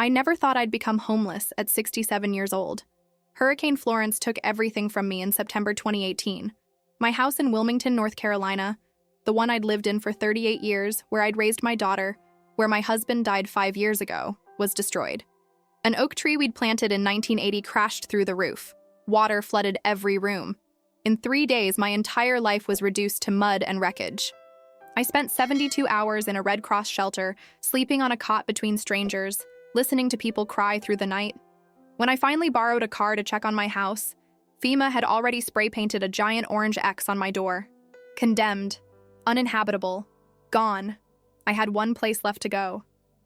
I never thought I'd become homeless at 67 years old. Hurricane Florence took everything from me in September 2018. My house in Wilmington, North Carolina, the one I'd lived in for 38 years, where I'd raised my daughter, where my husband died 5 years ago, was destroyed. An oak tree we'd planted in 1980 crashed through the roof. Water flooded every room. In 3 days, my entire life was reduced to mud and wreckage. I spent 72 hours in a Red Cross shelter, sleeping on a cot between strangers, listening to people cry through the night. When I finally borrowed a car to check on my house, FEMA had already spray-painted a giant orange X on my door. Condemned, uninhabitable, gone. I had one place left to go,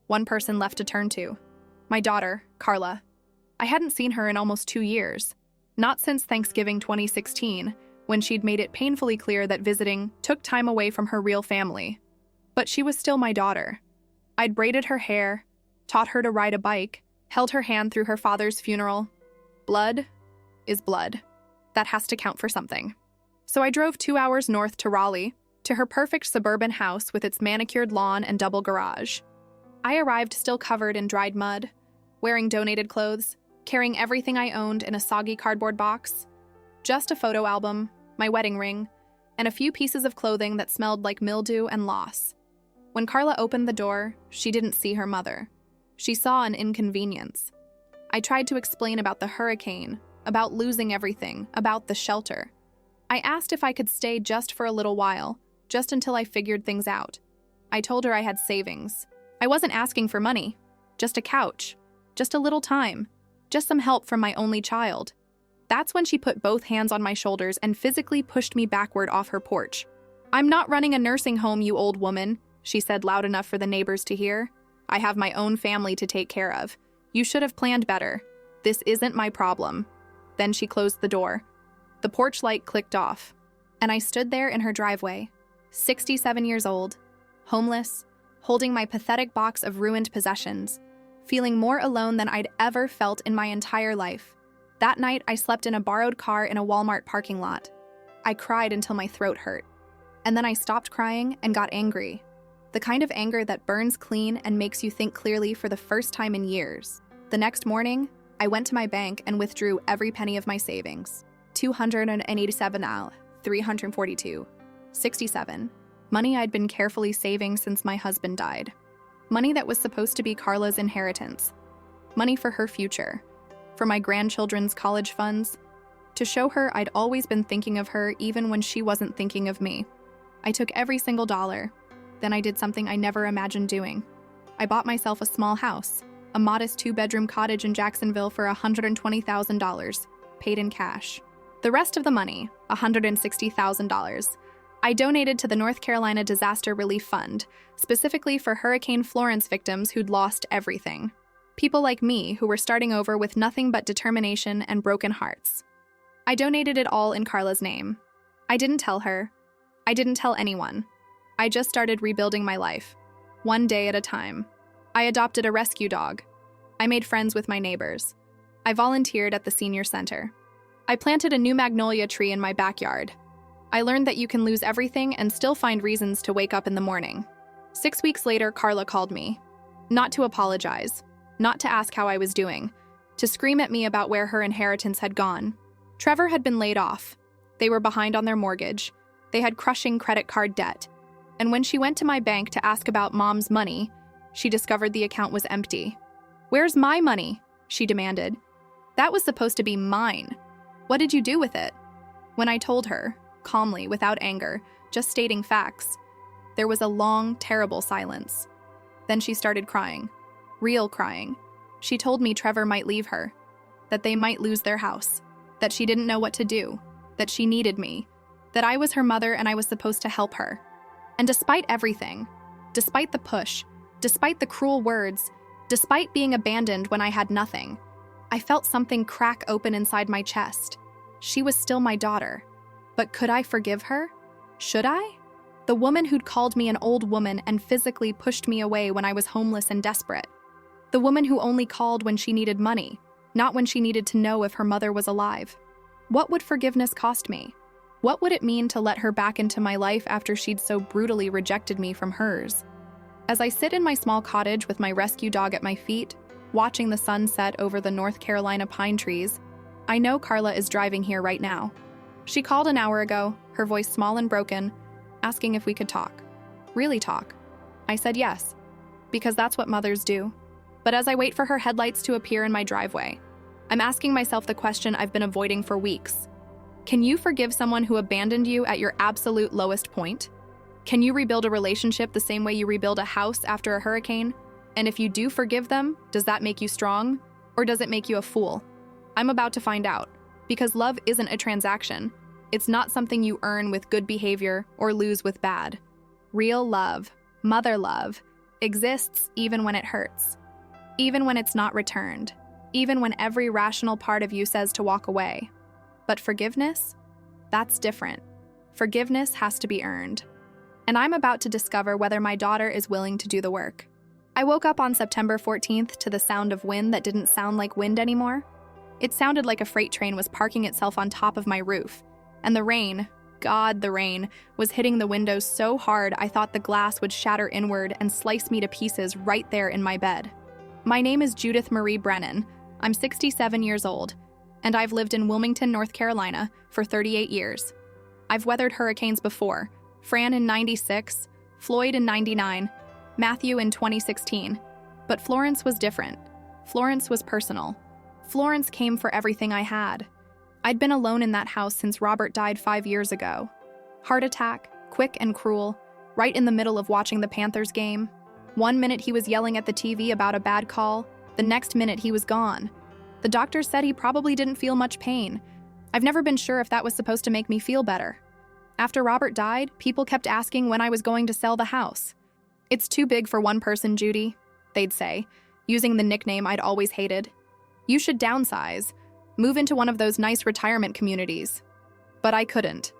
one person left to turn to. My daughter, Carla. I hadn't seen her in almost 2 years, not since Thanksgiving 2016, when she'd made it painfully clear that visiting took time away from her real family. But she was still my daughter. I'd braided her hair, taught her to ride a bike, held her hand through her father's funeral. Blood is blood. That has to count for something. So I drove 2 hours north to Raleigh, to her perfect suburban house with its manicured lawn and double garage. I arrived still covered in dried mud, wearing donated clothes, carrying everything I owned in a soggy cardboard box. Just a photo album, my wedding ring, and a few pieces of clothing that smelled like mildew and loss. When Carla opened the door, she didn't see her mother. She saw an inconvenience. I tried to explain about the hurricane, about losing everything, about the shelter. I asked if I could stay just for a little while, just until I figured things out. I told her I had savings. I wasn't asking for money, just a couch, just a little time, just some help from my only child. That's when she put both hands on my shoulders and physically pushed me backward off her porch. "I'm not running a nursing home, you old woman," she said loud enough for the neighbors to hear. "I have my own family to take care of. You should have planned better. This isn't my problem." Then she closed the door. The porch light clicked off, and I stood there in her driveway, 67 years old, homeless, holding my pathetic box of ruined possessions, feeling more alone than I'd ever felt in my entire life. That night, I slept in a borrowed car in a Walmart parking lot. I cried until my throat hurt. And then I stopped crying and got angry. The kind of anger that burns clean and makes you think clearly for the first time in years. The next morning, I went to my bank and withdrew every penny of my savings. $287, $342, $67. Money I'd been carefully saving since my husband died. Money that was supposed to be Carla's inheritance. Money for her future. For my grandchildren's college funds. To show her I'd always been thinking of her even when she wasn't thinking of me. I took every single dollar. Then I did something I never imagined doing. I bought myself a small house, a modest 2-bedroom cottage in Jacksonville for $120,000, paid in cash. The rest of the money, $160,000, I donated to the North Carolina Disaster Relief Fund, specifically for Hurricane Florence victims who'd lost everything. People like me who were starting over with nothing but determination and broken hearts. I donated it all in Carla's name. I didn't tell her. I didn't tell anyone. I just started rebuilding my life, one day at a time. I adopted a rescue dog. I made friends with my neighbors. I volunteered at the senior center. I planted a new magnolia tree in my backyard. I learned that you can lose everything and still find reasons to wake up in the morning. 6 weeks later, Carla called me. Not to apologize, not to ask how I was doing, to scream at me about where her inheritance had gone. Trevor had been laid off. They were behind on their mortgage. They had crushing credit card debt. And when she went to my bank to ask about Mom's money, she discovered the account was empty. "Where's my money?" she demanded. "That was supposed to be mine. What did you do with it?" When I told her, calmly, without anger, just stating facts, there was a long, terrible silence. Then she started crying. Real crying. She told me Trevor might leave her, that they might lose their house, that she didn't know what to do, that she needed me, that I was her mother and I was supposed to help her. And despite everything, despite the push, despite the cruel words, despite being abandoned when I had nothing, I felt something crack open inside my chest. She was still my daughter. But could I forgive her? Should I? The woman who'd called me an old woman and physically pushed me away when I was homeless and desperate. The woman who only called when she needed money, not when she needed to know if her mother was alive. What would forgiveness cost me? What would it mean to let her back into my life after she'd so brutally rejected me from hers? As I sit in my small cottage with my rescue dog at my feet, watching the sun set over the North Carolina pine trees. I know Carla is driving here right now. She called an hour ago, her voice small and broken, asking if we could talk. Really talk. I said yes, because that's what mothers do. But as I wait for her headlights to appear in my driveway, I'm asking myself the question I've been avoiding for weeks. Can you forgive someone who abandoned you at your absolute lowest point? Can you rebuild a relationship the same way you rebuild a house after a hurricane? And if you do forgive them, does that make you strong? Or does it make you a fool? I'm about to find out, because love isn't a transaction. It's not something you earn with good behavior or lose with bad. Real love, mother love, exists even when it hurts. Even when it's not returned. Even when every rational part of you says to walk away. But forgiveness? That's different. Forgiveness has to be earned. And I'm about to discover whether my daughter is willing to do the work. I woke up on September 14th to the sound of wind that didn't sound like wind anymore. It sounded like a freight train was parking itself on top of my roof. And the rain, God, the rain, was hitting the windows so hard I thought the glass would shatter inward and slice me to pieces right there in my bed. My name is Judith Marie Brennan. I'm 67 years old, and I've lived in Wilmington, North Carolina for 38 years. I've weathered hurricanes before, Fran in '96, Floyd in '99, Matthew in 2016. But Florence was different. Florence was personal. Florence came for everything I had. I'd been alone in that house since Robert died 5 years ago. Heart attack, quick and cruel, right in the middle of watching the Panthers game. 1 minute he was yelling at the TV about a bad call, the next minute he was gone. The doctor said he probably didn't feel much pain. I've never been sure if that was supposed to make me feel better. After Robert died, people kept asking when I was going to sell the house. "It's too big for one person, Judy," they'd say, using the nickname I'd always hated. "You should downsize. Move into one of those nice retirement communities." But I couldn't.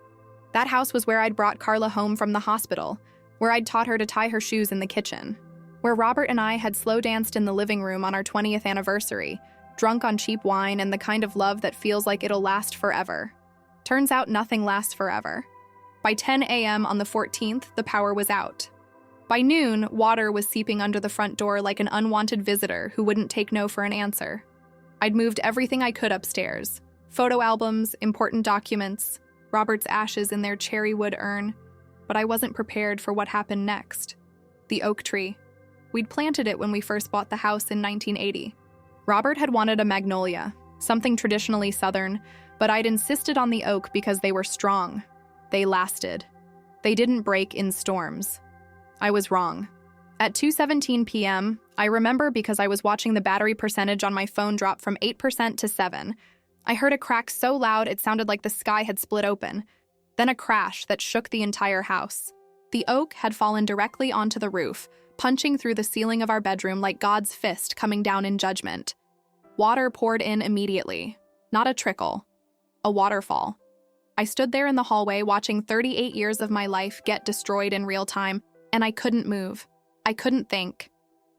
That house was where I'd brought Carla home from the hospital, where I'd taught her to tie her shoes in the kitchen, where Robert and I had slow danced in the living room on our 20th anniversary, drunk on cheap wine and the kind of love that feels like it'll last forever. Turns out nothing lasts forever. By 10 a.m. on the 14th, the power was out. By noon, water was seeping under the front door like an unwanted visitor who wouldn't take no for an answer. I'd moved everything I could upstairs. Photo albums, important documents, Robert's ashes in their cherry wood urn. But I wasn't prepared for what happened next. The oak tree. We'd planted it when we first bought the house in 1980. Robert had wanted a magnolia, something traditionally Southern, but I'd insisted on the oak because they were strong. They lasted. They didn't break in storms. I was wrong. At 2:17 p.m., I remember because I was watching the battery percentage on my phone drop from 8% to 7%. I heard a crack so loud it sounded like the sky had split open. Then a crash that shook the entire house. The oak had fallen directly onto the roof, punching through the ceiling of our bedroom like God's fist coming down in judgment. Water poured in immediately. Not a trickle. A waterfall. I stood there in the hallway watching 38 years of my life get destroyed in real time, and I couldn't move. I couldn't think.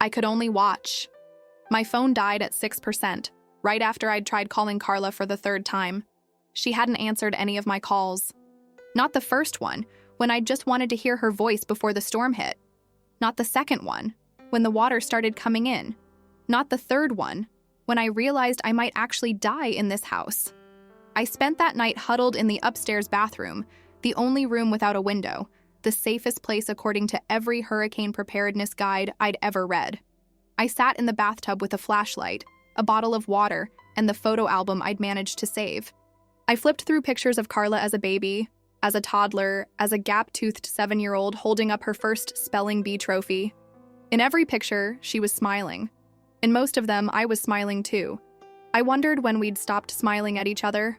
I could only watch. My phone died at 6%, right after I'd tried calling Carla for the third time. She hadn't answered any of my calls. Not the first one, when I just wanted to hear her voice before the storm hit. Not the second one, when the water started coming in. Not the third one, when I realized I might actually die in this house. I spent that night huddled in the upstairs bathroom, the only room without a window, the safest place according to every hurricane preparedness guide I'd ever read. I sat in the bathtub with a flashlight, a bottle of water, and the photo album I'd managed to save. I flipped through pictures of Carla as a baby, as a toddler, as a gap-toothed 7-year-old holding up her first spelling bee trophy. In every picture, she was smiling. In most of them, I was smiling too. I wondered when we'd stopped smiling at each other.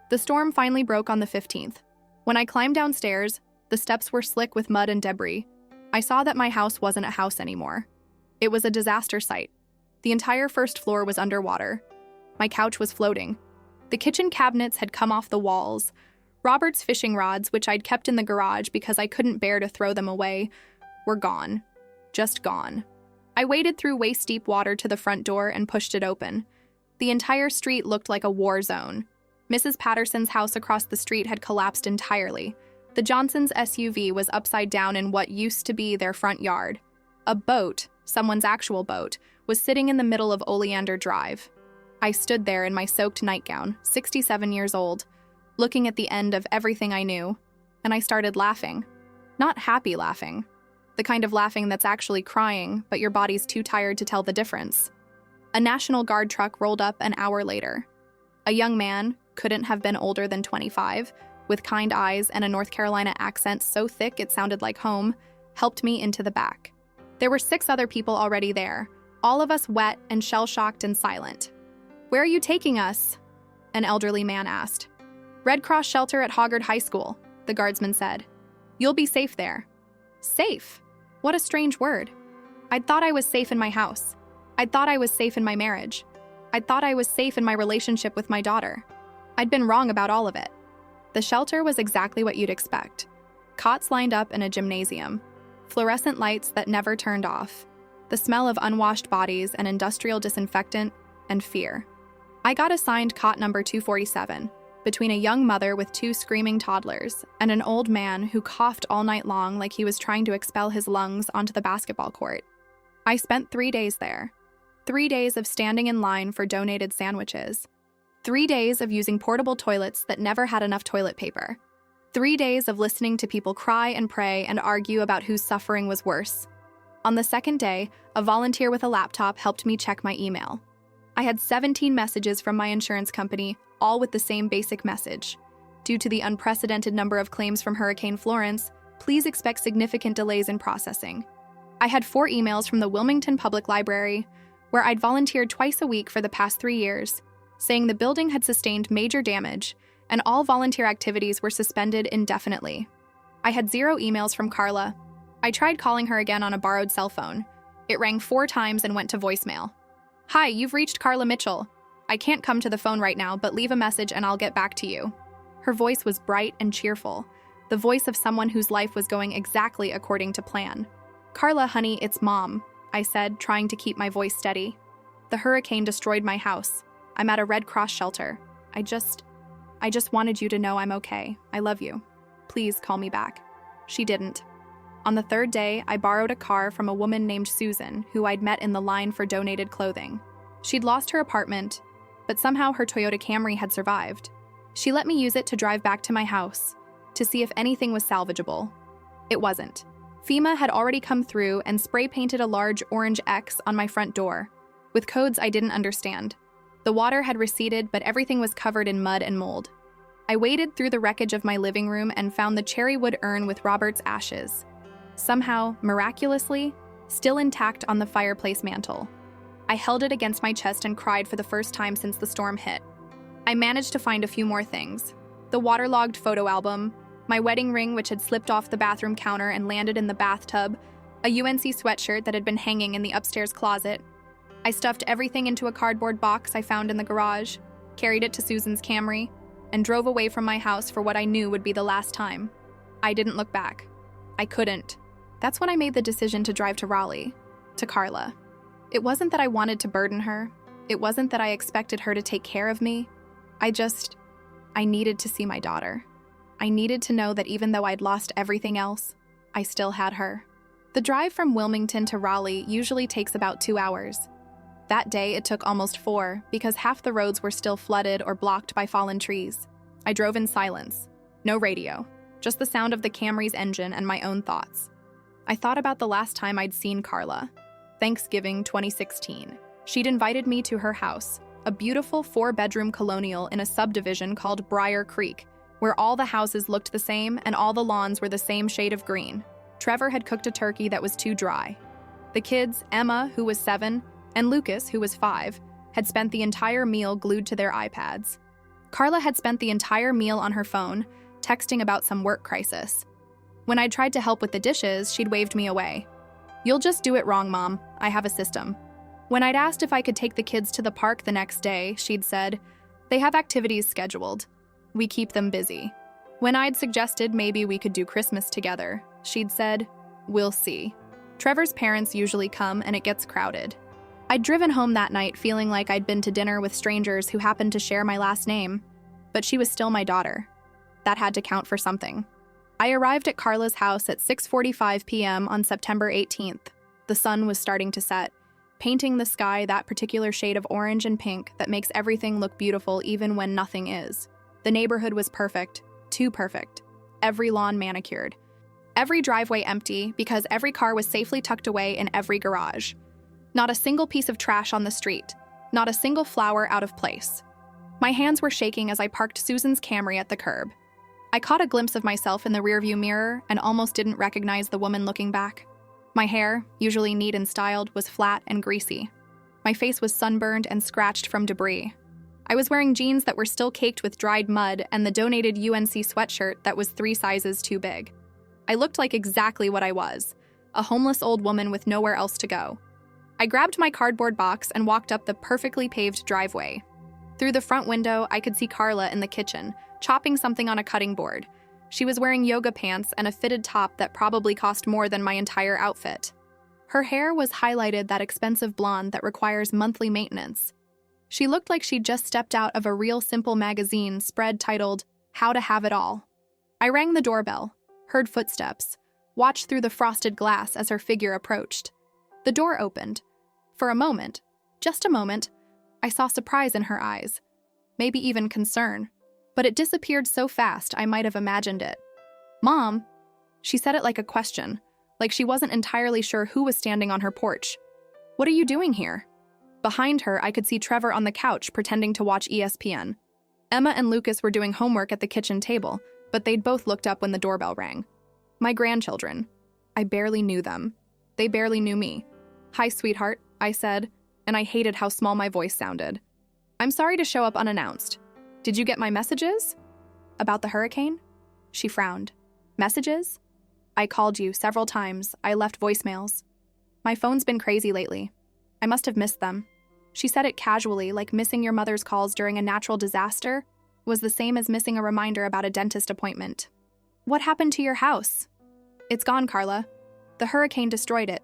The storm finally broke on the 15th. When I climbed downstairs, the steps were slick with mud and debris. I saw that my house wasn't a house anymore. It was a disaster site. The entire first floor was underwater. My couch was floating. The kitchen cabinets had come off the walls. Robert's fishing rods, which I'd kept in the garage because I couldn't bear to throw them away, were gone. Just gone. I waded through waist-deep water to the front door and pushed it open. The entire street looked like a war zone. Mrs. Patterson's house across the street had collapsed entirely. The Johnsons' SUV was upside down in what used to be their front yard. A boat, someone's actual boat, was sitting in the middle of Oleander Drive. I stood there in my soaked nightgown, 67 years old, looking at the end of everything I knew, and I started laughing. Not happy laughing. The kind of laughing that's actually crying, but your body's too tired to tell the difference. A National Guard truck rolled up an hour later. A young man, couldn't have been older than 25, with kind eyes and a North Carolina accent so thick it sounded like home, helped me into the back. There were 6 other people already there, all of us wet and shell-shocked and silent. "Where are you taking us?" an elderly man asked. "Red Cross shelter at Hoggard High School," the guardsman said. "You'll be safe there." Safe? What a strange word. I'd thought I was safe in my house. I'd thought I was safe in my marriage. I'd thought I was safe in my relationship with my daughter. I'd been wrong about all of it. The shelter was exactly what you'd expect. Cots lined up in a gymnasium. Fluorescent lights that never turned off. The smell of unwashed bodies and industrial disinfectant, and fear. I got assigned cot number 247, between a young mother with 2 screaming toddlers and an old man who coughed all night long like he was trying to expel his lungs onto the basketball court. I spent 3 days there. 3 days of standing in line for donated sandwiches. 3 days of using portable toilets that never had enough toilet paper. 3 days of listening to people cry and pray and argue about whose suffering was worse. On the second day, a volunteer with a laptop helped me check my email. I had 17 messages from my insurance company, all with the same basic message. Due to the unprecedented number of claims from Hurricane Florence, please expect significant delays in processing. I had 4 emails from the Wilmington Public Library, where I'd volunteered twice a week for the past 3 years, saying the building had sustained major damage and all volunteer activities were suspended indefinitely. I had 0 emails from Carla. I tried calling her again on a borrowed cell phone. It rang 4 times and went to voicemail. "Hi, you've reached Carla Mitchell. I can't come to the phone right now, but leave a message and I'll get back to you." Her voice was bright and cheerful, the voice of someone whose life was going exactly according to plan. "Carla, honey, it's Mom," I said, trying to keep my voice steady. "The hurricane destroyed my house. I'm at a Red Cross shelter. I just wanted you to know I'm okay. I love you. Please call me back." She didn't. On the 3rd day, I borrowed a car from a woman named Susan, who I'd met in the line for donated clothing. She'd lost her apartment, but somehow her Toyota Camry had survived. She let me use it to drive back to my house, to see if anything was salvageable. It wasn't. FEMA had already come through and spray-painted a large orange X on my front door, with codes I didn't understand. The water had receded, but everything was covered in mud and mold. I waded through the wreckage of my living room and found the cherry wood urn with Robert's ashes, somehow, miraculously, still intact on the fireplace mantel. I held it against my chest and cried for the first time since the storm hit. I managed to find a few more things. The waterlogged photo album, my wedding ring which had slipped off the bathroom counter and landed in the bathtub, a UNC sweatshirt that had been hanging in the upstairs closet. I stuffed everything into a cardboard box I found in the garage, carried it to Susan's Camry, and drove away from my house for what I knew would be the last time. I didn't look back. I couldn't. That's when I made the decision to drive to Raleigh, to Carla. It wasn't that I wanted to burden her. It wasn't that I expected her to take care of me. I needed to see my daughter. I needed to know that even though I'd lost everything else, I still had her. The drive from Wilmington to Raleigh usually takes about 2 hours. That day, it took almost 4 because half the roads were still flooded or blocked by fallen trees. I drove in silence. No radio. Just the sound of the Camry's engine and my own thoughts. I thought about the last time I'd seen Carla. Thanksgiving 2016. She'd invited me to her house, a beautiful 4-bedroom colonial in a subdivision called Briar Creek, where all the houses looked the same and all the lawns were the same shade of green. Trevor had cooked a turkey that was too dry. The kids, Emma, who was 7, and Lucas, who was 5, had spent the entire meal glued to their iPads. Carla had spent the entire meal on her phone, texting about some work crisis. When I tried to help with the dishes, she'd waved me away. "You'll just do it wrong, Mom. I have a system." When I'd asked if I could take the kids to the park the next day, she'd said, "They have activities scheduled. We keep them busy." When I'd suggested maybe we could do Christmas together, she'd said, "We'll see. Trevor's parents usually come and it gets crowded." I'd driven home that night feeling like I'd been to dinner with strangers who happened to share my last name, but she was still my daughter. That had to count for something. I arrived at Carla's house at 6:45 p.m. on September 18th. The sun was starting to set. painting the sky that particular shade of orange and pink that makes everything look beautiful even when nothing is. The neighborhood was perfect, too perfect. Every lawn manicured. Every driveway empty because every car was safely tucked away in every garage. Not a single piece of trash on the street. Not a single flower out of place. My hands were shaking as I parked Susan's Camry at the curb. I caught a glimpse of myself in the rearview mirror and almost didn't recognize the woman looking back. My hair, usually neat and styled, was flat and greasy. My face was sunburned and scratched from debris. I was wearing jeans that were still caked with dried mud and the donated UNC sweatshirt that was 3 sizes too big. I looked like exactly what I was, a homeless old woman with nowhere else to go. I grabbed my cardboard box and walked up the perfectly paved driveway. Through the front window, I could see Carla in the kitchen, chopping something on a cutting board. She was wearing yoga pants and a fitted top that probably cost more than my entire outfit. Her hair was highlighted that expensive blonde that requires monthly maintenance. She looked like she'd just stepped out of a Real Simple magazine spread titled, How to Have It All. I rang the doorbell, heard footsteps, watched through the frosted glass as her figure approached. The door opened. For a moment, just a moment, I saw surprise in her eyes, maybe even concern, but it disappeared so fast I might have imagined it. "Mom," she said it like a question, like she wasn't entirely sure who was standing on her porch. "What are you doing here?" Behind her, I could see Trevor on the couch pretending to watch ESPN. Emma and Lucas were doing homework at the kitchen table, but they'd both looked up when the doorbell rang. My grandchildren. I barely knew them. They barely knew me. "Hi, sweetheart," I said, and I hated how small my voice sounded. "I'm sorry to show up unannounced. Did you get my messages?" "About the hurricane?" She frowned. "Messages? I called you several times. I left voicemails. My phone's been crazy lately. I must have missed them." She said it casually, like missing your mother's calls during a natural disaster was the same as missing a reminder about a dentist appointment. "What happened to your house?" "It's gone, Carla. The hurricane destroyed it.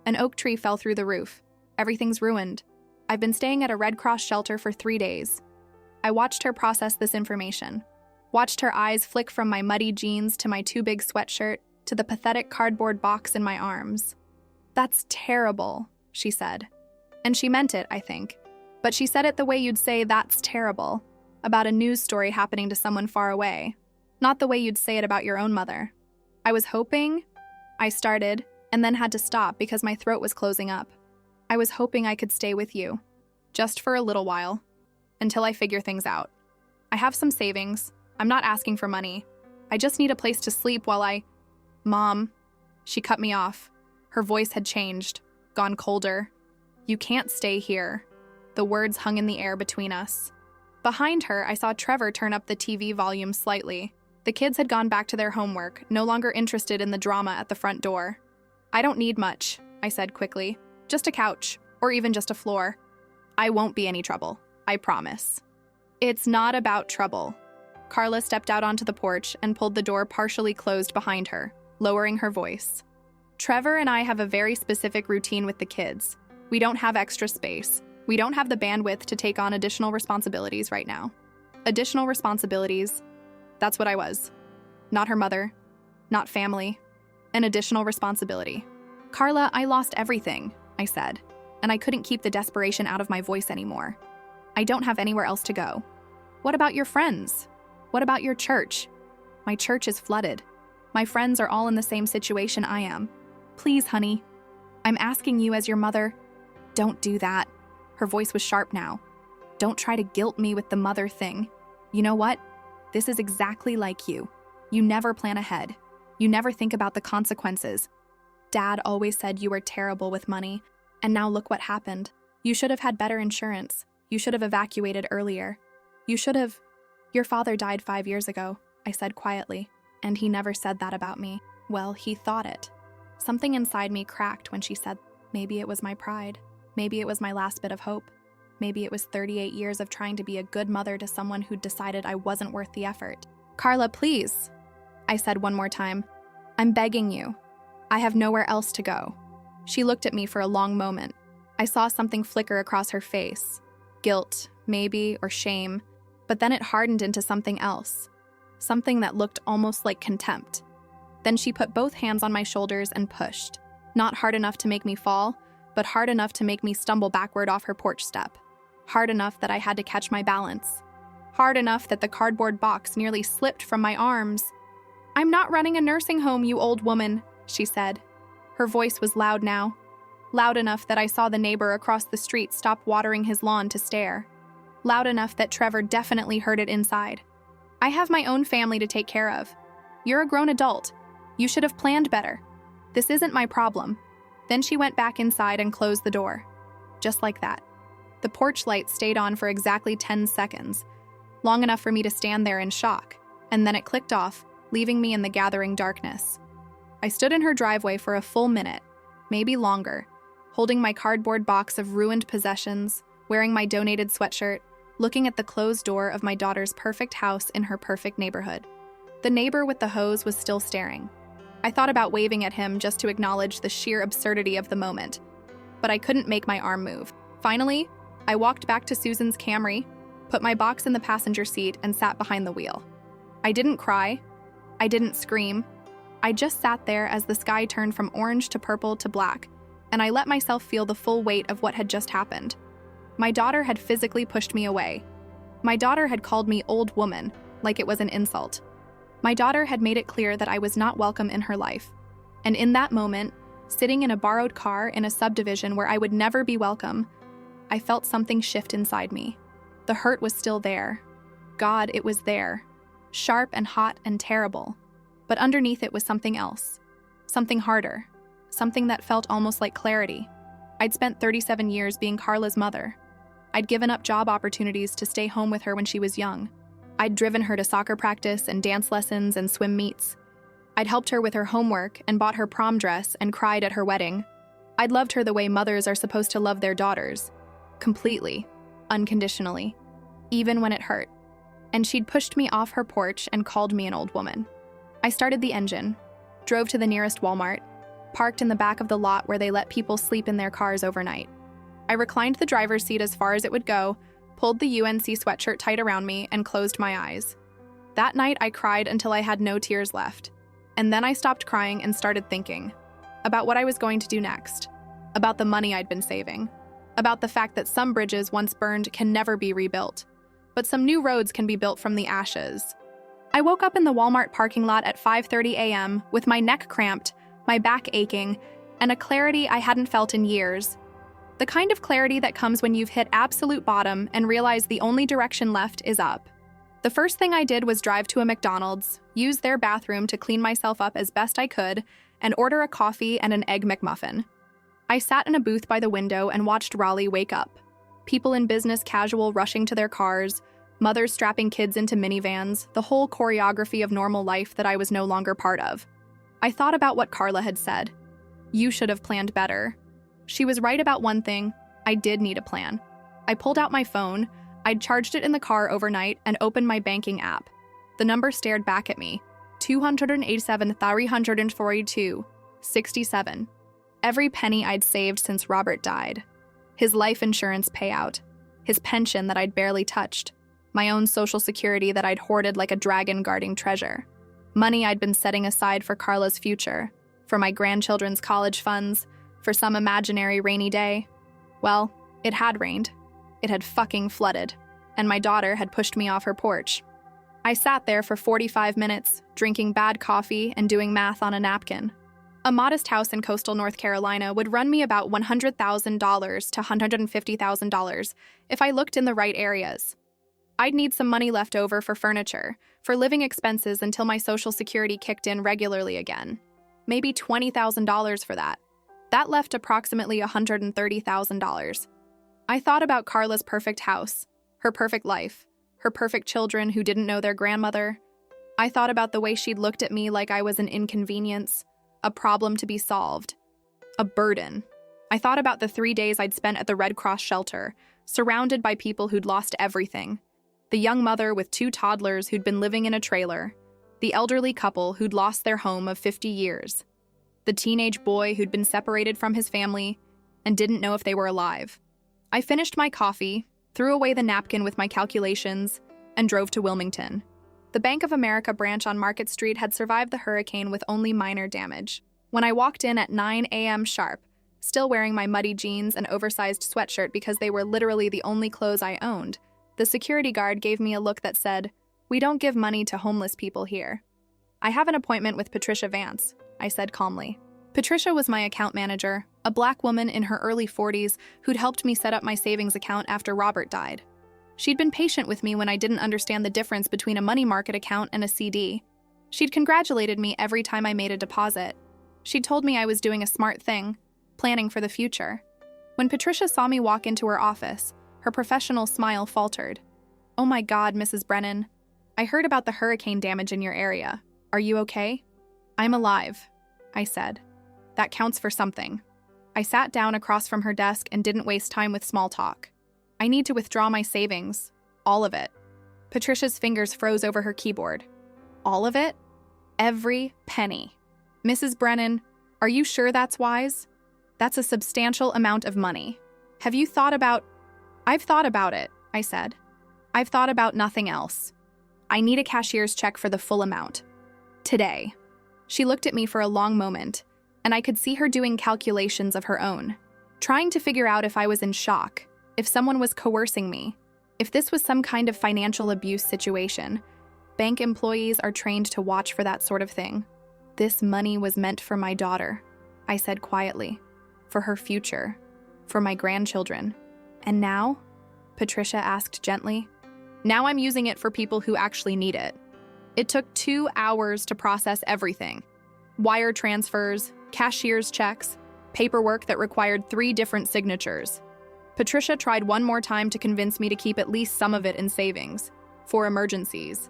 An oak tree fell through the roof. Everything's ruined. I've been staying at a Red Cross shelter for 3 days." I watched her process this information. Watched her eyes flick from my muddy jeans to my too big sweatshirt to the pathetic cardboard box in my arms. "That's terrible," she said. And she meant it, I think. But she said it the way you'd say "that's terrible" about a news story happening to someone far away, not the way you'd say it about your own mother. I was hoping, I started, and then had to stop because my throat was closing up. I was hoping I could stay with you, just for a little while, until I figure things out. I have some savings. I'm not asking for money. I just need a place to sleep while I... "Mom," she cut me off. Her voice had changed, gone colder. "You can't stay here." The words hung in the air between us. Behind her, I saw Trevor turn up the TV volume slightly. The kids had gone back to their homework, no longer interested in the drama at the front door. "I don't need much," I said quickly. "Just a couch, or even just a floor. I won't be any trouble, I promise." "It's not about trouble." Carla stepped out onto the porch and pulled the door partially closed behind her, lowering her voice. "Trevor and I have a very specific routine with the kids. We don't have extra space. We don't have the bandwidth to take on additional responsibilities right now." Additional responsibilities. That's what I was. Not her mother. Not family. An additional responsibility. "Carla, I lost everything," I said, and I couldn't keep the desperation out of my voice anymore. "I don't have anywhere else to go." "What about your friends? What about your church?" "My church is flooded. My friends are all in the same situation I am. Please, honey. I'm asking you as your mother. Don't do that." Her voice was sharp now. "Don't try to guilt me with the mother thing. You know what? This is exactly like you. You never plan ahead. You never think about the consequences. Dad always said you were terrible with money, and now look what happened. You should have had better insurance. You should have evacuated earlier. You should have... Your father died 5 years ago," I said quietly, "and he never said that about me. Well, he thought it." Something inside me cracked when she said, maybe it was my pride. Maybe it was my last bit of hope. Maybe it was 38 years of trying to be a good mother to someone who decided I wasn't worth the effort. "Carla, please," I said one more time. "I'm begging you. I have nowhere else to go." She looked at me for a long moment. I saw something flicker across her face. Guilt, maybe, or shame. But then it hardened into something else. Something that looked almost like contempt. Then she put both hands on my shoulders and pushed. Not hard enough to make me fall, but hard enough to make me stumble backward off her porch step. Hard enough that I had to catch my balance. Hard enough that the cardboard box nearly slipped from my arms. "I'm not running a nursing home, you old woman," she said. Her voice was loud now. Loud enough that I saw the neighbor across the street stop watering his lawn to stare. Loud enough that Trevor definitely heard it inside. "I have my own family to take care of. You're a grown adult. You should have planned better. This isn't my problem." Then she went back inside and closed the door. Just like that. The porch light stayed on for exactly 10 seconds, long enough for me to stand there in shock, and then it clicked off, leaving me in the gathering darkness. I stood in her driveway for a full minute, maybe longer, holding my cardboard box of ruined possessions, wearing my donated sweatshirt, looking at the closed door of my daughter's perfect house in her perfect neighborhood. The neighbor with the hose was still staring. I thought about waving at him just to acknowledge the sheer absurdity of the moment, but I couldn't make my arm move. Finally, I walked back to Susan's Camry, put my box in the passenger seat, and sat behind the wheel. I didn't cry. I didn't scream. I just sat there as the sky turned from orange to purple to black, and I let myself feel the full weight of what had just happened. My daughter had physically pushed me away. My daughter had called me old woman, like it was an insult. My daughter had made it clear that I was not welcome in her life. And in that moment, sitting in a borrowed car in a subdivision where I would never be welcome, I felt something shift inside me. The hurt was still there. God, it was there. Sharp and hot and terrible. But underneath it was something else. Something harder. Something that felt almost like clarity. I'd spent 37 years being Carla's mother. I'd given up job opportunities to stay home with her when she was young. I'd driven her to soccer practice and dance lessons and swim meets. I'd helped her with her homework and bought her prom dress and cried at her wedding. I'd loved her the way mothers are supposed to love their daughters. Completely. Unconditionally. Even when it hurt. And she'd pushed me off her porch and called me an old woman. I started the engine, drove to the nearest Walmart, parked in the back of the lot where they let people sleep in their cars overnight. I reclined the driver's seat as far as it would go, pulled the UNC sweatshirt tight around me, and closed my eyes. That night, I cried until I had no tears left. And then I stopped crying and started thinking about what I was going to do next, about the money I'd been saving, about the fact that some bridges once burned can never be rebuilt, but some new roads can be built from the ashes. I woke up in the Walmart parking lot at 5:30 a.m. with my neck cramped, my back aching, and a clarity I hadn't felt in years. The kind of clarity that comes when you've hit absolute bottom and realize the only direction left is up. The first thing I did was drive to a McDonald's, use their bathroom to clean myself up as best I could, and order a coffee and an Egg McMuffin. I sat in a booth by the window and watched Raleigh wake up. People in business casual rushing to their cars, mothers strapping kids into minivans, the whole choreography of normal life that I was no longer part of. I thought about what Carla had said. You should have planned better. She was right about one thing. I did need a plan. I pulled out my phone. I'd charged it in the car overnight and opened my banking app. The number stared back at me. 287,342.67. Every penny I'd saved since Robert died. His life insurance payout. His pension that I'd barely touched. My own Social Security that I'd hoarded like a dragon guarding treasure. Money I'd been setting aside for Carla's future, for my grandchildren's college funds, for some imaginary rainy day. Well, it had rained. It had fucking flooded, and my daughter had pushed me off her porch. I sat there for 45 minutes, drinking bad coffee and doing math on a napkin. A modest house in coastal North Carolina would run me about $100,000 to $150,000 if I looked in the right areas. I'd need some money left over for furniture, for living expenses until my Social Security kicked in regularly again. Maybe $20,000 for that. That left approximately $130,000. I thought about Carla's perfect house, her perfect life, her perfect children who didn't know their grandmother. I thought about the way she'd looked at me like I was an inconvenience, a problem to be solved, a burden. I thought about the 3 days I'd spent at the Red Cross shelter, surrounded by people who'd lost everything. The young mother with 2 toddlers who'd been living in a trailer, the elderly couple who'd lost their home of 50 years, the teenage boy who'd been separated from his family and didn't know if they were alive. I finished my coffee, threw away the napkin with my calculations, and drove to Wilmington. The Bank of America branch on Market Street had survived the hurricane with only minor damage. When I walked in at 9 a.m. sharp, still wearing my muddy jeans and oversized sweatshirt because they were literally the only clothes I owned. The security guard gave me a look that said, "We don't give money to homeless people here." "I have an appointment with Patricia Vance," I said calmly. Patricia was my account manager, a black woman in her early 40s who'd helped me set up my savings account after Robert died. She'd been patient with me when I didn't understand the difference between a money market account and a CD. She'd congratulated me every time I made a deposit. She'd told me I was doing a smart thing, planning for the future. When Patricia saw me walk into her office, her professional smile faltered. "Oh my God, Mrs. Brennan. I heard about the hurricane damage in your area. Are you okay?" "I'm alive," I said. That counts for something. I sat down across from her desk and didn't waste time with small talk. "I need to withdraw my savings. All of it." Patricia's fingers froze over her keyboard. "All of it?" "Every penny." "Mrs. Brennan, are you sure that's wise? That's a substantial amount of money. Have you thought about—" "I've thought about it," I said. "I've thought about nothing else. I need a cashier's check for the full amount. Today." She looked at me for a long moment, and I could see her doing calculations of her own, trying to figure out if I was in shock, if someone was coercing me, if this was some kind of financial abuse situation. Bank employees are trained to watch for that sort of thing. "This money was meant for my daughter," I said quietly. "For her future, for my grandchildren. And now?" Patricia asked gently. "Now I'm using it for people who actually need it." It took 2 hours to process everything. Wire transfers, cashier's checks, paperwork that required 3 different signatures. Patricia tried one more time to convince me to keep at least some of it in savings, for emergencies.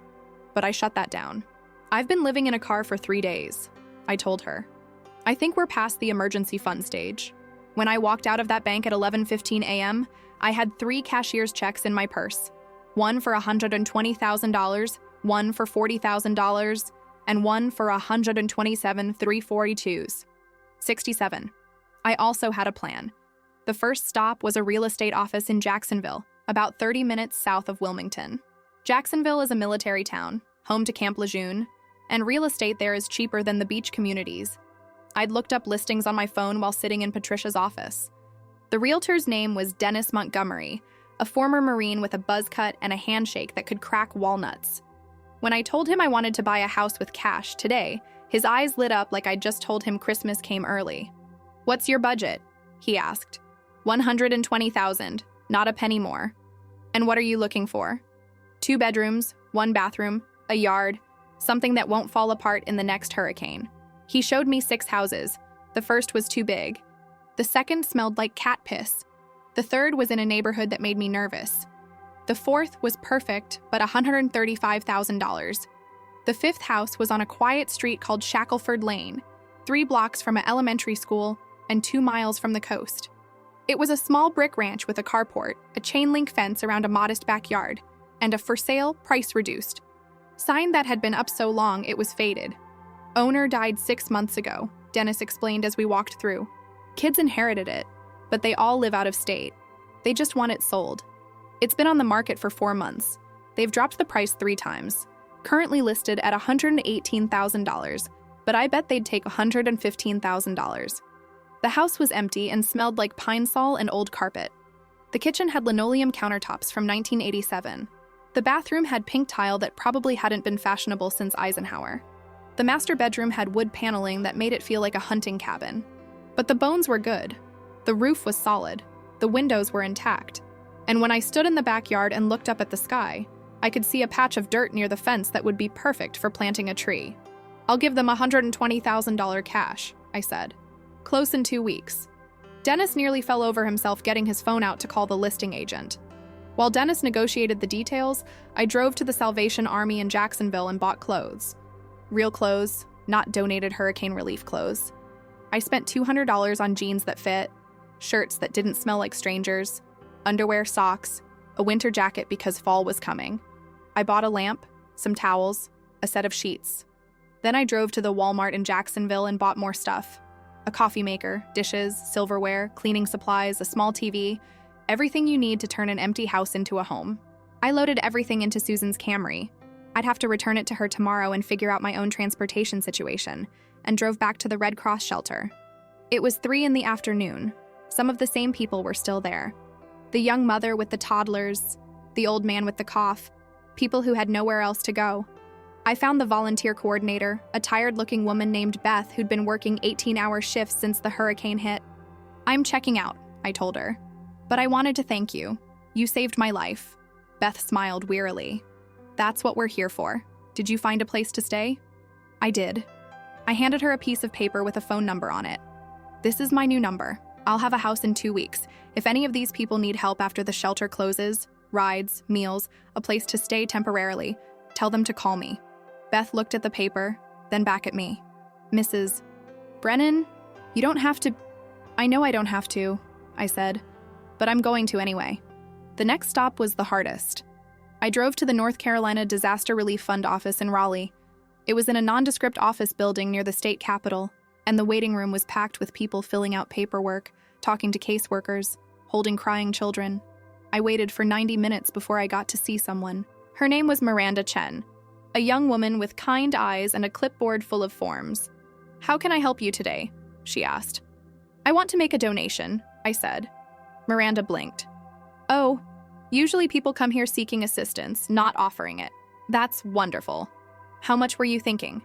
But I shut that down. "I've been living in a car for 3 days," I told her. "I think we're past the emergency fund stage." When I walked out of that bank at 11:15 a.m., I had 3 cashier's checks in my purse. One for $120,000, one for $40,000, and one for $127,342s. 67. I also had a plan. The first stop was a real estate office in Jacksonville, about 30 minutes south of Wilmington. Jacksonville is a military town, home to Camp Lejeune, and real estate there is cheaper than the beach communities. I'd looked up listings on my phone while sitting in Patricia's office. The realtor's name was Dennis Montgomery, a former Marine with a buzz cut and a handshake that could crack walnuts. When I told him I wanted to buy a house with cash today, his eyes lit up like I'd just told him Christmas came early. "What's your budget?" he asked. $120,000, not a penny more." "And what are you looking for?" 2 bedrooms, 1 bathroom, a yard, something that won't fall apart in the next hurricane." He showed me 6 houses. The first was too big. The second smelled like cat piss. The third was in a neighborhood that made me nervous. The fourth was perfect, but $135,000. The 5th house was on a quiet street called Shackelford Lane, 3 blocks from an elementary school and 2 miles from the coast. It was a small brick ranch with a carport, a chain-link fence around a modest backyard, and a "for sale, price reduced" sign that had been up so long it was faded. "Owner died 6 months ago," Dennis explained as we walked through. "Kids inherited it, but they all live out of state. They just want it sold. It's been on the market for 4 months. They've dropped the price 3 times. Currently listed at $118,000, but I bet they'd take $115,000. The house was empty and smelled like pine sol and old carpet. The kitchen had linoleum countertops from 1987. The bathroom had pink tile that probably hadn't been fashionable since Eisenhower. The master bedroom had wood paneling that made it feel like a hunting cabin. But the bones were good. The roof was solid. The windows were intact. And when I stood in the backyard and looked up at the sky, I could see a patch of dirt near the fence that would be perfect for planting a tree. "I'll give them $120,000 cash," I said. "Close in 2 weeks." Dennis nearly fell over himself getting his phone out to call the listing agent. While Dennis negotiated the details, I drove to the Salvation Army in Jacksonville and bought clothes. Real clothes, not donated hurricane relief clothes. I spent $200 on jeans that fit, shirts that didn't smell like strangers, underwear, socks, a winter jacket because fall was coming. I bought a lamp, some towels, a set of sheets. Then I drove to the Walmart in Jacksonville and bought more stuff. A coffee maker, dishes, silverware, cleaning supplies, a small TV, everything you need to turn an empty house into a home. I loaded everything into Susan's Camry. I'd have to return it to her tomorrow and figure out my own transportation situation, and drove back to the Red Cross shelter. It was 3 in the afternoon. Some of the same people were still there. The young mother with the toddlers, the old man with the cough, people who had nowhere else to go. I found the volunteer coordinator, a tired-looking woman named Beth who'd been working 18-hour shifts since the hurricane hit. "I'm checking out," I told her. "But I wanted to thank you. You saved my life." Beth smiled wearily. "That's what we're here for. Did you find a place to stay?" I did. I handed her a piece of paper with a phone number on it. "This is my new number. I'll have a house in 2 weeks. If any of these people need help after the shelter closes, rides, meals, a place to stay temporarily, tell them to call me." Beth looked at the paper, then back at me. "Mrs. Brennan, you don't have to—" "I know I don't have to," I said, "but I'm going to anyway." The next stop was the hardest. I drove to the North Carolina Disaster Relief Fund office in Raleigh. It was in a nondescript office building near the state capitol, and the waiting room was packed with people filling out paperwork, talking to caseworkers, holding crying children. I waited for 90 minutes before I got to see someone. Her name was Miranda Chen, a young woman with kind eyes and a clipboard full of forms. "How can I help you today?" she asked. "I want to make a donation," I said. Miranda blinked. "Oh, usually people come here seeking assistance, not offering it. That's wonderful. How much were you thinking?"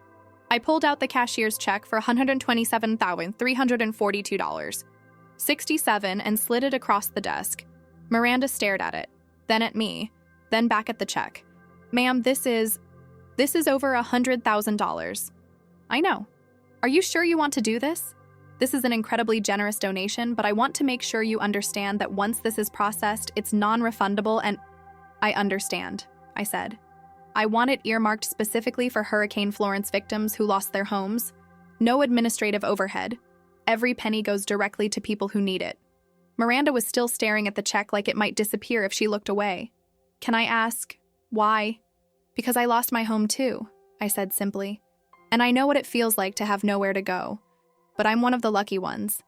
I pulled out the cashier's check for $127,342.67 and slid it across the desk. Miranda stared at it, then at me, then back at the check. "Ma'am, this is over $100,000. "I know. Are you sure you want to do this? This is an incredibly generous donation, but I want to make sure you understand that once this is processed, it's non-refundable and—" "I understand," I said. "I want it earmarked specifically for Hurricane Florence victims who lost their homes. No administrative overhead. Every penny goes directly to people who need it." Miranda was still staring at the check like it might disappear if she looked away. "Can I ask, why?" "Because I lost my home too," I said simply. "And I know what it feels like to have nowhere to go. But I'm one of the lucky ones.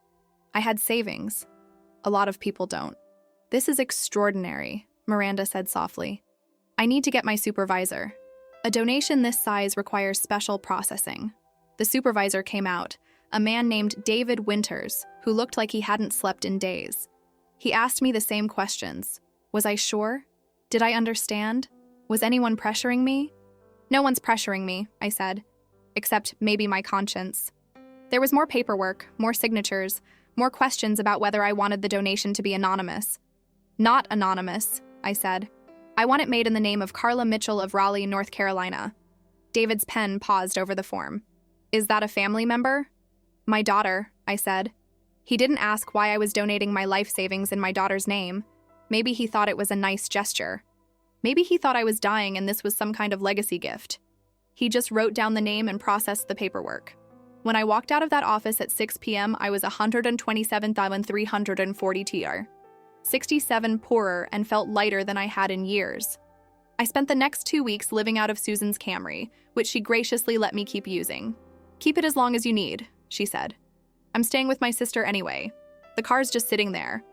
I had savings. A lot of people don't." "This is extraordinary," Miranda said softly. "I need to get my supervisor. A donation this size requires special processing." The supervisor came out, a man named David Winters, who looked like he hadn't slept in days. He asked me the same questions. Was I sure? Did I understand? Was anyone pressuring me? "No one's pressuring me," I said, "except maybe my conscience." There was more paperwork, more signatures, more questions about whether I wanted the donation to be anonymous. "Not anonymous," I said. "I want it made in the name of Carla Mitchell of Raleigh, North Carolina." David's pen paused over the form. "Is that a family member?" "My daughter," I said. He didn't ask why I was donating my life savings in my daughter's name. Maybe he thought it was a nice gesture. Maybe he thought I was dying and this was some kind of legacy gift. He just wrote down the name and processed the paperwork. When I walked out of that office at 6 p.m., I was $127,340 TR. 67 poorer and felt lighter than I had in years. I spent the next 2 weeks living out of Susan's Camry, which she graciously let me keep using. "Keep it as long as you need," she said. "I'm staying with my sister anyway. The car's just sitting there."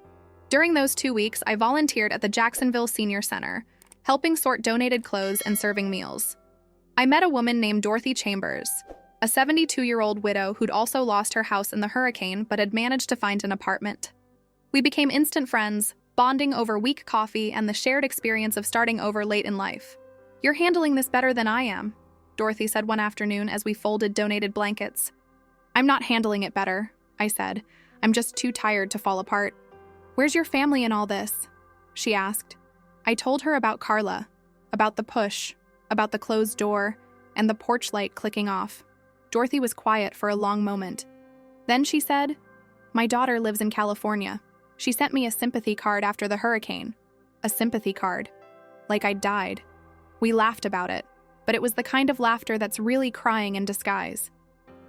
During those 2 weeks, I volunteered at the Jacksonville Senior Center, helping sort donated clothes and serving meals. I met a woman named Dorothy Chambers, a 72-year-old widow who'd also lost her house in the hurricane but had managed to find an apartment. We became instant friends, bonding over weak coffee and the shared experience of starting over late in life. "You're handling this better than I am," Dorothy said one afternoon as we folded donated blankets. "I'm not handling it better," I said. "I'm just too tired to fall apart." "Where's your family in all this?" she asked. I told her about Carla, about the push, about the closed door, and the porch light clicking off. Dorothy was quiet for a long moment. Then she said, "My daughter lives in California. She sent me a sympathy card after the hurricane. A sympathy card. Like I'd died." We laughed about it, but it was the kind of laughter that's really crying in disguise.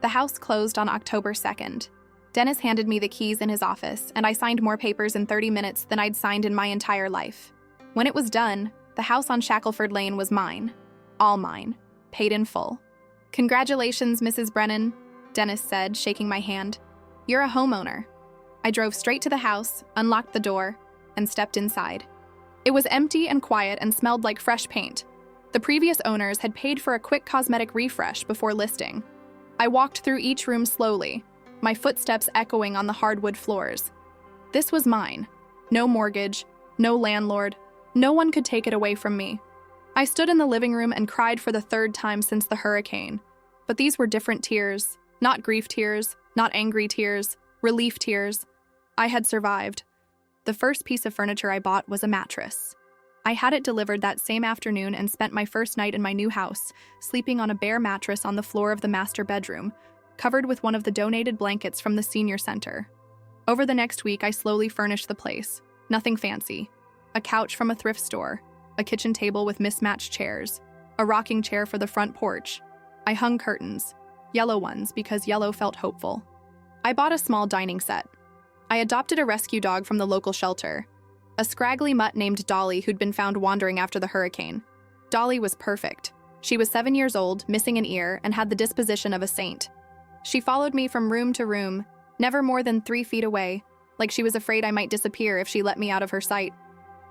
The house closed on October 2nd. Dennis handed me the keys in his office, and I signed more papers in 30 minutes than I'd signed in my entire life. When it was done, the house on Shackelford Lane was mine. All mine. Paid in full. "Congratulations, Mrs. Brennan," Dennis said, shaking my hand. "You're a homeowner." I drove straight to the house, unlocked the door, and stepped inside. It was empty and quiet and smelled like fresh paint. The previous owners had paid for a quick cosmetic refresh before listing. I walked through each room slowly, my footsteps echoing on the hardwood floors. This was mine. No mortgage, no landlord. No one could take it away from me. I stood in the living room and cried for the third time since the hurricane. But these were different tears. Not grief tears, not angry tears, relief tears. I had survived. The first piece of furniture I bought was a mattress. I had it delivered that same afternoon and spent my first night in my new house, sleeping on a bare mattress on the floor of the master bedroom, covered with one of the donated blankets from the senior center. Over the next week, I slowly furnished the place. Nothing fancy. A couch from a thrift store, a kitchen table with mismatched chairs, a rocking chair for the front porch. I hung curtains, yellow ones because yellow felt hopeful. I bought a small dining set. I adopted a rescue dog from the local shelter, a scraggly mutt named Dolly who'd been found wandering after the hurricane. Dolly was perfect. She was 7 years old, missing an ear, and had the disposition of a saint. She followed me from room to room, never more than 3 feet away, like she was afraid I might disappear if she let me out of her sight.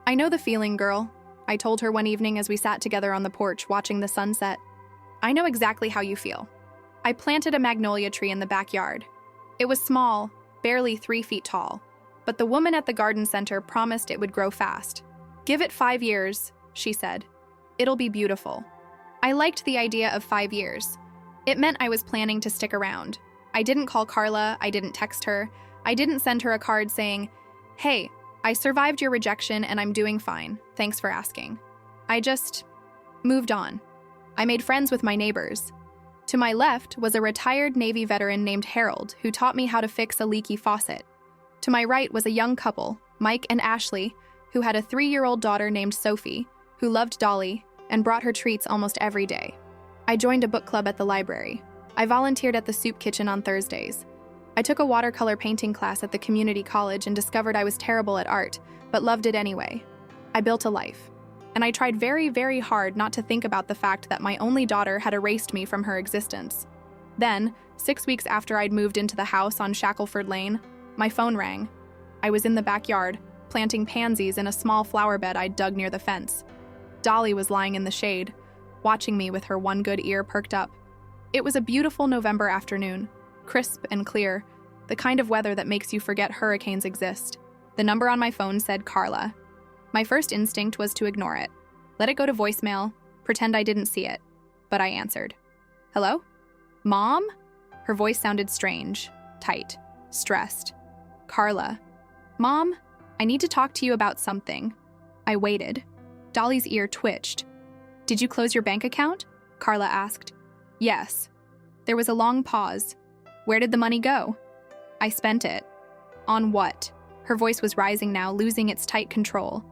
"I know the feeling, girl," I told her one evening as we sat together on the porch watching the sunset. "I know exactly how you feel." I planted a magnolia tree in the backyard. It was small, barely 3 feet tall, but the woman at the garden center promised it would grow fast. "Give it 5 years," she said. "It'll be beautiful." I liked the idea of 5 years. It meant I was planning to stick around. I didn't call Carla, I didn't text her, I didn't send her a card saying, "Hey, I survived your rejection and I'm doing fine, thanks for asking." I just moved on. I made friends with my neighbors. To my left was a retired Navy veteran named Harold who taught me how to fix a leaky faucet. To my right was a young couple, Mike and Ashley, who had a 3-year-old daughter named Sophie, who loved Dolly and brought her treats almost every day. I joined a book club at the library. I volunteered at the soup kitchen on Thursdays. I took a watercolor painting class at the community college and discovered I was terrible at art, but loved it anyway. I built a life. And I tried very, very hard not to think about the fact that my only daughter had erased me from her existence. Then, 6 weeks after I'd moved into the house on Shackelford Lane, my phone rang. I was in the backyard, planting pansies in a small flower bed I'd dug near the fence. Dolly was lying in the shade, watching me with her one good ear perked up. It was a beautiful November afternoon, crisp and clear, the kind of weather that makes you forget hurricanes exist. The number on my phone said Carla. My first instinct was to ignore it, let it go to voicemail, pretend I didn't see it. But I answered. "Hello? Mom?" Her voice sounded strange, tight, stressed. "Carla. Mom, I need to talk to you about something." I waited. Dolly's ear twitched. "Did you close your bank account?" Carla asked. "Yes." There was a long pause. "Where did the money go?" "I spent it." "On what?" Her voice was rising now, losing its tight control.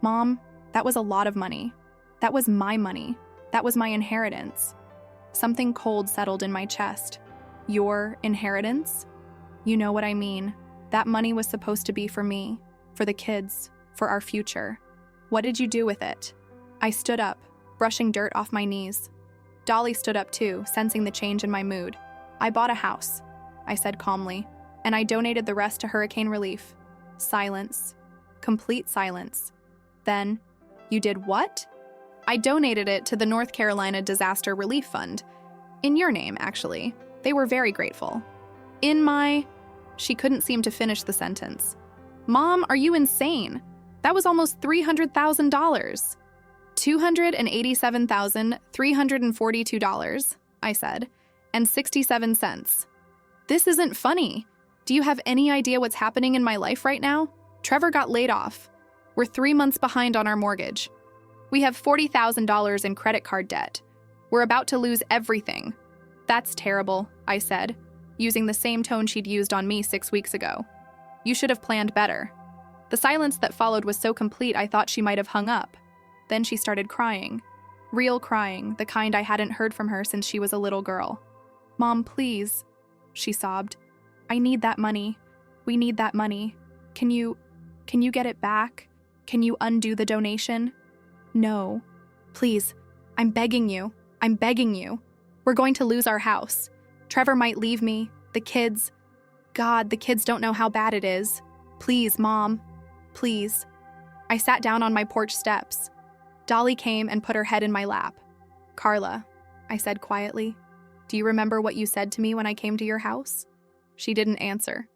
"Mom, that was a lot of money. That was my money. That was my inheritance." Something cold settled in my chest. "Your inheritance?" "You know what I mean. That money was supposed to be for me, for the kids, for our future. What did you do with it?" I stood up, brushing dirt off my knees. Dolly stood up too, sensing the change in my mood. "I bought a house," I said calmly, "and I donated the rest to hurricane relief." Silence. Complete silence. Then, "You did what?" "I donated it to the North Carolina Disaster Relief Fund. In your name, actually. They were very grateful." "In my..." She couldn't seem to finish the sentence. "Mom, are you insane? That was almost $300,000. $287,342, I said, and 67 cents. "This isn't funny. Do you have any idea what's happening in my life right now? Trevor got laid off. We're 3 months behind on our mortgage. We have $40,000 in credit card debt. We're about to lose everything." "That's terrible," I said, using the same tone she'd used on me 6 weeks ago. "You should have planned better." The silence that followed was so complete I thought she might have hung up. Then she started crying. Real crying, the kind I hadn't heard from her since she was a little girl. "Mom, please," she sobbed. "I need that money. We need that money. Can you get it back? Can you undo the donation?" "No. Please, I'm begging you. I'm begging you. We're going to lose our house. Trevor might leave me, the kids. God, the kids don't know how bad it is. Please, Mom. Please." I sat down on my porch steps. Dolly came and put her head in my lap. "Carla," I said quietly, "do you remember what you said to me when I came to your house?" She didn't answer.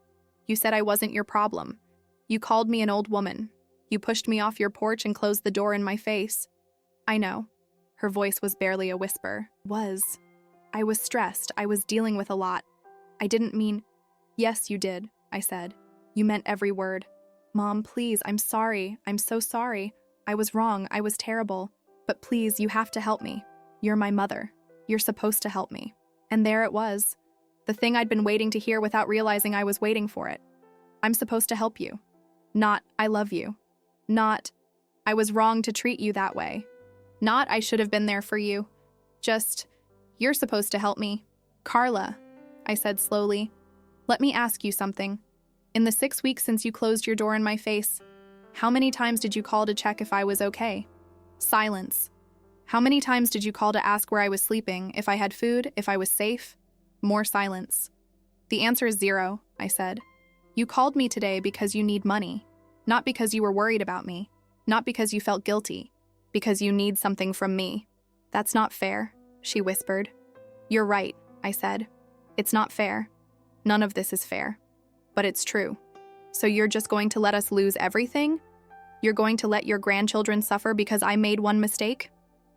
You said I wasn't your problem. You called me an old woman. You pushed me off your porch and closed the door in my face. I know. Her voice was barely a whisper. I was stressed. I was dealing with a lot. I didn't mean... Yes, you did, I said. You meant every word. Mom, please, I'm sorry. I'm so sorry. I was wrong. I was terrible. But please, you have to help me. You're my mother. You're supposed to help me. And there it was. The thing I'd been waiting to hear without realizing I was waiting for it. I'm supposed to help you. Not, I love you. Not, I was wrong to treat you that way. Not, I should have been there for you. Just, you're supposed to help me. Carla, I said slowly, let me ask you something. In the 6 weeks since you closed your door in my face, how many times did you call to check if I was okay? Silence. How many times did you call to ask where I was sleeping, if I had food, if I was safe? More silence. The answer is 0, I said. You called me today because you need money, not because you were worried about me, not because you felt guilty, because you need something from me. That's not fair, she whispered. You're right, I said. It's not fair. None of this is fair. But it's true. So you're just going to let us lose everything? You're going to let your grandchildren suffer because I made one mistake?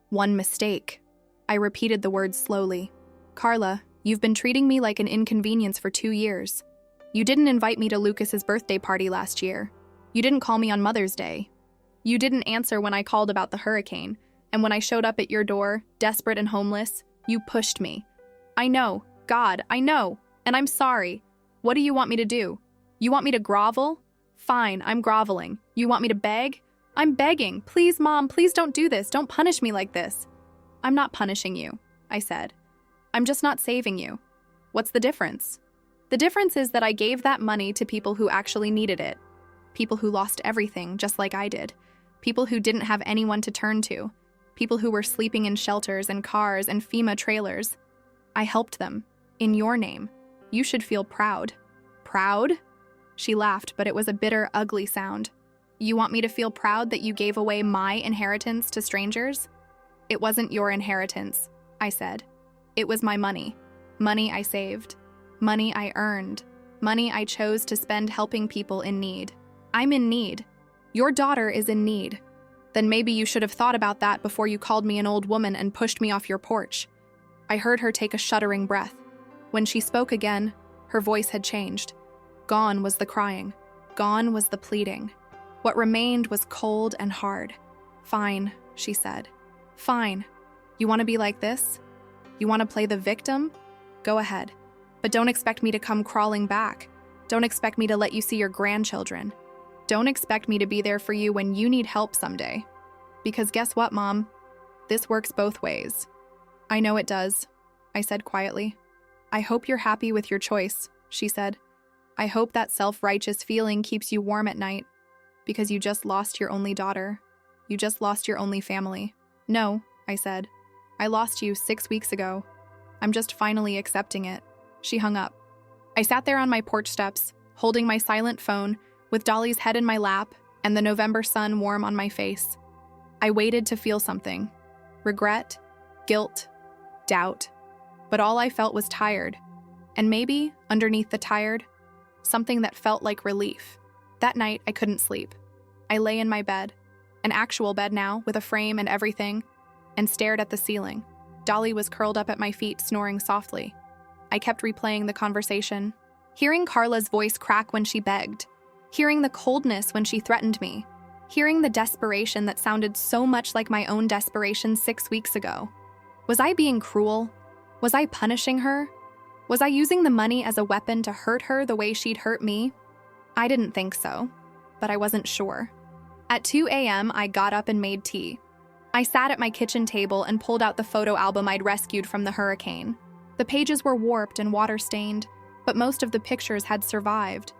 One mistake. I repeated the words slowly. Carla, you've been treating me like an inconvenience for 2 years. You didn't invite me to Lucas's birthday party last year. You didn't call me on Mother's Day. You didn't answer when I called about the hurricane. And when I showed up at your door, desperate and homeless, you pushed me. I know. God, I know. And I'm sorry. What do you want me to do? You want me to grovel? Fine, I'm groveling. You want me to beg? I'm begging. Please, Mom, please don't do this. Don't punish me like this. I'm not punishing you, I said. I'm just not saving you. What's the difference? The difference is that I gave that money to people who actually needed it. People who lost everything, just like I did. People who didn't have anyone to turn to. People who were sleeping in shelters and cars and FEMA trailers. I helped them. In your name. You should feel proud. Proud? She laughed, but it was a bitter, ugly sound. You want me to feel proud that you gave away my inheritance to strangers? It wasn't your inheritance, I said. It was my money. Money I saved. Money I earned. Money I chose to spend helping people in need. I'm in need. Your daughter is in need. Then maybe you should have thought about that before you called me an old woman and pushed me off your porch. I heard her take a shuddering breath. When she spoke again, her voice had changed. Gone was the crying. Gone was the pleading. What remained was cold and hard. Fine, she said. Fine. You want to be like this? You want to play the victim? Go ahead. But don't expect me to come crawling back. Don't expect me to let you see your grandchildren. Don't expect me to be there for you when you need help someday. Because guess what, Mom? This works both ways. I know it does, I said quietly. I hope you're happy with your choice, she said. I hope that self-righteous feeling keeps you warm at night. Because you just lost your only daughter. You just lost your only family. No, I said. I lost you 6 weeks ago. I'm just finally accepting it. She hung up. I sat there on my porch steps, holding my silent phone, with Dolly's head in my lap and the November sun warm on my face. I waited to feel something. Regret, guilt, doubt. But all I felt was tired. And maybe, underneath the tired, something that felt like relief. That night, I couldn't sleep. I lay in my bed, an actual bed now, with a frame and everything, and stared at the ceiling. Dolly was curled up at my feet, snoring softly. I kept replaying the conversation, hearing Carla's voice crack when she begged, hearing the coldness when she threatened me, hearing the desperation that sounded so much like my own desperation 6 weeks ago. Was I being cruel? Was I punishing her? Was I using the money as a weapon to hurt her the way she'd hurt me? I didn't think so, but I wasn't sure. At 2 a.m., I got up and made tea. I sat at my kitchen table and pulled out the photo album I'd rescued from the hurricane. The pages were warped and water-stained, but most of the pictures had survived.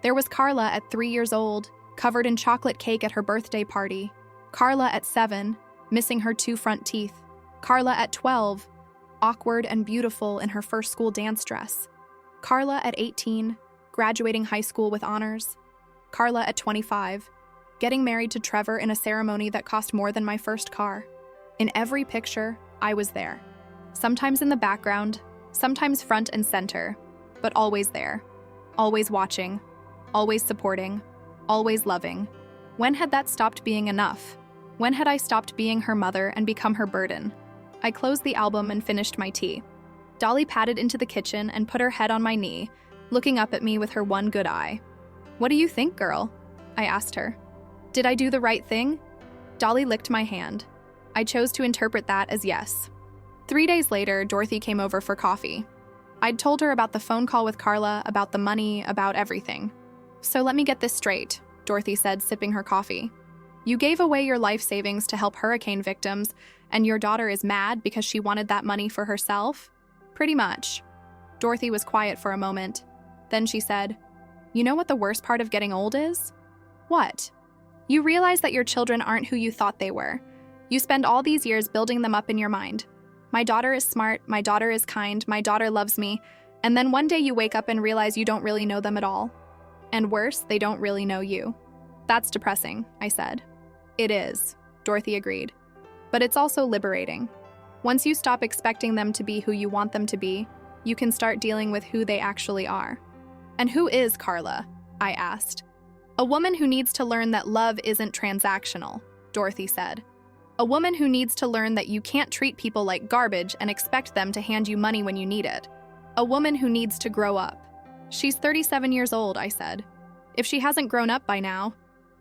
There was Carla at 3 years old, covered in chocolate cake at her birthday party. Carla at 7, missing her 2 front teeth. Carla at 12, awkward and beautiful in her first school dance dress. Carla at 18, graduating high school with honors. Carla at 25, getting married to Trevor in a ceremony that cost more than my first car. In every picture, I was there. Sometimes in the background, sometimes front and center, but always there. always watching, always supporting, always loving. When had that stopped being enough? When had I stopped being her mother and become her burden? I closed the album and finished my tea. Dolly padded into the kitchen and put her head on my knee, looking up at me with her one good eye. "What do you think, girl?" I asked her. "Did I do the right thing?" Dolly licked my hand. I chose to interpret that as yes. 3 days later, Dorothy came over for coffee. I'd told her about the phone call with Carla, about the money, about everything. "So let me get this straight," Dorothy said, sipping her coffee. "You gave away your life savings to help hurricane victims, and your daughter is mad because she wanted that money for herself?" "Pretty much." Dorothy was quiet for a moment. Then she said, "You know what the worst part of getting old is?" "What?" "You realize that your children aren't who you thought they were. You spend all these years building them up in your mind. My daughter is smart, my daughter is kind, my daughter loves me, and then one day you wake up and realize you don't really know them at all. And worse, they don't really know you." "That's depressing," I said. "It is," Dorothy agreed. "But it's also liberating. Once you stop expecting them to be who you want them to be, you can start dealing with who they actually are." "And who is Carla?" I asked. "A woman who needs to learn that love isn't transactional," Dorothy said. "A woman who needs to learn that you can't treat people like garbage and expect them to hand you money when you need it. A woman who needs to grow up." "She's 37 years old," I said. "If she hasn't grown up by now,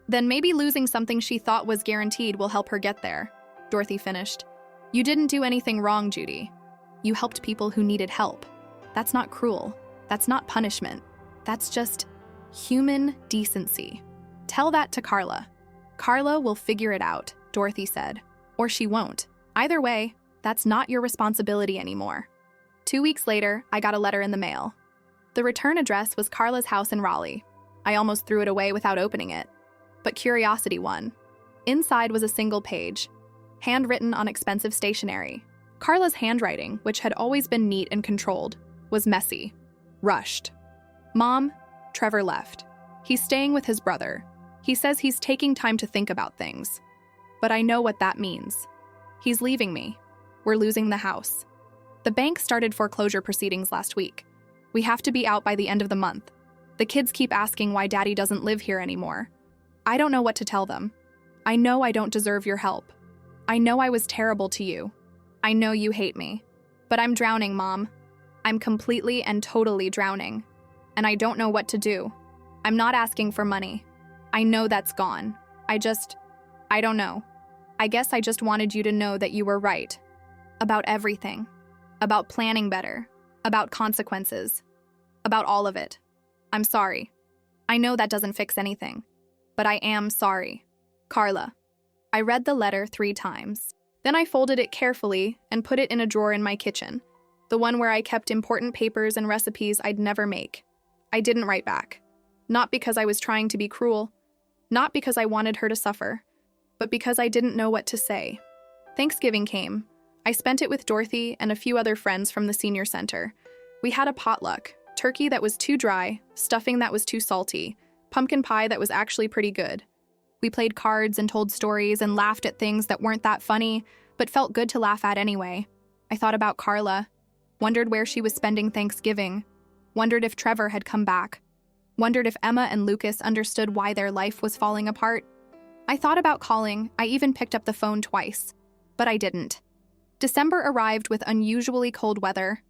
then maybe losing something she thought was guaranteed will help her get there," Dorothy finished. "You didn't do anything wrong, Judy. You helped people who needed help. That's not cruel. That's not punishment. That's just human decency. Tell that to Carla." "Carla will figure it out," Dorothy said. "Or she won't. Either way, that's not your responsibility anymore." 2 weeks later, I got a letter in the mail. The return address was Carla's house in Raleigh. I almost threw it away without opening it. But curiosity won. Inside was a single page, handwritten on expensive stationery. Carla's handwriting, which had always been neat and controlled, was messy, rushed. "Mom, Trevor left. He's staying with his brother. He says he's taking time to think about things. But I know what that means. He's leaving me. We're losing the house. The bank started foreclosure proceedings last week. We have to be out by the end of the month. The kids keep asking why Daddy doesn't live here anymore. I don't know what to tell them. I know I don't deserve your help. I know I was terrible to you. I know you hate me. But I'm drowning, Mom. I'm completely and totally drowning. And I don't know what to do. I'm not asking for money. I know that's gone. I don't know. I guess I just wanted you to know that you were right. About everything. About planning better. About consequences. About all of it. I'm sorry. I know that doesn't fix anything. But I am sorry. Carla." I read the letter 3 times. Then I folded it carefully and put it in a drawer in my kitchen, the one where I kept important papers and recipes I'd never make. I didn't write back. Not because I was trying to be cruel. Not because I wanted her to suffer. But because I didn't know what to say. Thanksgiving came. I spent it with Dorothy and a few other friends from the senior center. We had a potluck, turkey that was too dry, stuffing that was too salty, pumpkin pie that was actually pretty good. We played cards and told stories and laughed at things that weren't that funny, but felt good to laugh at anyway. I thought about Carla, wondered where she was spending Thanksgiving, wondered if Trevor had come back, wondered if Emma and Lucas understood why their life was falling apart. I thought about calling. I even picked up the phone twice, but I didn't. December arrived with unusually cold weather.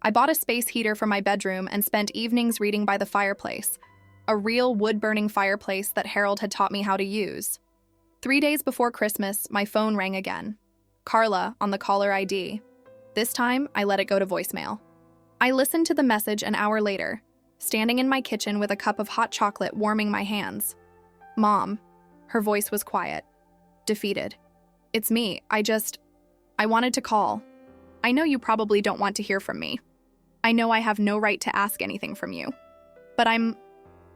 I bought a space heater for my bedroom and spent evenings reading by the fireplace, a real wood-burning fireplace that Harold had taught me how to use. 3 days before Christmas, my phone rang again. Carla on the caller ID. This time, I let it go to voicemail. I listened to the message an hour later, standing in my kitchen with a cup of hot chocolate warming my hands. "Mom." Her voice was quiet, defeated. "It's me. I wanted to call. I know you probably don't want to hear from me. I know I have no right to ask anything from you. But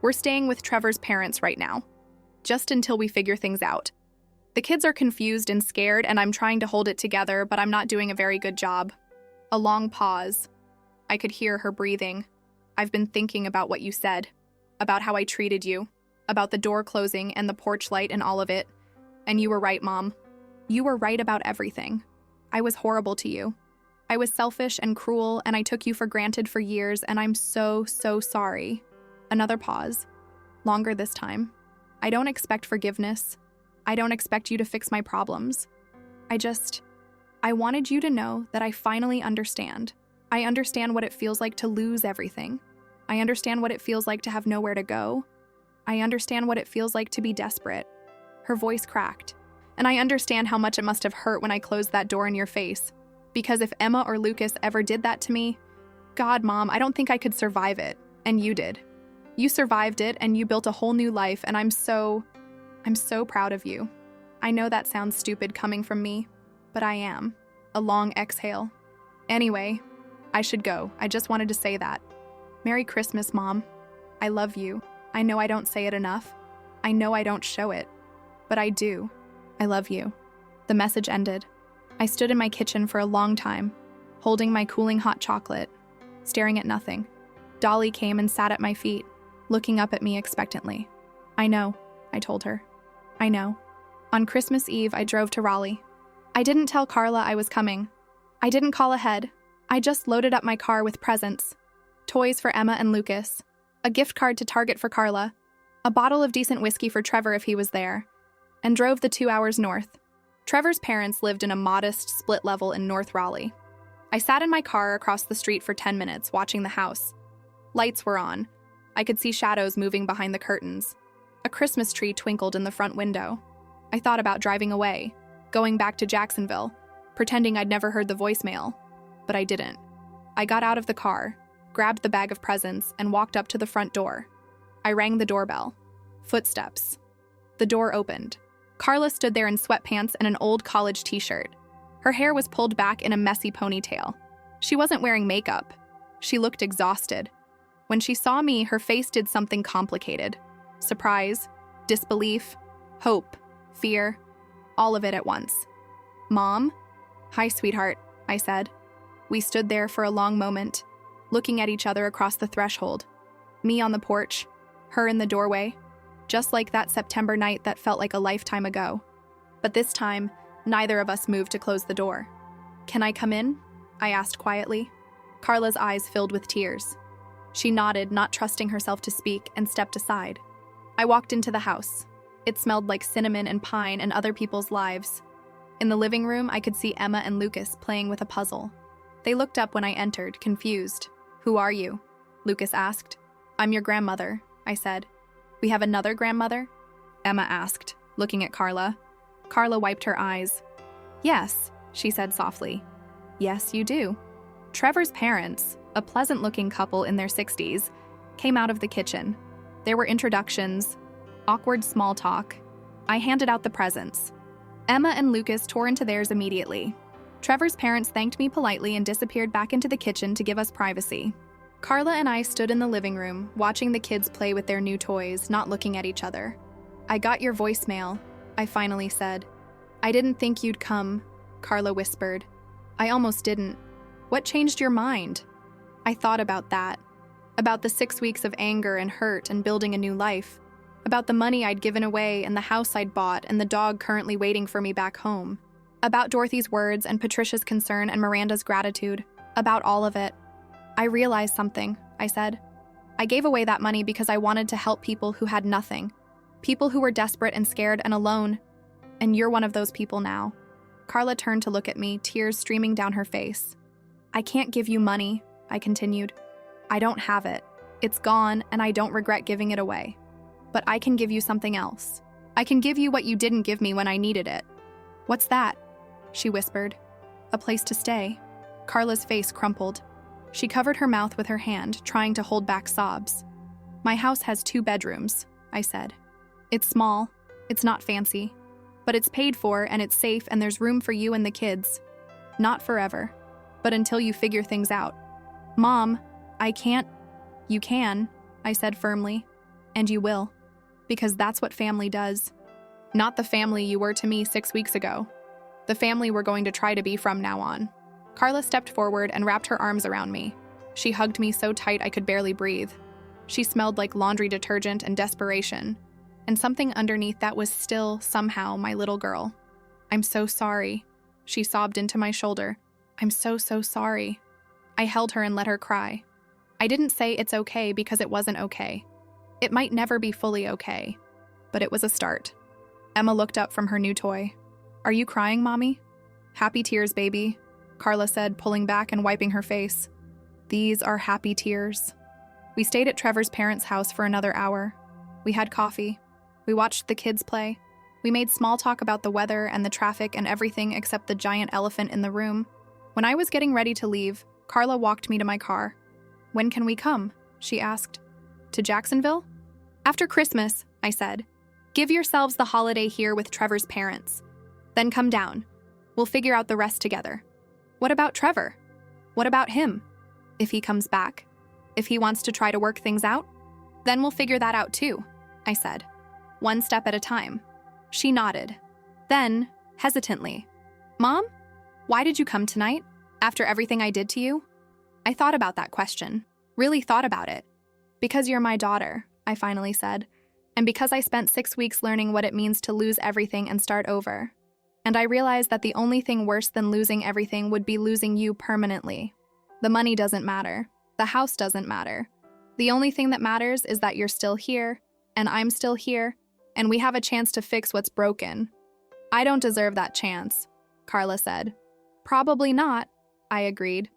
we're staying with Trevor's parents right now, just until we figure things out. The kids are confused and scared, and I'm trying to hold it together, but I'm not doing a very good job." A long pause. I could hear her breathing. "I've been thinking about what you said, about how I treated you, about the door closing and the porch light and all of it. And you were right, Mom. You were right about everything. I was horrible to you. I was selfish and cruel, and I took you for granted for years, and I'm so, so sorry. Another pause. Longer this time. I don't expect forgiveness. I don't expect you to fix my problems. I wanted you to know that I finally understand. I understand what it feels like to lose everything. I understand what it feels like to have nowhere to go. I understand what it feels like to be desperate. Her voice cracked. And I understand how much it must have hurt when I closed that door in your face. Because if Emma or Lucas ever did that to me, God, Mom, I don't think I could survive it. And you did. You survived it and you built a whole new life, and I'm so proud of you. I know that sounds stupid coming from me, but I am. A long exhale. Anyway, I should go. I just wanted to say that. Merry Christmas, Mom. I love you. I know I don't say it enough. I know I don't show it. But I do. I love you. The message ended. I stood in my kitchen for a long time, holding my cooling hot chocolate, staring at nothing. Dolly came and sat at my feet, looking up at me expectantly. I know, I told her. I know. On Christmas Eve, I drove to Raleigh. I didn't tell Carla I was coming. I didn't call ahead. I just loaded up my car with presents. Toys for Emma and Lucas. A gift card to Target for Carla. A bottle of decent whiskey for Trevor if he was there. And drove the 2 hours north. Trevor's parents lived in a modest split level in North Raleigh. I sat in my car across the street for 10 minutes watching the house. Lights were on. I could see shadows moving behind the curtains. A Christmas tree twinkled in the front window. I thought about driving away, going back to Jacksonville, pretending I'd never heard the voicemail. But I didn't. I got out of the car, grabbed the bag of presents, and walked up to the front door. I rang the doorbell. Footsteps. The door opened. Carla stood there in sweatpants and an old college t-shirt. Her hair was pulled back in a messy ponytail. She wasn't wearing makeup. She looked exhausted. When she saw me, her face did something complicated. Surprise, disbelief, hope, fear, all of it at once. Mom? Hi, sweetheart, I said. We stood there for a long moment, looking at each other across the threshold. Me on the porch, her in the doorway, just like that September night that felt like a lifetime ago. But this time, neither of us moved to close the door. Can I come in? I asked quietly. Carla's eyes filled with tears. She nodded, not trusting herself to speak, and stepped aside. I walked into the house. It smelled like cinnamon and pine and other people's lives. In the living room, I could see Emma and Lucas playing with a puzzle. They looked up when I entered, confused. Who are you? Lucas asked. I'm your grandmother, I said. We have another grandmother? Emma asked, looking at Carla. Carla wiped her eyes. Yes, she said softly. Yes, you do. Trevor's parents, a pleasant-looking couple in their 60s, came out of the kitchen. There were introductions, awkward small talk. I handed out the presents. Emma and Lucas tore into theirs immediately. Trevor's parents thanked me politely and disappeared back into the kitchen to give us privacy. Carla and I stood in the living room, watching the kids play with their new toys, not looking at each other. I got your voicemail, I finally said. I didn't think you'd come, Carla whispered. I almost didn't. What changed your mind? I thought about that. About the 6 weeks of anger and hurt and building a new life. About the money I'd given away and the house I'd bought and the dog currently waiting for me back home. About Dorothy's words and Patricia's concern and Miranda's gratitude. About all of it. I realized something, I said. I gave away that money because I wanted to help people who had nothing. People who were desperate and scared and alone. And you're one of those people now. Carla turned to look at me, tears streaming down her face. I can't give you money, I continued. I don't have it. It's gone, and I don't regret giving it away. But I can give you something else. I can give you what you didn't give me when I needed it. What's that? She whispered. A place to stay. Carla's face crumpled. She covered her mouth with her hand, trying to hold back sobs. My house has 2 bedrooms, I said. It's small. It's not fancy. But it's paid for, and it's safe, and there's room for you and the kids. Not forever, but until you figure things out. Mom, I can't. You can, I said firmly. And you will. Because that's what family does. Not the family you were to me 6 weeks ago. The family we're going to try to be from now on. Carla stepped forward and wrapped her arms around me. She hugged me so tight I could barely breathe. She smelled like laundry detergent and desperation. And something underneath that was still, somehow, my little girl. I'm so sorry. She sobbed into my shoulder. I'm so sorry. I held her and let her cry. I didn't say it's okay because it wasn't okay. It might never be fully okay, but it was a start. Emma looked up from her new toy. "Are you crying, Mommy?" "Happy tears, baby," Carla said, pulling back and wiping her face. "These are happy tears." We stayed at Trevor's parents' house for another hour. We had coffee. We watched the kids play. We made small talk about the weather and the traffic and everything except the giant elephant in the room. When I was getting ready to leave, Carla walked me to my car. "When can we come?" she asked. "To Jacksonville?" "After Christmas," I said. "Give yourselves the holiday here with Trevor's parents. Then come down. We'll figure out the rest together." "What about Trevor? What about him? If he comes back? If he wants to try to work things out? Then we'll figure that out too," I said. "One step at a time." She nodded. Then, hesitantly, "Mom, why did you come tonight? After everything I did to you?" I thought about that question. Really thought about it. "Because you're my daughter," I finally said. "And because I spent 6 weeks learning what it means to lose everything and start over. And I realized that the only thing worse than losing everything would be losing you permanently. The money doesn't matter. The house doesn't matter. The only thing that matters is that you're still here, and I'm still here, and we have a chance to fix what's broken." "I don't deserve that chance," Carla said. "Probably not," I agreed.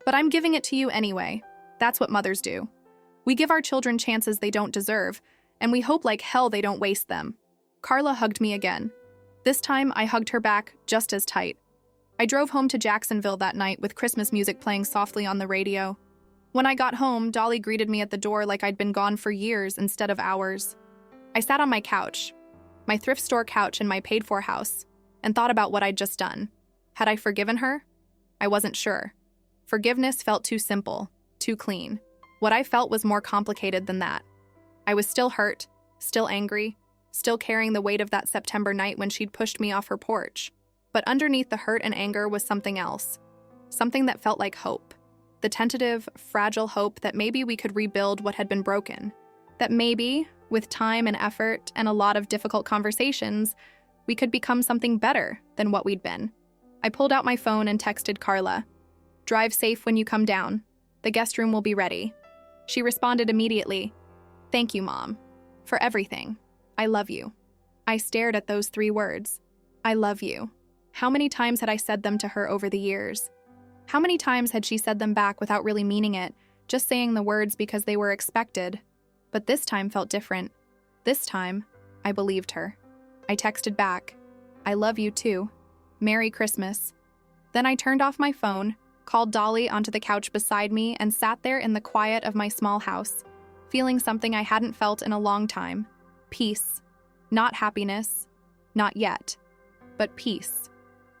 "But I'm giving it to you anyway. That's what mothers do. We give our children chances they don't deserve, and we hope like hell they don't waste them." Carla hugged me again. This time, I hugged her back just as tight. I drove home to Jacksonville that night with Christmas music playing softly on the radio. When I got home, Dolly greeted me at the door like I'd been gone for years instead of hours. I sat on my couch, my thrift store couch in my paid-for house, and thought about what I'd just done. Had I forgiven her? I wasn't sure. Forgiveness felt too simple, too clean. What I felt was more complicated than that. I was still hurt, still angry, still carrying the weight of that September night when she'd pushed me off her porch. But underneath the hurt and anger was something else. Something that felt like hope. The tentative, fragile hope that maybe we could rebuild what had been broken. That maybe, with time and effort and a lot of difficult conversations, we could become something better than what we'd been. I pulled out my phone and texted Carla. "Drive safe when you come down. The guest room will be ready." She responded immediately. "Thank you, Mom. For everything. I love you." I stared at those 3 words. I love you. How many times had I said them to her over the years? How many times had she said them back without really meaning it, just saying the words because they were expected? But this time felt different. This time, I believed her. I texted back, "I love you too. Merry Christmas." Then I turned off my phone, called Dolly onto the couch beside me, and sat there in the quiet of my small house, feeling something I hadn't felt in a long time. Peace. Not happiness. Not yet. But peace.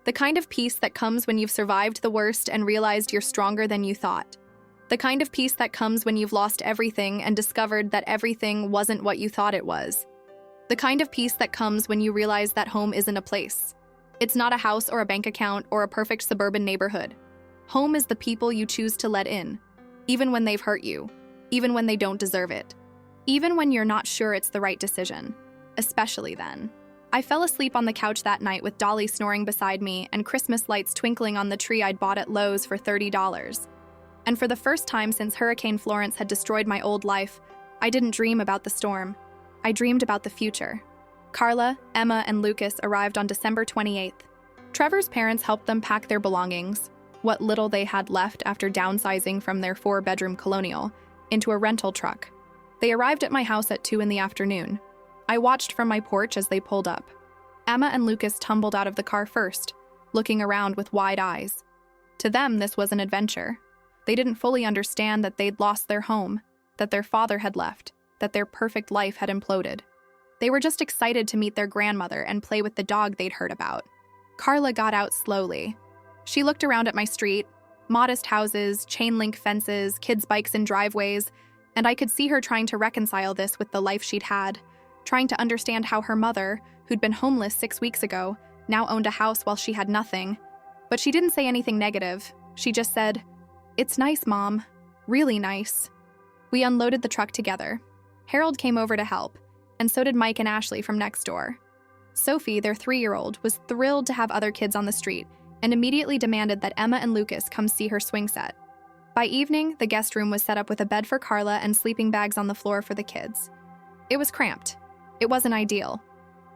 The kind of peace that comes when you've survived the worst and realized you're stronger than you thought. The kind of peace that comes when you've lost everything and discovered that everything wasn't what you thought it was. The kind of peace that comes when you realize that home isn't a place. It's not a house or a bank account or a perfect suburban neighborhood. Home is the people you choose to let in, even when they've hurt you, even when they don't deserve it, even when you're not sure it's the right decision, especially then. I fell asleep on the couch that night with Dolly snoring beside me and Christmas lights twinkling on the tree I'd bought at Lowe's for $30. And for the first time since Hurricane Florence had destroyed my old life, I didn't dream about the storm. I dreamed about the future. Carla, Emma, and Lucas arrived on December 28th. Trevor's parents helped them pack their belongings, what little they had left after downsizing from their 4-bedroom colonial, into a rental truck. They arrived at my house at 2 in the afternoon. I watched from my porch as they pulled up. Emma and Lucas tumbled out of the car first, looking around with wide eyes. To them, this was an adventure. They didn't fully understand that they'd lost their home, that their father had left, that their perfect life had imploded. They were just excited to meet their grandmother and play with the dog they'd heard about. Carla got out slowly. She looked around at my street, modest houses, chain-link fences, kids' bikes in driveways, and I could see her trying to reconcile this with the life she'd had, trying to understand how her mother, who'd been homeless 6 weeks ago, now owned a house while she had nothing. But she didn't say anything negative. She just said, "It's nice, Mom. Really nice." We unloaded the truck together. Harold came over to help, and so did Mike and Ashley from next door. Sophie, their 3-year-old, was thrilled to have other kids on the street and immediately demanded that Emma and Lucas come see her swing set. By evening, the guest room was set up with a bed for Carla and sleeping bags on the floor for the kids. It was cramped. It wasn't ideal.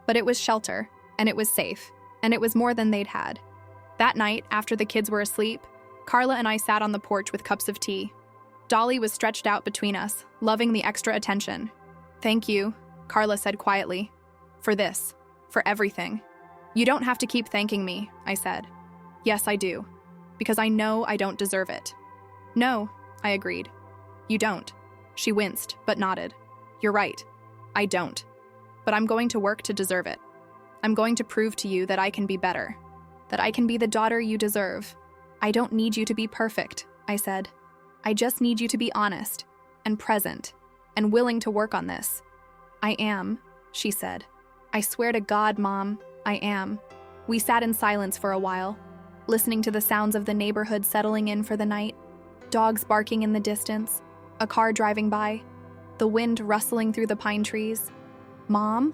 But it was shelter, and it was safe, and it was more than they'd had. That night, after the kids were asleep, Carla and I sat on the porch with cups of tea. Dolly was stretched out between us, loving the extra attention. "Thank you," Carla said quietly. "For this. For everything." "You don't have to keep thanking me," I said. "Yes, I do. Because I know I don't deserve it." "No," I agreed. "You don't." She winced, but nodded. "You're right. I don't. But I'm going to work to deserve it. I'm going to prove to you that I can be better. That I can be the daughter you deserve. I don't need you to be perfect," I said. "I just need you to be honest, and present, and willing to work on this." "I am," she said. "I swear to God, Mom, I am." We sat in silence for a while, listening to the sounds of the neighborhood settling in for the night, dogs barking in the distance, a car driving by, the wind rustling through the pine trees. "Mom,"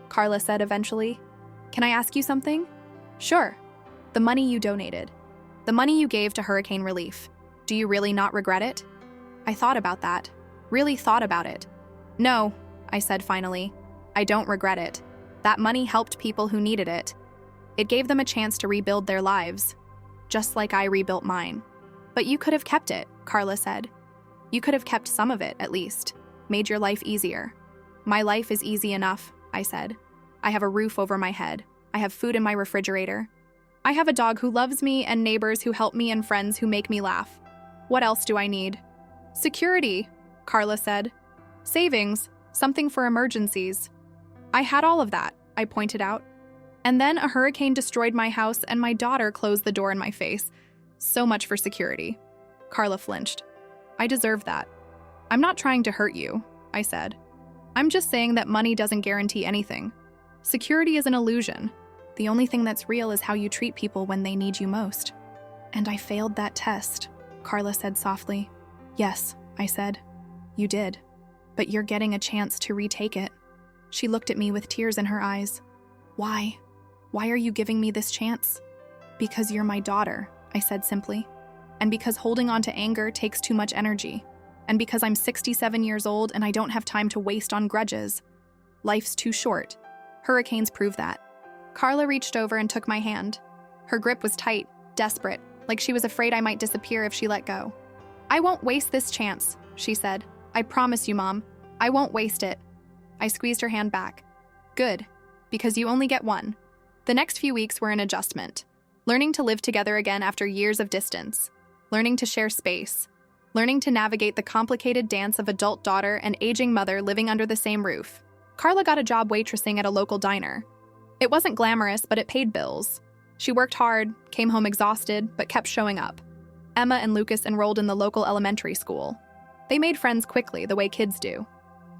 Carla said eventually, "can I ask you something?" "Sure." "The money you donated. The money you gave to hurricane relief. Do you really not regret it?" I thought about that. Really thought about it. "No," I said finally. "I don't regret it. That money helped people who needed it. It gave them a chance to rebuild their lives, just like I rebuilt mine." "But you could have kept it," Carla said. "You could have kept some of it, at least. Made your life easier." "My life is easy enough," I said. "I have a roof over my head. I have food in my refrigerator. I have a dog who loves me and neighbors who help me and friends who make me laugh. What else do I need?" "Security," Carla said. "Savings, something for emergencies." "I had all of that," I pointed out. "And then a hurricane destroyed my house and my daughter closed the door in my face. So much for security." Carla flinched. "I deserve that." "I'm not trying to hurt you," I said. "I'm just saying that money doesn't guarantee anything. Security is an illusion. The only thing that's real is how you treat people when they need you most." "And I failed that test," Carla said softly. "Yes," I said. "You did. But you're getting a chance to retake it." She looked at me with tears in her eyes. "Why? Why are you giving me this chance?" "Because you're my daughter," I said simply. "And because holding on to anger takes too much energy. And because I'm 67 years old and I don't have time to waste on grudges. Life's too short. Hurricanes prove that." Carla reached over and took my hand. Her grip was tight, desperate, like she was afraid I might disappear if she let go. "I won't waste this chance," she said. "I promise you, Mom. I won't waste it." I squeezed her hand back. "Good, because you only get one." The next few weeks were an adjustment. Learning to live together again after years of distance. Learning to share space. Learning to navigate the complicated dance of adult daughter and aging mother living under the same roof. Carla got a job waitressing at a local diner. It wasn't glamorous, but it paid bills. She worked hard, came home exhausted, but kept showing up. Emma and Lucas enrolled in the local elementary school. They made friends quickly, the way kids do.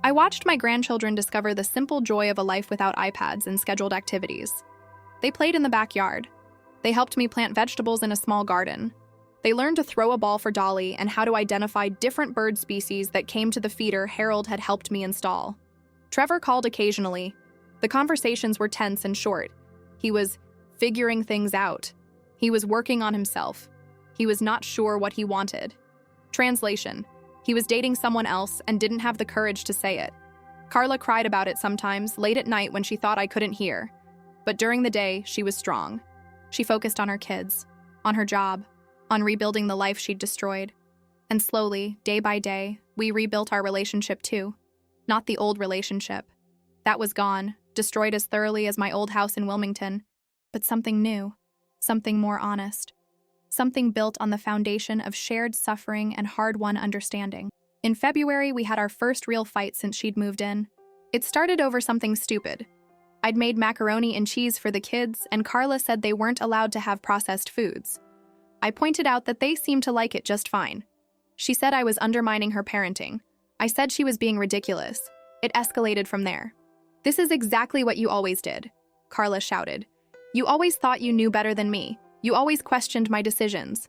I watched my grandchildren discover the simple joy of a life without iPads and scheduled activities. They played in the backyard. They helped me plant vegetables in a small garden. They learned to throw a ball for Dolly and how to identify different bird species that came to the feeder Harold had helped me install. Trevor called occasionally. The conversations were tense and short. He was figuring things out. He was working on himself. He was not sure what he wanted. Translation: he was dating someone else and didn't have the courage to say it. Carla cried about it sometimes, late at night when she thought I couldn't hear. But during the day, she was strong. She focused on her kids, on her job, on rebuilding the life she'd destroyed. And slowly, day by day, we rebuilt our relationship too. Not the old relationship. That was gone, destroyed as thoroughly as my old house in Wilmington. But something new, something more honest. Something built on the foundation of shared suffering and hard-won understanding. In February, we had our first real fight since she'd moved in. It started over something stupid. I'd made macaroni and cheese for the kids, and Carla said they weren't allowed to have processed foods. I pointed out that they seemed to like it just fine. She said I was undermining her parenting. I said she was being ridiculous. It escalated from there. "This is exactly what you always did," Carla shouted. "You always thought you knew better than me. You always questioned my decisions."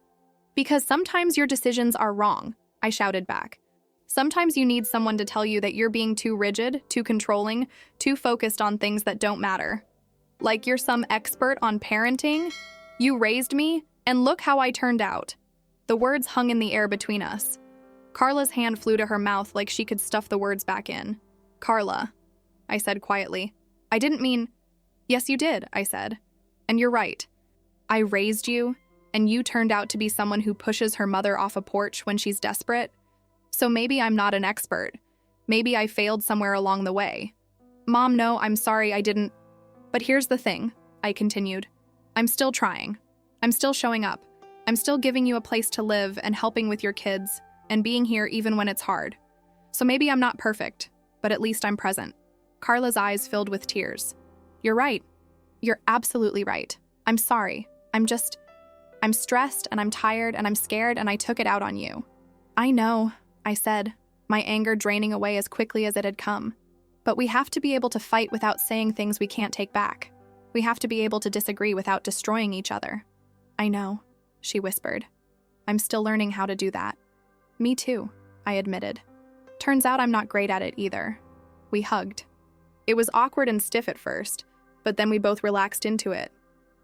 "Because sometimes your decisions are wrong," I shouted back. "Sometimes you need someone to tell you that you're being too rigid, too controlling, too focused on things that don't matter. Like you're some expert on parenting? You raised me, and look how I turned out." The words hung in the air between us. Carla's hand flew to her mouth like she could stuff the words back in. "Carla," I said quietly. I didn't mean— Yes, you did, I said. And you're right. I raised you, and you turned out to be someone who pushes her mother off a porch when she's desperate. So maybe I'm not an expert. Maybe I failed somewhere along the way. Mom, no, I'm sorry I didn't— But here's the thing, I continued. I'm still trying. I'm still showing up. I'm still giving you a place to live and helping with your kids and being here even when it's hard. So maybe I'm not perfect, but at least I'm present. Carla's eyes filled with tears. You're right. You're absolutely right. I'm sorry. I'm stressed and I'm tired and I'm scared and I took it out on you. I know, I said, my anger draining away as quickly as it had come. But we have to be able to fight without saying things we can't take back. We have to be able to disagree without destroying each other. I know, she whispered. I'm still learning how to do that. Me too, I admitted. Turns out I'm not great at it either. We hugged. It was awkward and stiff at first, but then we both relaxed into it.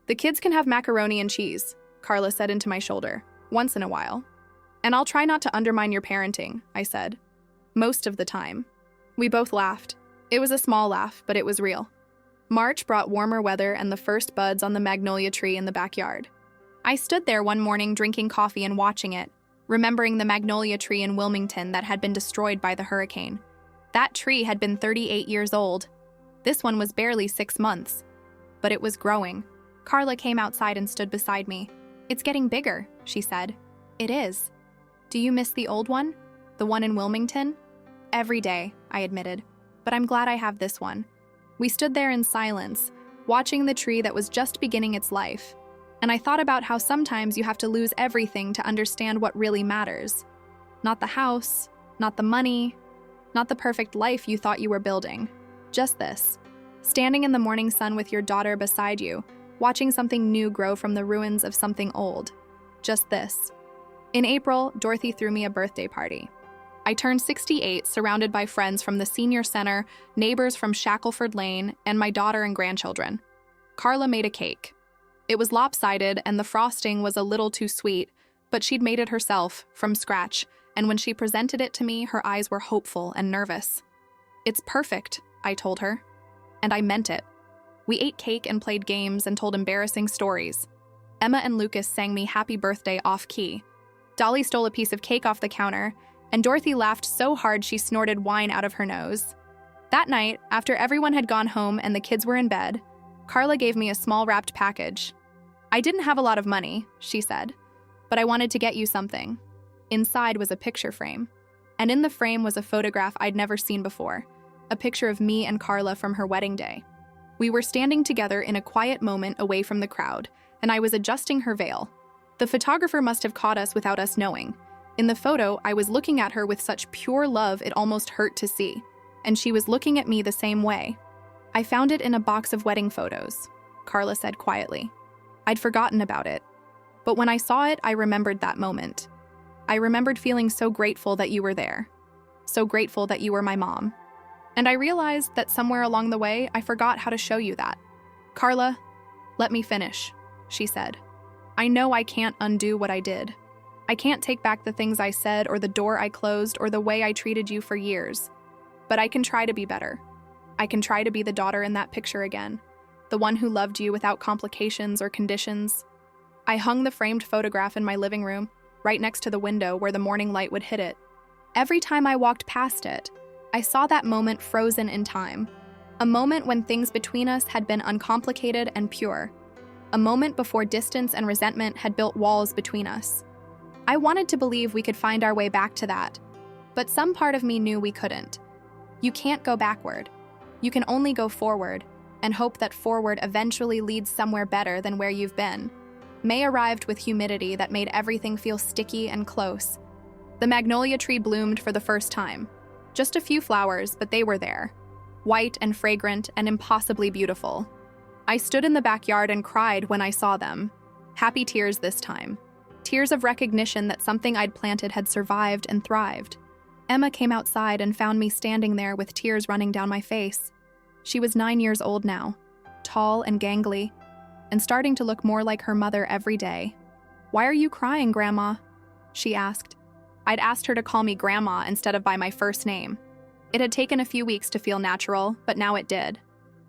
The kids can have macaroni and cheese, Carla said into my shoulder, once in a while. And I'll try not to undermine your parenting, I said. Most of the time. We both laughed. It was a small laugh, but it was real. March brought warmer weather and the first buds on the magnolia tree in the backyard. I stood there one morning drinking coffee and watching it, remembering the magnolia tree in Wilmington that had been destroyed by the hurricane. That tree had been 38 years old. This one was barely 6 months. But it was growing. Carla came outside and stood beside me. It's getting bigger, she said. It is. Do you miss the old one? The one in Wilmington? Every day, I admitted. But I'm glad I have this one. We stood there in silence, watching the tree that was just beginning its life. And I thought about how sometimes you have to lose everything to understand what really matters. Not the house, not the money, not the perfect life you thought you were building. Just this. Standing in the morning sun with your daughter beside you, watching something new grow from the ruins of something old. Just this. In April, Dorothy threw me a birthday party. I turned 68, surrounded by friends from the senior center, neighbors from Shackelford Lane, and my daughter and grandchildren. Carla made a cake. It was lopsided and the frosting was a little too sweet, but she'd made it herself, from scratch, and when she presented it to me, her eyes were hopeful and nervous. It's perfect, I told her. And I meant it. We ate cake and played games and told embarrassing stories. Emma and Lucas sang me happy birthday off-key. Dolly stole a piece of cake off the counter, and Dorothy laughed so hard she snorted wine out of her nose. That night, after everyone had gone home and the kids were in bed, Carla gave me a small wrapped package. I didn't have a lot of money, she said, but I wanted to get you something. Inside was a picture frame, and in the frame was a photograph I'd never seen before, a picture of me and Carla from her wedding day. We were standing together in a quiet moment away from the crowd, and I was adjusting her veil. The photographer must have caught us without us knowing. In the photo, I was looking at her with such pure love it almost hurt to see, and she was looking at me the same way. I found it in a box of wedding photos, Carla said quietly. I'd forgotten about it. But when I saw it, I remembered that moment. I remembered feeling so grateful that you were there. So grateful that you were my mom. And I realized that somewhere along the way, I forgot how to show you that. Carla, let me finish, she said. I know I can't undo what I did. I can't take back the things I said or the door I closed or the way I treated you for years. But I can try to be better. I can try to be the daughter in that picture again, the one who loved you without complications or conditions. I hung the framed photograph in my living room, right next to the window where the morning light would hit it. Every time I walked past it, I saw that moment frozen in time, a moment when things between us had been uncomplicated and pure, a moment before distance and resentment had built walls between us. I wanted to believe we could find our way back to that, but some part of me knew we couldn't. You can't go backward. You can only go forward, and hope that forward eventually leads somewhere better than where you've been. May arrived with humidity that made everything feel sticky and close. The magnolia tree bloomed for the first time. Just a few flowers, but they were there. White and fragrant and impossibly beautiful. I stood in the backyard and cried when I saw them. Happy tears this time. Tears of recognition that something I'd planted had survived and thrived. Emma came outside and found me standing there with tears running down my face. She was 9 years old now, tall and gangly, and starting to look more like her mother every day. "Why are you crying, Grandma?" she asked. I'd asked her to call me Grandma instead of by my first name. It had taken a few weeks to feel natural, but now it did.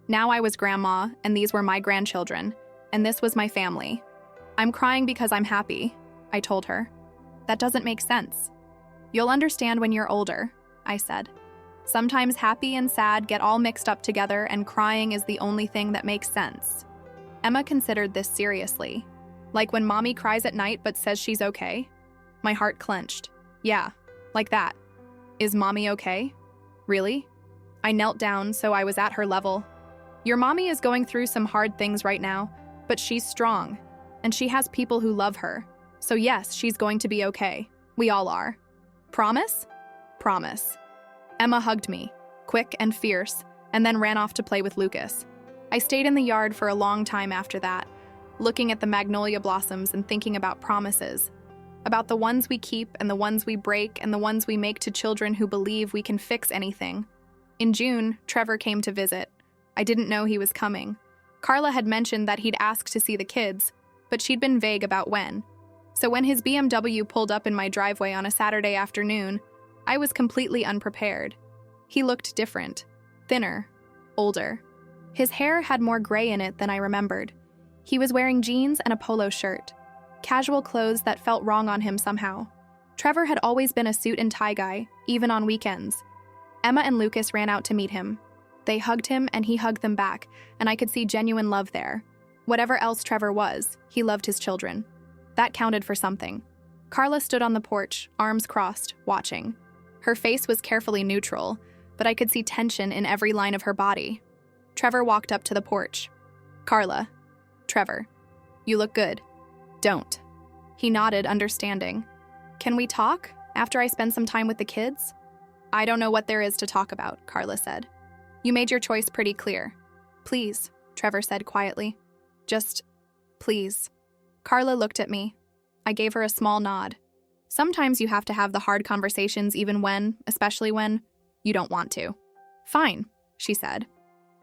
Now I was grandma, and these were my grandchildren, and this was my family. I'm crying because I'm happy, I told her. That doesn't make sense. You'll understand when you're older, I said. Sometimes happy and sad get all mixed up together, and crying is the only thing that makes sense. Emma considered this seriously. Like when mommy cries at night but says she's okay? My heart clenched. Yeah, like that. Is mommy okay? Really? I knelt down so I was at her level. Your mommy is going through some hard things right now, but she's strong, and she has people who love her. So yes, she's going to be okay. We all are. Promise? Promise. Emma hugged me, quick and fierce, and then ran off to play with Lucas. I stayed in the yard for a long time after that, looking at the magnolia blossoms and thinking about promises. About the ones we keep and the ones we break and the ones we make to children who believe we can fix anything. In June, Trevor came to visit. I didn't know he was coming. Carla had mentioned that he'd asked to see the kids, but she'd been vague about when. So when his BMW pulled up in my driveway on a Saturday afternoon, I was completely unprepared. He looked different, thinner, older. His hair had more gray in it than I remembered. He was wearing jeans and a polo shirt, casual clothes that felt wrong on him somehow. Trevor had always been a suit and tie guy, even on weekends. Emma and Lucas ran out to meet him. They hugged him and he hugged them back, and I could see genuine love there. Whatever else Trevor was, he loved his children. That counted for something. Carla stood on the porch, arms crossed, watching. Her face was carefully neutral, but I could see tension in every line of her body. Trevor walked up to the porch. Carla. Trevor. You look good. Don't. He nodded, understanding. Can we talk, after I spend some time with the kids? I don't know what there is to talk about, Carla said. You made your choice pretty clear. Please, Trevor said quietly. Just, please. Carla looked at me. I gave her a small nod. Sometimes you have to have the hard conversations even when, especially when, you don't want to. Fine, she said.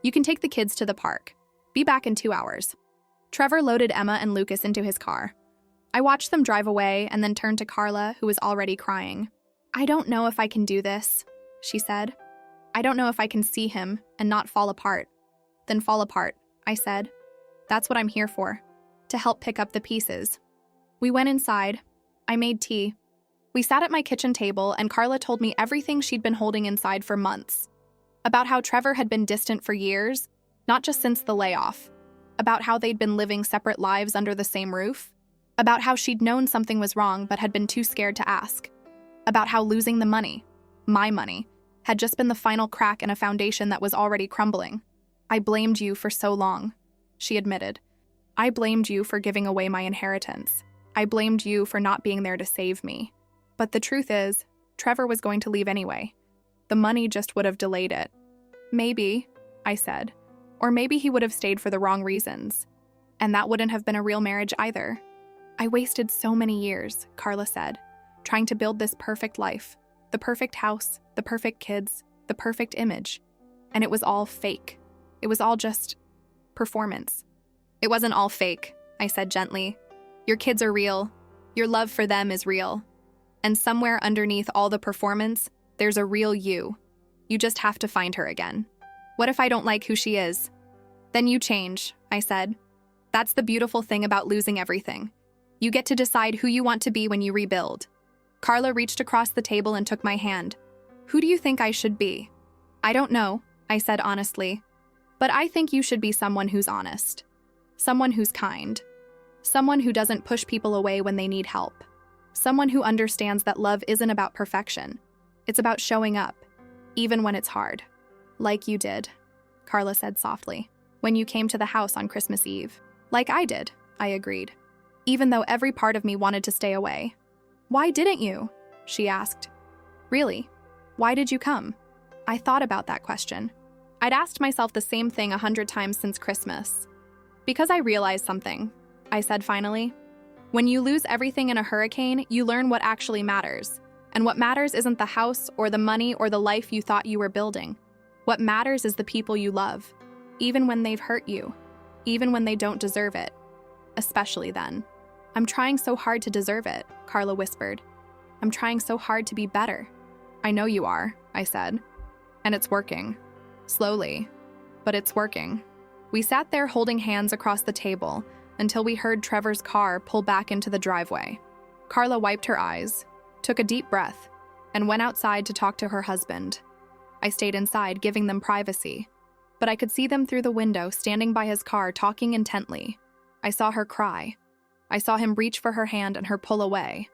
You can take the kids to the park. Be back in 2 hours. Trevor loaded Emma and Lucas into his car. I watched them drive away and then turned to Carla, who was already crying. I don't know if I can do this, she said. I don't know if I can see him and not fall apart. Then fall apart, I said. That's what I'm here for, to help pick up the pieces. We went inside. I made tea. We sat at my kitchen table and Carla told me everything she'd been holding inside for months. About how Trevor had been distant for years, not just since the layoff. About how they'd been living separate lives under the same roof. About how she'd known something was wrong but had been too scared to ask. About how losing the money, my money, had just been the final crack in a foundation that was already crumbling. I blamed you for so long, she admitted. I blamed you for giving away my inheritance. I blamed you for not being there to save me. But the truth is, Trevor was going to leave anyway. The money just would have delayed it. Maybe, I said. Or maybe he would have stayed for the wrong reasons. And that wouldn't have been a real marriage either. I wasted so many years, Carla said, trying to build this perfect life. The perfect house, the perfect kids, the perfect image. And it was all fake. It was all just performance. It wasn't all fake, I said gently. Your kids are real. Your love for them is real. And somewhere underneath all the performance, there's a real you. You just have to find her again. What if I don't like who she is? Then you change, I said. That's the beautiful thing about losing everything. You get to decide who you want to be when you rebuild. Carla reached across the table and took my hand. Who do you think I should be? I don't know, I said honestly. But I think you should be someone who's honest. Someone who's kind. Someone who doesn't push people away when they need help. Someone who understands that love isn't about perfection. It's about showing up, even when it's hard. Like you did, Carla said softly, when you came to the house on Christmas Eve. Like I did, I agreed, even though every part of me wanted to stay away. Why didn't you? She asked. Really? Why did you come? I thought about that question. I'd asked myself the same thing 100 times since Christmas. Because I realized something, I said finally. When you lose everything in a hurricane, you learn what actually matters. And what matters isn't the house or the money or the life you thought you were building. What matters is the people you love, even when they've hurt you, even when they don't deserve it. Especially then. I'm trying so hard to deserve it, Carla whispered. I'm trying so hard to be better. I know you are, I said. And it's working. Slowly, but it's working. We sat there holding hands across the table until we heard Trevor's car pull back into the driveway. Carla wiped her eyes, took a deep breath, and went outside to talk to her husband. I stayed inside, giving them privacy, but I could see them through the window standing by his car talking intently. I saw her cry. I saw him reach for her hand and her pull away.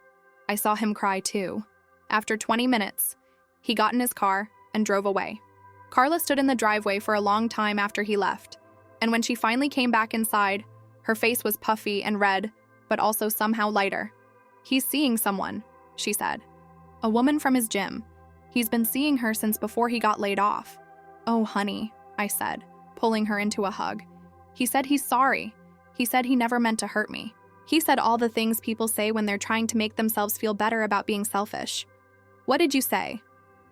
I saw him cry too. After 20 minutes, he got in his car and drove away. Carla stood in the driveway for a long time after he left, and when she finally came back inside, her face was puffy and red, but also somehow lighter. "He's seeing someone," she said. "A woman from his gym. He's been seeing her since before he got laid off." "Oh, honey," I said, pulling her into a hug. "He said he's sorry. He said he never meant to hurt me. He said all the things people say when they're trying to make themselves feel better about being selfish." "What did you say?"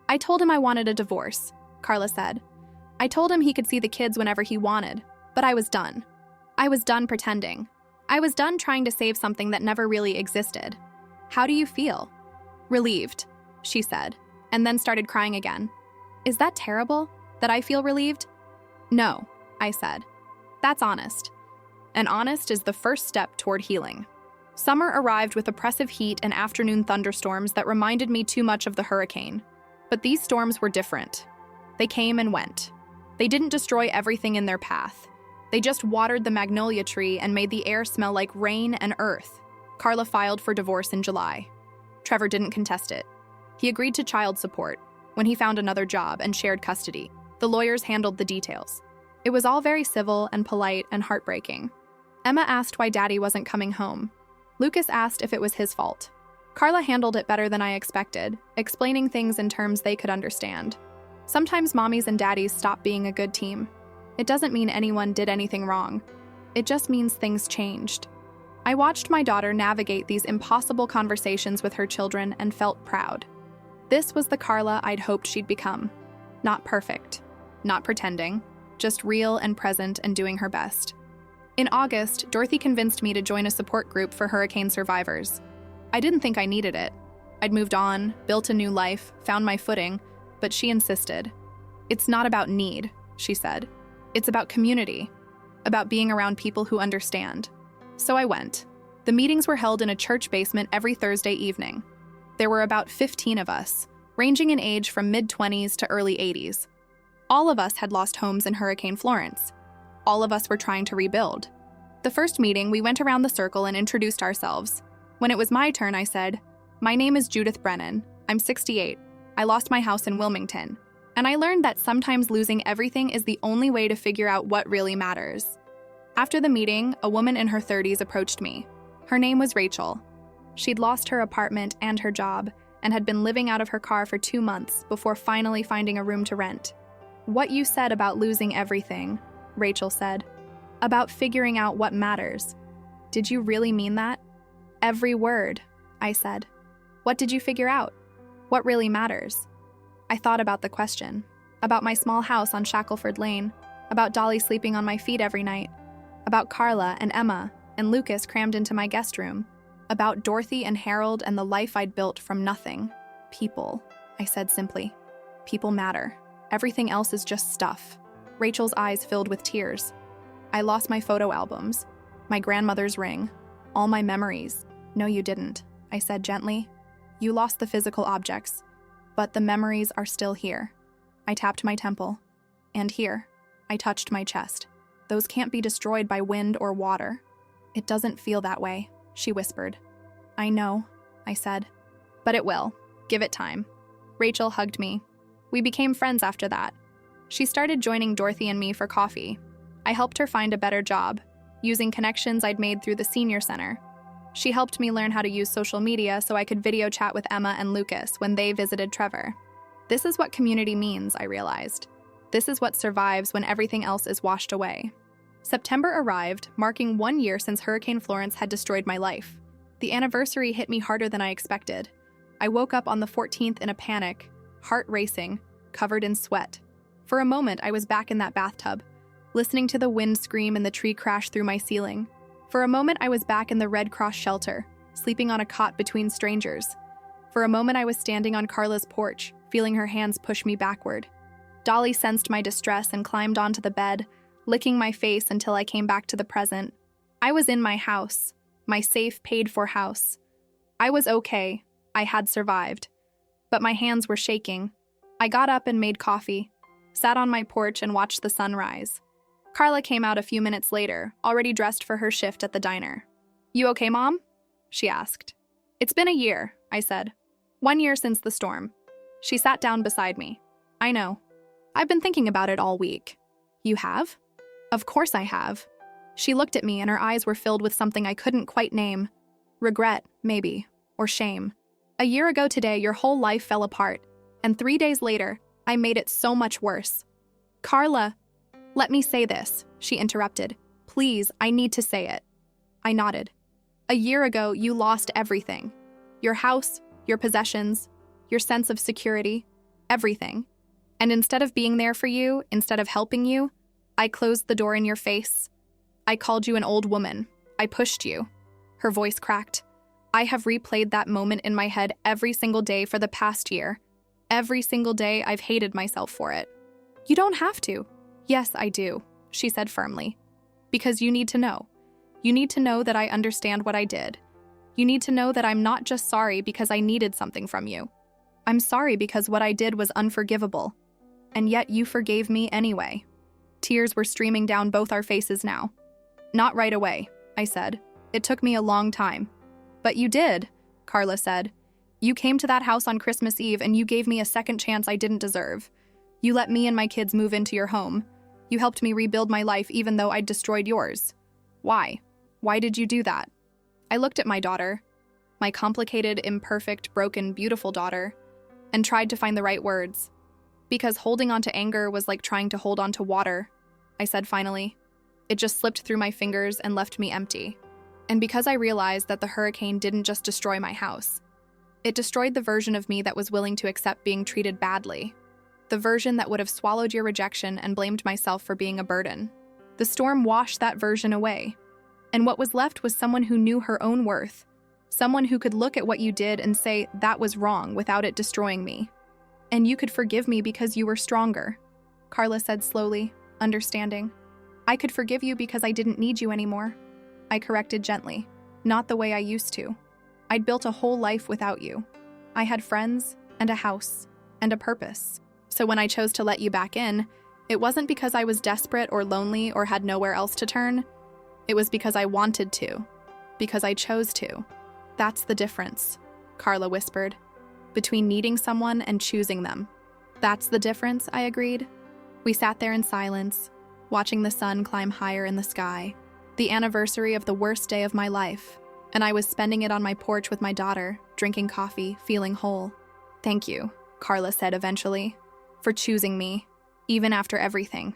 "I told him I wanted a divorce," Carla said. "I told him he could see the kids whenever he wanted, but I was done. I was done pretending. I was done trying to save something that never really existed." "How do you feel?" "Relieved," she said, and then started crying again. "Is that terrible, that I feel relieved?" "No," I said. "That's honest. And honest is the first step toward healing." Summer arrived with oppressive heat and afternoon thunderstorms that reminded me too much of the hurricane. But these storms were different. They came and went. They didn't destroy everything in their path. They just watered the magnolia tree and made the air smell like rain and earth. Carla filed for divorce in July. Trevor didn't contest it. He agreed to child support when he found another job and shared custody. The lawyers handled the details. It was all very civil and polite and heartbreaking. Emma asked why Daddy wasn't coming home. Lucas asked if it was his fault. Carla handled it better than I expected, explaining things in terms they could understand. Sometimes mommies and daddies stop being a good team. It doesn't mean anyone did anything wrong. It just means things changed. I watched my daughter navigate these impossible conversations with her children and felt proud. This was the Carla I'd hoped she'd become. Not perfect, not pretending, just real and present and doing her best. In August, Dorothy convinced me to join a support group for hurricane survivors. I didn't think I needed it. I'd moved on, built a new life, found my footing, but she insisted. "It's not about need," she said. "It's about community, about being around people who understand." So I went. The meetings were held in a church basement every Thursday evening. There were about 15 of us, ranging in age from mid-20s to early 80s. All of us had lost homes in Hurricane Florence. All of us were trying to rebuild. The first meeting, we went around the circle and introduced ourselves. When it was my turn, I said, "My name is Judith Brennan. I'm 68. I lost my house in Wilmington. And I learned that sometimes losing everything is the only way to figure out what really matters." After the meeting, a woman in her 30s approached me. Her name was Rachel. She'd lost her apartment and her job and had been living out of her car for 2 months before finally finding a room to rent. "What you said about losing everything," Rachel said, "about figuring out what matters. Did you really mean that?" "Every word," I said. "What did you figure out? What really matters?" I thought about the question, about my small house on Shackelford Lane, about Dolly sleeping on my feet every night, about Carla and Emma and Lucas crammed into my guest room, about Dorothy and Harold and the life I'd built from nothing. "People," I said simply. "People matter. Everything else is just stuff." Rachel's eyes filled with tears. "I lost my photo albums, my grandmother's ring, all my memories." "No, you didn't," I said gently. "You lost the physical objects, but the memories are still here." I tapped my temple. "And here." I touched my chest. "Those can't be destroyed by wind or water." "It doesn't feel that way," she whispered. "I know," I said. "But it will. Give it time." Rachel hugged me. We became friends after that. She started joining Dorothy and me for coffee. I helped her find a better job, using connections I'd made through the senior center. She helped me learn how to use social media so I could video chat with Emma and Lucas when they visited Trevor. This is what community means, I realized. This is what survives when everything else is washed away. September arrived, marking 1 year since Hurricane Florence had destroyed my life. The anniversary hit me harder than I expected. I woke up on the 14th in a panic, heart racing, covered in sweat. For a moment, I was back in that bathtub, listening to the wind scream and the tree crash through my ceiling. For a moment, I was back in the Red Cross shelter, sleeping on a cot between strangers. For a moment, I was standing on Carla's porch, feeling her hands push me backward. Dolly sensed my distress and climbed onto the bed, licking my face until I came back to the present. I was in my house, my safe, paid-for house. I was okay. I had survived. But my hands were shaking. I got up and made coffee, sat on my porch and watched the sun rise. Carla came out a few minutes later, already dressed for her shift at the diner. "You okay, Mom?" she asked. "It's been a year," I said. "1 year since the storm." She sat down beside me. "I know. I've been thinking about it all week." "You have?" "Of course I have." She looked at me and her eyes were filled with something I couldn't quite name. Regret, maybe, or shame. "A year ago today, your whole life fell apart, and 3 days later, I made it so much worse." "Carla, let me say this," she interrupted. "Please, I need to say it." I nodded. "A year ago, you lost everything. Your house, your possessions, your sense of security, everything. And instead of being there for you, instead of helping you, I closed the door in your face. I called you an old woman. I pushed you." Her voice cracked. "I have replayed that moment in my head every single day for the past year. Every single day I've hated myself for it." "You don't have to." "Yes, I do," she said firmly. "Because you need to know. You need to know that I understand what I did. You need to know that I'm not just sorry because I needed something from you. I'm sorry because what I did was unforgivable. And yet you forgave me anyway." Tears were streaming down both our faces now. "Not right away," I said. "It took me a long time." "But you did," Carla said. "You came to that house on Christmas Eve and you gave me a second chance I didn't deserve. You let me and my kids move into your home. You helped me rebuild my life even though I'd destroyed yours. Why? Why did you do that?" I looked at my daughter, my complicated, imperfect, broken, beautiful daughter, and tried to find the right words. "Because holding on to anger was like trying to hold on to water," I said finally. "It just slipped through my fingers and left me empty. And because I realized that the hurricane didn't just destroy my house. It destroyed the version of me that was willing to accept being treated badly. The version that would have swallowed your rejection and blamed myself for being a burden. The storm washed that version away. And what was left was someone who knew her own worth. Someone who could look at what you did and say that was wrong without it destroying me. And you could forgive me because you were stronger," Carla said slowly, understanding. "I could forgive you because I didn't need you anymore." I corrected gently. "Not the way I used to. I'd built a whole life without you. I had friends, and a house, and a purpose. So when I chose to let you back in, it wasn't because I was desperate or lonely or had nowhere else to turn. It was because I wanted to. Because I chose to. That's the difference," Carla whispered. "Between needing someone and choosing them." "That's the difference," I agreed. We sat there in silence, watching the sun climb higher in the sky. The anniversary of the worst day of my life, and I was spending it on my porch with my daughter, drinking coffee, feeling whole. "Thank you," Carla said eventually, "for choosing me, even after everything."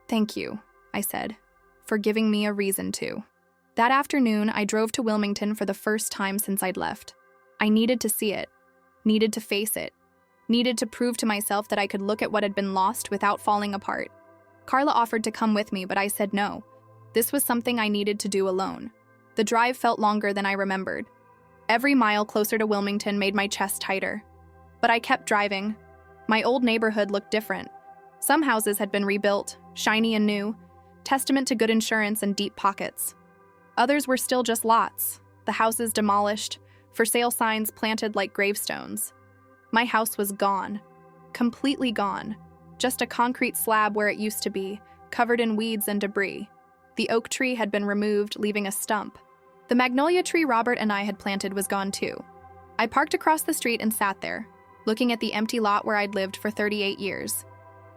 "Thank you," I said, "for giving me a reason to." That afternoon, I drove to Wilmington for the first time since I'd left. I needed to see it, needed to face it, needed to prove to myself that I could look at what had been lost without falling apart. Carla offered to come with me, but I said no. This was something I needed to do alone. The drive felt longer than I remembered. Every mile closer to Wilmington made my chest tighter. But I kept driving. My old neighborhood looked different. Some houses had been rebuilt, shiny and new, testament to good insurance and deep pockets. Others were still just lots, the houses demolished, for sale signs planted like gravestones. My house was gone. Completely gone. Just a concrete slab where it used to be, covered in weeds and debris. The oak tree had been removed, leaving a stump. The magnolia tree Robert and I had planted was gone too. I parked across the street and sat there, looking at the empty lot where I'd lived for 38 years,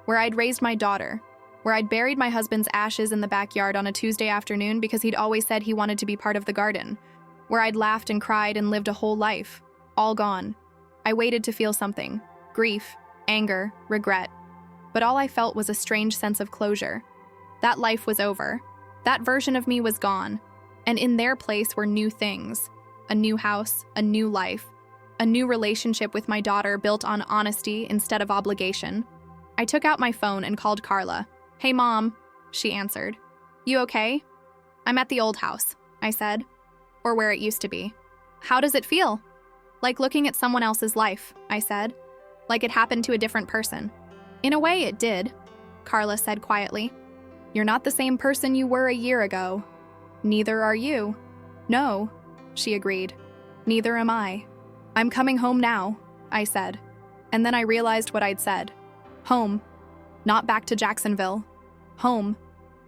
where I'd raised my daughter, where I'd buried my husband's ashes in the backyard on a Tuesday afternoon because he'd always said he wanted to be part of the garden, where I'd laughed and cried and lived a whole life, all gone. I waited to feel something, grief, anger, regret, but all I felt was a strange sense of closure. That life was over. That version of me was gone, and in their place were new things, a new house, a new life, a new relationship with my daughter built on honesty instead of obligation. I took out my phone and called Carla. "Hey, Mom," she answered. "You okay?" "I'm at the old house," I said, "or where it used to be." "How does it feel?" "Like looking at someone else's life," I said, "like it happened to a different person." In a way, it did, Carla said quietly. You're not the same person you were a year ago. Neither are you. No, she agreed. Neither am I. I'm coming home now, I said. And then I realized what I'd said. Home. Not back to Jacksonville. Home.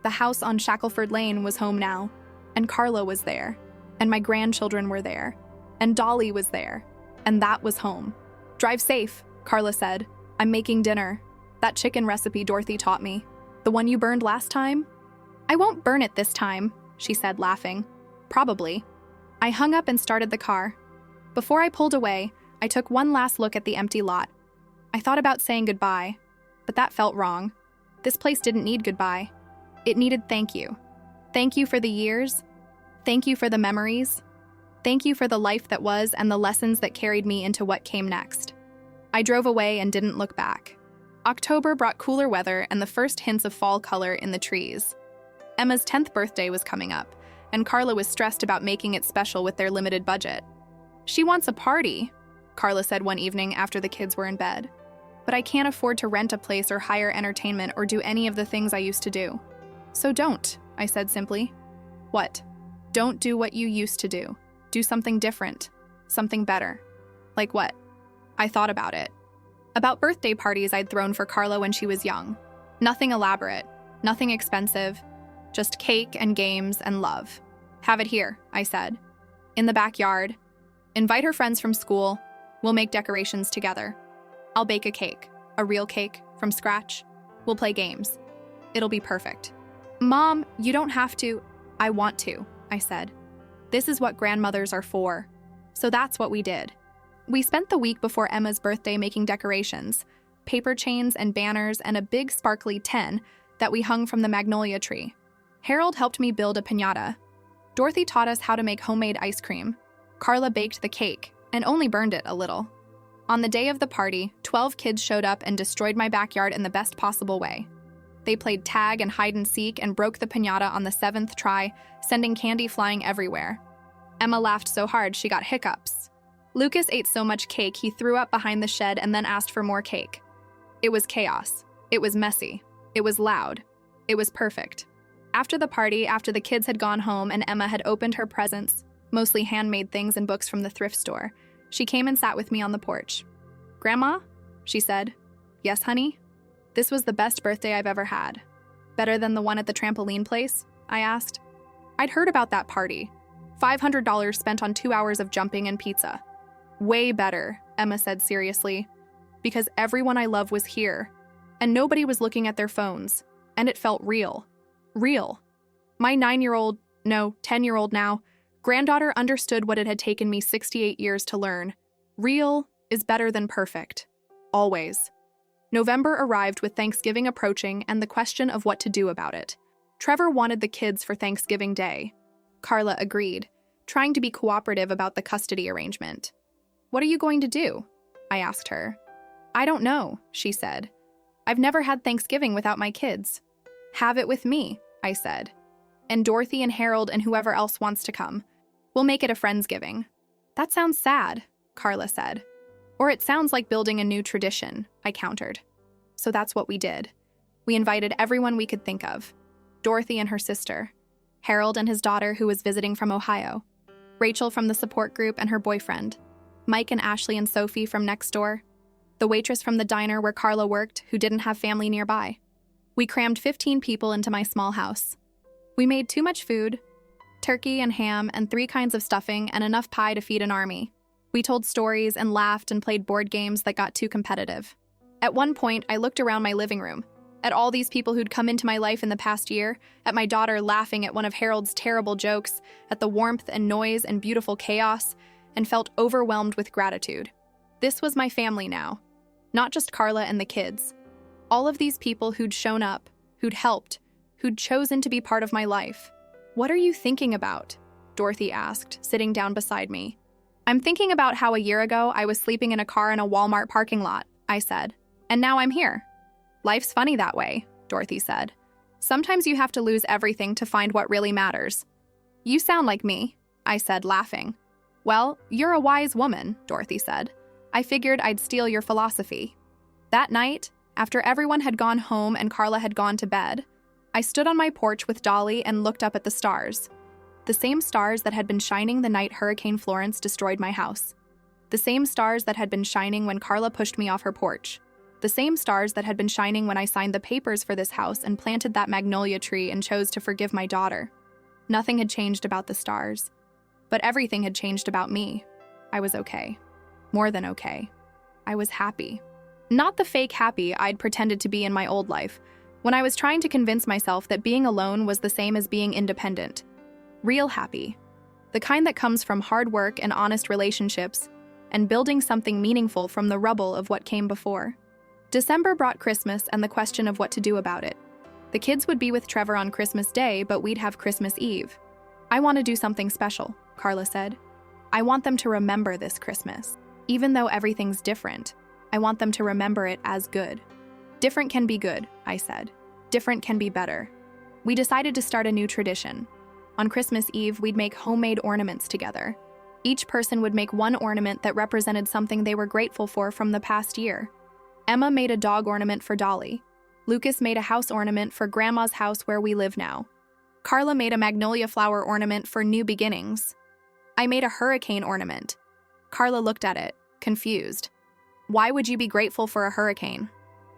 The house on Shackelford Lane was home now. And Carla was there. And my grandchildren were there. And Dolly was there. And that was home. Drive safe, Carla said. I'm making dinner. That chicken recipe Dorothy taught me. The one you burned last time? I won't burn it this time, she said, laughing. Probably. I hung up and started the car. Before I pulled away, I took one last look at the empty lot. I thought about saying goodbye, but that felt wrong. This place didn't need goodbye. It needed thank you. Thank you for the years. Thank you for the memories. Thank you for the life that was and the lessons that carried me into what came next. I drove away and didn't look back. October brought cooler weather and the first hints of fall color in the trees. Emma's 10th birthday was coming up, and Carla was stressed about making it special with their limited budget. She wants a party, Carla said one evening after the kids were in bed. But I can't afford to rent a place or hire entertainment or do any of the things I used to do. So don't, I said simply. What? Don't do what you used to do. Do something different. Something better. Like what? I thought about it. About birthday parties I'd thrown for Carla when she was young. Nothing elaborate. Nothing expensive. Just cake and games and love. Have it here, I said. In the backyard. Invite her friends from school. We'll make decorations together. I'll bake a cake. A real cake, from scratch. We'll play games. It'll be perfect. Mom, you don't have to. I want to, I said. This is what grandmothers are for. So that's what we did. We spent the week before Emma's birthday making decorations, paper chains and banners and a big sparkly 10 that we hung from the magnolia tree. Harold helped me build a piñata. Dorothy taught us how to make homemade ice cream. Carla baked the cake and only burned it a little. On the day of the party, 12 kids showed up and destroyed my backyard in the best possible way. They played tag and hide and seek and broke the piñata on the 7th try, sending candy flying everywhere. Emma laughed so hard she got hiccups. Lucas ate so much cake he threw up behind the shed and then asked for more cake. It was chaos. It was messy. It was loud. It was perfect. After the party, after the kids had gone home and Emma had opened her presents, mostly handmade things and books from the thrift store, she came and sat with me on the porch. Grandma? She said. Yes, honey? This was the best birthday I've ever had. Better than the one at the trampoline place? I asked. I'd heard about that party. $500 spent on 2 hours of jumping and pizza. Way better, Emma said seriously, because everyone I love was here, and nobody was looking at their phones, and it felt real. Real. My 10-year-old now, granddaughter understood what it had taken me 68 years to learn. Real is better than perfect. Always. November arrived with Thanksgiving approaching and the question of what to do about it. Trevor wanted the kids for Thanksgiving Day. Carla agreed, trying to be cooperative about the custody arrangement. What are you going to do? I asked her. I don't know, she said. I've never had Thanksgiving without my kids. Have it with me, I said. And Dorothy and Harold and whoever else wants to come. We'll make it a Friendsgiving. That sounds sad, Carla said. Or it sounds like building a new tradition, I countered. So that's what we did. We invited everyone we could think of. Dorothy and her sister. Harold and his daughter who was visiting from Ohio. Rachel from the support group and her boyfriend. Mike and Ashley and Sophie from next door. The waitress from the diner where Carla worked who didn't have family nearby. We crammed 15 people into my small house. We made too much food, turkey and ham and 3 kinds of stuffing and enough pie to feed an army. We told stories and laughed and played board games that got too competitive. At one point, I looked around my living room, at all these people who'd come into my life in the past year, at my daughter laughing at one of Harold's terrible jokes, at the warmth and noise and beautiful chaos, and felt overwhelmed with gratitude. This was my family now, not just Carla and the kids. All of these people who'd shown up, who'd helped, who'd chosen to be part of my life. What are you thinking about? Dorothy asked, sitting down beside me. I'm thinking about how a year ago I was sleeping in a car in a Walmart parking lot, I said. And now I'm here. Life's funny that way, Dorothy said. Sometimes you have to lose everything to find what really matters. You sound like me, I said, laughing. Well, you're a wise woman, Dorothy said. I figured I'd steal your philosophy. That night, After everyone had gone home and Carla had gone to bed, I stood on my porch with Dolly and looked up at the stars. The same stars that had been shining the night Hurricane Florence destroyed my house. The same stars that had been shining when Carla pushed me off her porch. The same stars that had been shining when I signed the papers for this house and planted that magnolia tree and chose to forgive my daughter. Nothing had changed about the stars, but everything had changed about me. I was okay. More than okay. I was happy. Not the fake happy I'd pretended to be in my old life, when I was trying to convince myself that being alone was the same as being independent. Real happy. The kind that comes from hard work and honest relationships, and building something meaningful from the rubble of what came before. December brought Christmas and the question of what to do about it. The kids would be with Trevor on Christmas Day, but we'd have Christmas Eve. I want to do something special, Carla said. I want them to remember this Christmas. Even though everything's different, I want them to remember it as good. Different can be good, I said. Different can be better. We decided to start a new tradition. On Christmas Eve, we'd make homemade ornaments together. Each person would make one ornament that represented something they were grateful for from the past year. Emma made a dog ornament for Dolly. Lucas made a house ornament for Grandma's house where we live now. Carla made a magnolia flower ornament for new beginnings. I made a hurricane ornament. Carla looked at it, confused. Why would you be grateful for a hurricane?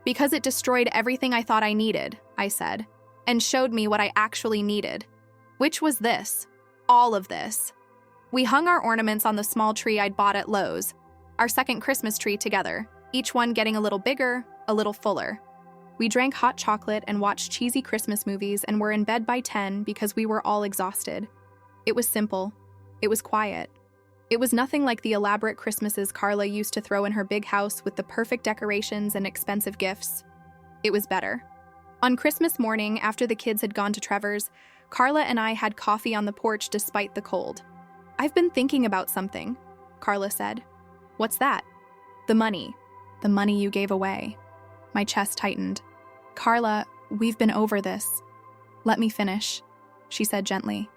Because it destroyed everything I thought I needed, I said, and showed me what I actually needed. Which was this. All of this. We hung our ornaments on the small tree I'd bought at Lowe's, our second Christmas tree together, each one getting a little bigger, a little fuller. We drank hot chocolate and watched cheesy Christmas movies and were in bed by 10 because we were all exhausted. It was simple. It was quiet. It was nothing like the elaborate Christmases Carla used to throw in her big house with the perfect decorations and expensive gifts. It was better. On Christmas morning, after the kids had gone to Trevor's, Carla and I had coffee on the porch despite the cold. I've been thinking about something, Carla said. What's that? The money. The money you gave away. My chest tightened. Carla, we've been over this. Let me finish, she said gently.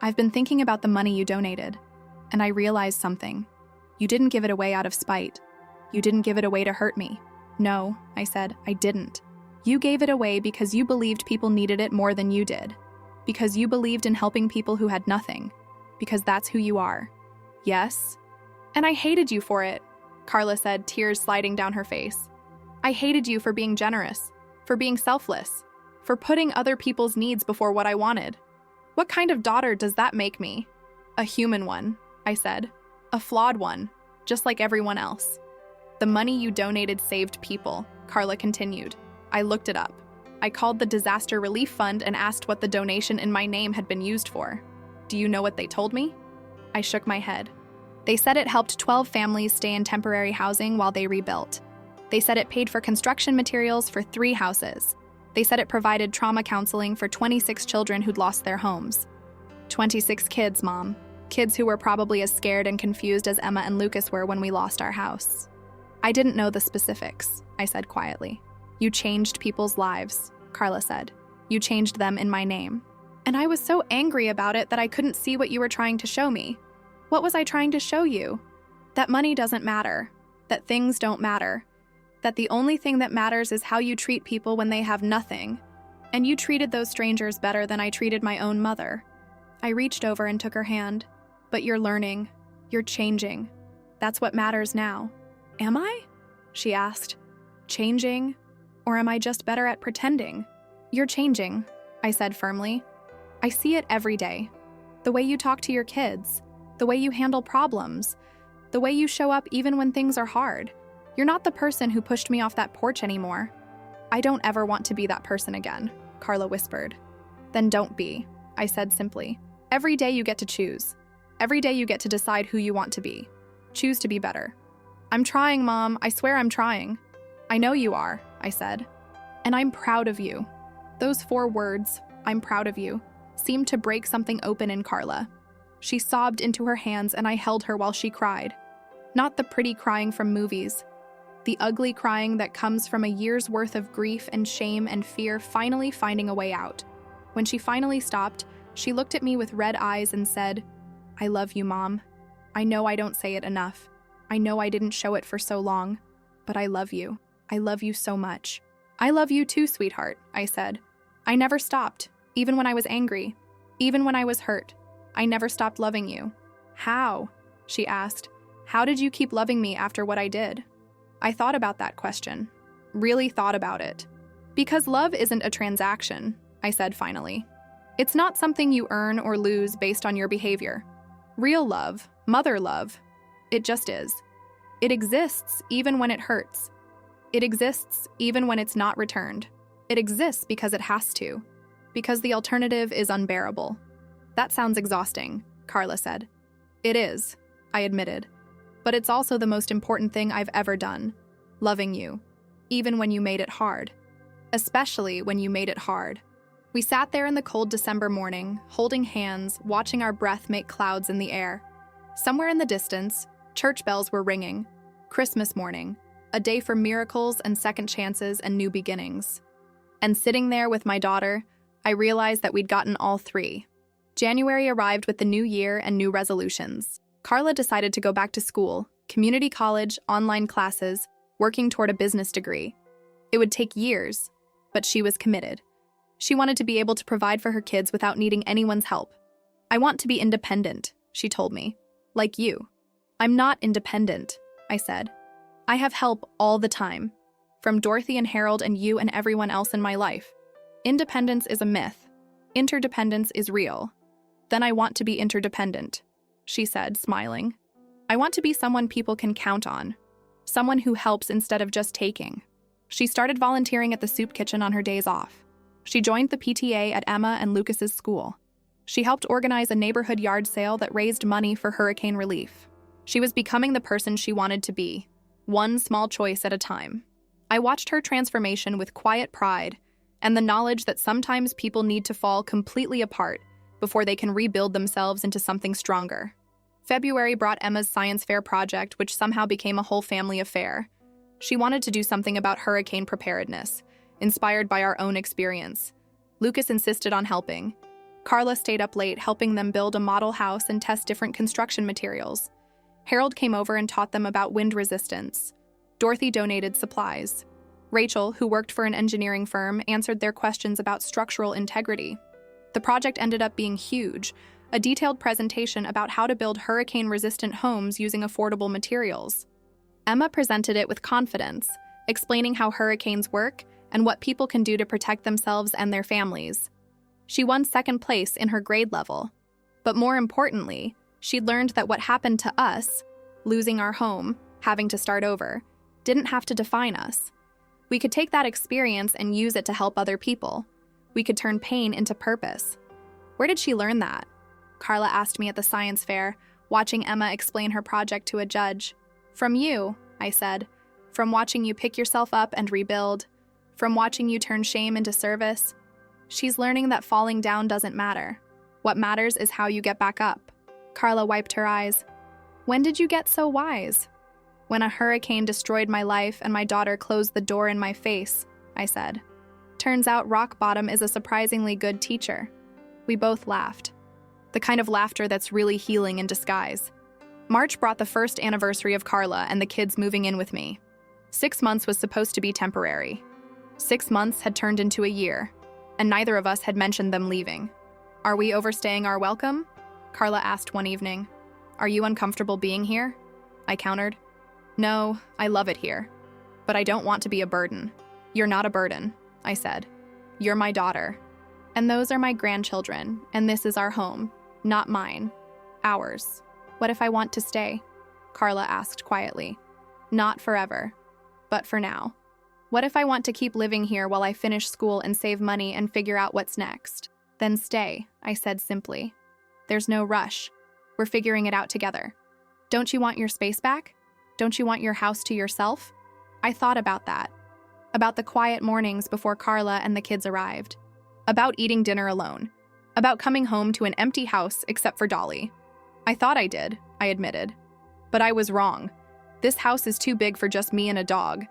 I've been thinking about the money you donated, and I realized something. You didn't give it away out of spite. You didn't give it away to hurt me. No, I said, I didn't. You gave it away because you believed people needed it more than you did. Because you believed in helping people who had nothing. Because that's who you are. Yes? And I hated you for it, Carla said, tears sliding down her face. I hated you for being generous, for being selfless, for putting other people's needs before what I wanted. What kind of daughter does that make me? A human one, I said. A flawed one, just like everyone else. The money you donated saved people, Carla continued. I looked it up. I called the Disaster Relief Fund and asked what the donation in my name had been used for. Do you know what they told me? I shook my head. They said it helped 12 families stay in temporary housing while they rebuilt. They said it paid for construction materials for 3 houses. They said it provided trauma counseling for 26 children who'd lost their homes. 26 kids, Mom. Kids who were probably as scared and confused as Emma and Lucas were when we lost our house. I didn't know the specifics, I said quietly. You changed people's lives, Carla said. You changed them in my name. And I was so angry about it that I couldn't see what you were trying to show me. What was I trying to show you? That money doesn't matter. That things don't matter. That the only thing that matters is how you treat people when they have nothing. And you treated those strangers better than I treated my own mother. I reached over and took her hand. But you're learning. You're changing. That's what matters now. Am I? She asked. Changing? Or am I just better at pretending? You're changing, I said firmly. I see it every day. The way you talk to your kids. The way you handle problems. The way you show up even when things are hard. You're not the person who pushed me off that porch anymore. I don't ever want to be that person again, Carla whispered. Then don't be, I said simply. Every day you get to choose. Every day you get to decide who you want to be. Choose to be better. I'm trying, Mom. I swear I'm trying. I know you are, I said. And I'm proud of you. Those 4 words, I'm proud of you, seemed to break something open in Carla. She sobbed into her hands and I held her while she cried. Not the pretty crying from movies. The ugly crying that comes from a year's worth of grief and shame and fear finally finding a way out. When she finally stopped, she looked at me with red eyes and said, I love you, Mom. I know I don't say it enough. I know I didn't show it for so long, but I love you. I love you so much. I love you too, sweetheart, I said. I never stopped, even when I was angry, even when I was hurt. I never stopped loving you. How? She asked. How did you keep loving me after what I did? I thought about that question. Really thought about it. Because love isn't a transaction, I said finally. It's not something you earn or lose based on your behavior. Real love, mother love, it just is. It exists even when it hurts. It exists even when it's not returned. It exists because it has to. Because the alternative is unbearable. That sounds exhausting, Carla said. It is, I admitted. But it's also the most important thing I've ever done. Loving you. Even when you made it hard. Especially when you made it hard. We sat there in the cold December morning, holding hands, watching our breath make clouds in the air. Somewhere in the distance, church bells were ringing. Christmas morning, a day for miracles and second chances and new beginnings. And sitting there with my daughter, I realized that we'd gotten all three. January arrived with the new year and new resolutions. Carla decided to go back to school, community college, online classes, working toward a business degree. It would take years, but she was committed. She wanted to be able to provide for her kids without needing anyone's help. I want to be independent, she told me. Like you. I'm not independent, I said. I have help all the time. From Dorothy and Harold and you and everyone else in my life. Independence is a myth. Interdependence is real. Then I want to be interdependent, she said, smiling. I want to be someone people can count on. Someone who helps instead of just taking. She started volunteering at the soup kitchen on her days off. She joined the PTA at Emma and Lucas's school. She helped organize a neighborhood yard sale that raised money for hurricane relief. She was becoming the person she wanted to be, one small choice at a time. I watched her transformation with quiet pride and the knowledge that sometimes people need to fall completely apart before they can rebuild themselves into something stronger. February brought Emma's science fair project, which somehow became a whole family affair. She wanted to do something about hurricane preparedness, inspired by our own experience. Lucas insisted on helping. Carla stayed up late helping them build a model house and test different construction materials. Harold came over and taught them about wind resistance. Dorothy donated supplies. Rachel, who worked for an engineering firm, answered their questions about structural integrity. The project ended up being huge, a detailed presentation about how to build hurricane-resistant homes using affordable materials. Emma presented it with confidence, explaining how hurricanes work and what people can do to protect themselves and their families. She won second place in her grade level. But more importantly, she learned that what happened to us, losing our home, having to start over, didn't have to define us. We could take that experience and use it to help other people. We could turn pain into purpose. Where did she learn that? Carla asked me at the science fair, watching Emma explain her project to a judge. From you, I said. From watching you pick yourself up and rebuild. From watching you turn shame into service. She's learning that falling down doesn't matter. What matters is how you get back up. Carla wiped her eyes. When did you get so wise? When a hurricane destroyed my life and my daughter closed the door in my face, I said. Turns out rock bottom is a surprisingly good teacher. We both laughed. The kind of laughter that's really healing in disguise. March brought the first anniversary of Carla and the kids moving in with me. 6 months was supposed to be temporary. 6 months had turned into a year, and neither of us had mentioned them leaving. Are we overstaying our welcome? Carla asked one evening. Are you uncomfortable being here? I countered. No, I love it here. But I don't want to be a burden. You're not a burden, I said. You're my daughter. And those are my grandchildren, and this is our home. Not mine. Ours. What if I want to stay? Carla asked quietly. Not forever, but for now. What if I want to keep living here while I finish school and save money and figure out what's next? Then stay, I said simply. There's no rush. We're figuring it out together. Don't you want your space back? Don't you want your house to yourself? I thought about that. About the quiet mornings before Carla and the kids arrived. About eating dinner alone. About coming home to an empty house except for Dolly. I thought I did, I admitted. But I was wrong. This house is too big for just me and a dog.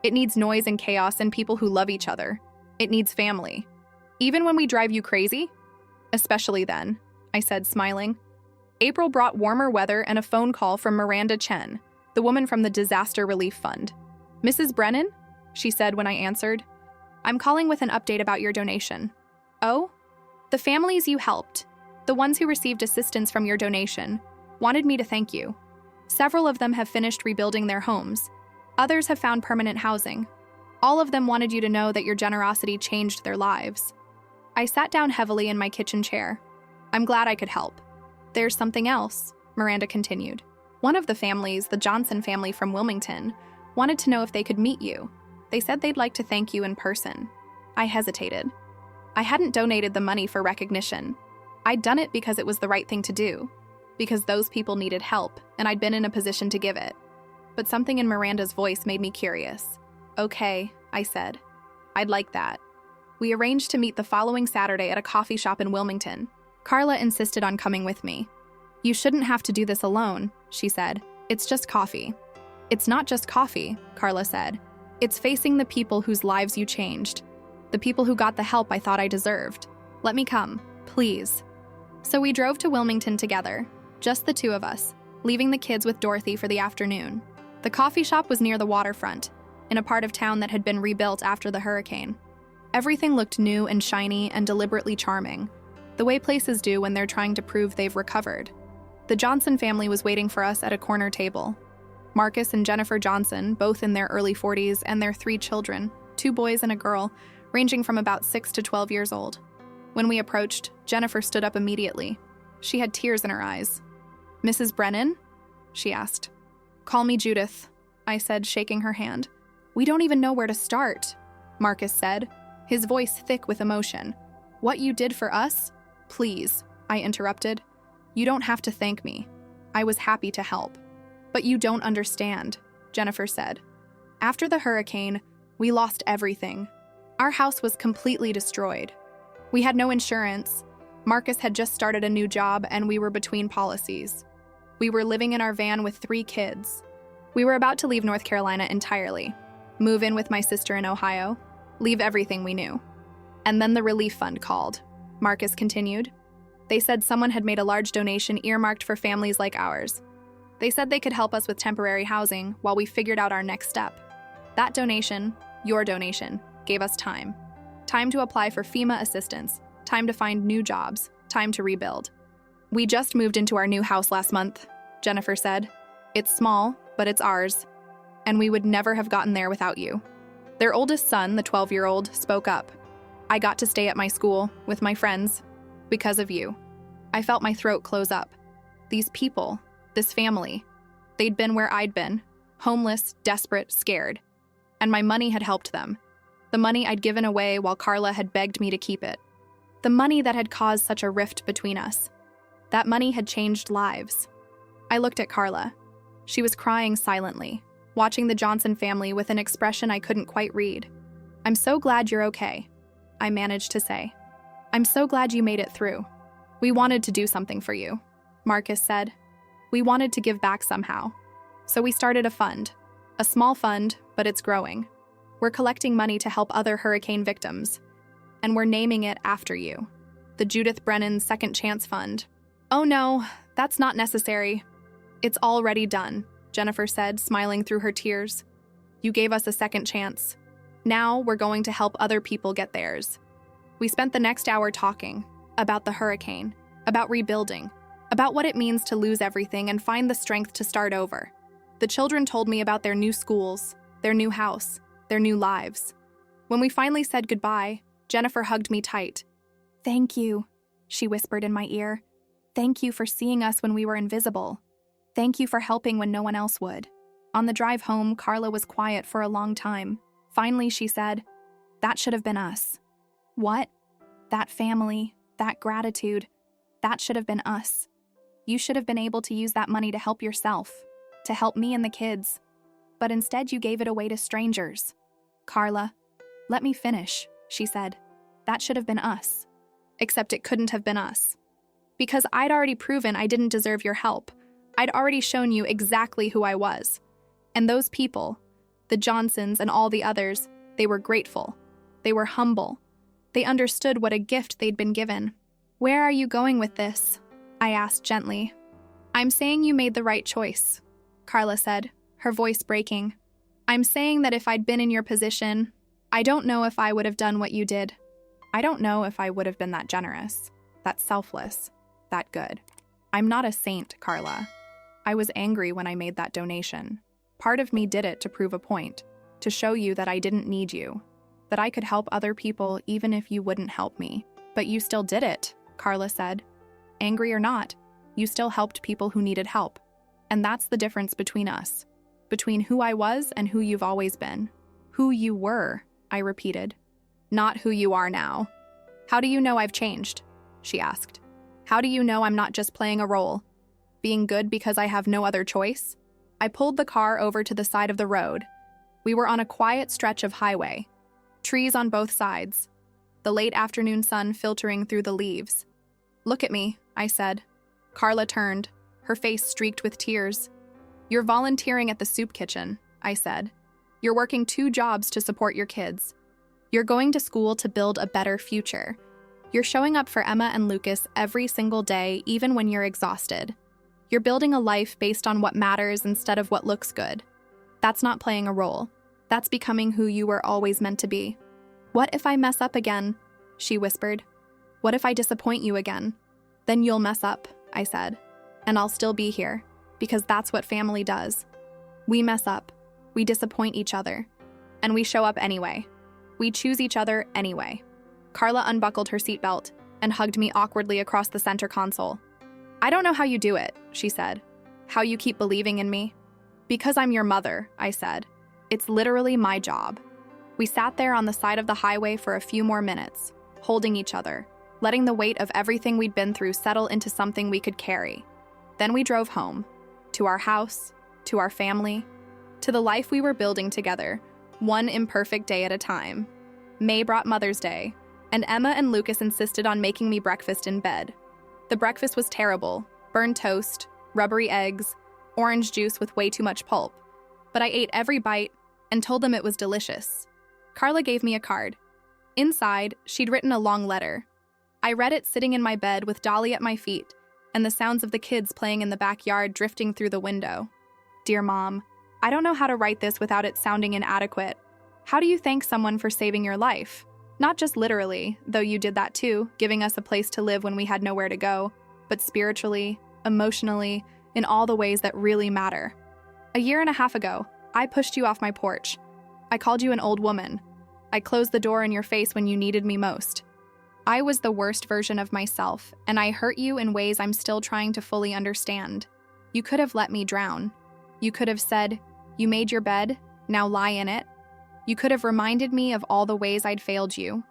It needs noise and chaos and people who love each other. It needs family. Even when we drive you crazy? Especially then, I said, smiling. April brought warmer weather and a phone call from Miranda Chen, the woman from the Disaster Relief Fund. Mrs. Brennan? She said when I answered. I'm calling with an update about your donation. Oh? The families you helped, the ones who received assistance from your donation, wanted me to thank you. Several of them have finished rebuilding their homes. Others have found permanent housing. All of them wanted you to know that your generosity changed their lives. I sat down heavily in my kitchen chair. I'm glad I could help. There's something else, Miranda continued. One of the families, the Johnson family from Wilmington, wanted to know if they could meet you. They said they'd like to thank you in person. I hesitated. I hadn't donated the money for recognition. I'd done it because it was the right thing to do, because those people needed help, and I'd been in a position to give it. But something in Miranda's voice made me curious. Okay, I said. I'd like that. We arranged to meet the following Saturday at a coffee shop in Wilmington. Carla insisted on coming with me. You shouldn't have to do this alone, she said. It's just coffee. It's not just coffee, Carla said. It's facing the people whose lives you changed. The people who got the help I thought I deserved. Let me come, please. So we drove to Wilmington together, just the two of us, leaving the kids with Dorothy for the afternoon. The coffee shop was near the waterfront, in a part of town that had been rebuilt after the hurricane. Everything looked new and shiny and deliberately charming, the way places do when they're trying to prove they've recovered. The Johnson family was waiting for us at a corner table. Marcus and Jennifer Johnson, both in their early 40s, and their 3 children, 2 boys and a girl, ranging from about 6 to 12 years old. When we approached, Jennifer stood up immediately. She had tears in her eyes. "Mrs. Brennan?" she asked. "Call me Judith," I said, shaking her hand. "We don't even know where to start," Marcus said, his voice thick with emotion. "What you did for us? Please," I interrupted. "You don't have to thank me. I was happy to help." "But you don't understand," Jennifer said. "After the hurricane, we lost everything. Our house was completely destroyed. We had no insurance. Marcus had just started a new job, and we were between policies. We were living in our van with 3 kids. We were about to leave North Carolina entirely, move in with my sister in Ohio, leave everything we knew. And then the relief fund called," Marcus continued. "They said someone had made a large donation earmarked for families like ours. They said they could help us with temporary housing while we figured out our next step. That donation, your donation, gave us time. Time to apply for FEMA assistance, time to find new jobs, time to rebuild. We just moved into our new house last month," Jennifer said. "It's small, but it's ours. And we would never have gotten there without you." Their oldest son, the 12-year-old, spoke up. "I got to stay at my school, with my friends, because of you." I felt my throat close up. These people, this family, they'd been where I'd been, homeless, desperate, scared. And my money had helped them. The money I'd given away while Carla had begged me to keep it. The money that had caused such a rift between us. That money had changed lives. I looked at Carla. She was crying silently, watching the Johnson family with an expression I couldn't quite read. "I'm so glad you're okay," I managed to say. "I'm so glad you made it through. We wanted to do something for you," Marcus said. "We wanted to give back somehow. So we started a fund. A small fund, but it's growing. We're collecting money to help other hurricane victims. And we're naming it after you. The Judith Brennan Second Chance Fund." "Oh no, that's not necessary. It's already done," Jennifer said, smiling through her tears. "You gave us a second chance. Now we're going to help other people get theirs." We spent the next hour talking about the hurricane, about rebuilding, about what it means to lose everything and find the strength to start over. The children told me about their new schools, their new house, their new lives. When we finally said goodbye, Jennifer hugged me tight. "Thank you," she whispered in my ear. "Thank you for seeing us when we were invisible. Thank you for helping when no one else would." On the drive home, Carla was quiet for a long time. Finally, she said, "That should have been us." "What?" "That family, that gratitude, that should have been us. You should have been able to use that money to help yourself, to help me and the kids. But instead you gave it away to strangers." "Carla, let me finish," she said. "That should have been us." Except it couldn't have been us. Because I'd already proven I didn't deserve your help. I'd already shown you exactly who I was. And those people, the Johnsons and all the others, they were grateful. They were humble. They understood what a gift they'd been given. "Where are you going with this?" I asked gently. "I'm saying you made the right choice," Carla said, her voice breaking. "I'm saying that if I'd been in your position, I don't know if I would have done what you did. I don't know if I would have been that generous, that selfless, that good. I'm not a saint, Carla. I was angry when I made that donation. Part of me did it to prove a point, to show you that I didn't need you, that I could help other people even if you wouldn't help me. But you still did it, Carla said. Angry or not, you still helped people who needed help. And that's the difference between us, between who I was and who you've always been. Who you were, I repeated. Not who you are now. How do you know I've changed? She asked. How do you know I'm not just playing a role? Being good because I have no other choice? I pulled the car over to the side of the road. We were on a quiet stretch of highway. Trees on both sides. The late afternoon sun filtering through the leaves. Look at me, I said. Carla turned, her face streaked with tears. You're volunteering at the soup kitchen, I said. You're working 2 jobs to support your kids. You're going to school to build a better future. You're showing up for Emma and Lucas every single day, even when you're exhausted. You're building a life based on what matters instead of what looks good. That's not playing a role. That's becoming who you were always meant to be. What if I mess up again? She whispered. What if I disappoint you again? Then you'll mess up, I said. And I'll still be here, because that's what family does. We mess up. We disappoint each other. And we show up anyway. We choose each other anyway. Carla unbuckled her seatbelt and hugged me awkwardly across the center console. I don't know how you do it, she said. How you keep believing in me. Because I'm your mother, I said. It's literally my job. We sat there on the side of the highway for a few more minutes, holding each other, letting the weight of everything we'd been through settle into something we could carry. Then we drove home, to our house, to our family, to the life we were building together, one imperfect day at a time. May brought Mother's Day, and Emma and Lucas insisted on making me breakfast in bed. The breakfast was terrible: burned toast, rubbery eggs, orange juice with way too much pulp. But I ate every bite and told them it was delicious. Carla gave me a card. Inside, she'd written a long letter. I read it sitting in my bed with Dolly at my feet and the sounds of the kids playing in the backyard drifting through the window. Dear Mom, I don't know how to write this without it sounding inadequate. How do you thank someone for saving your life? Not just literally, though you did that too, giving us a place to live when we had nowhere to go, but spiritually, emotionally, in all the ways that really matter. A year and a half ago, I pushed you off my porch. I called you an old woman. I closed the door in your face when you needed me most. I was the worst version of myself, and I hurt you in ways I'm still trying to fully understand. You could have let me drown. You could have said, "You made your bed, now lie in it." You could have reminded me of all the ways I'd failed you,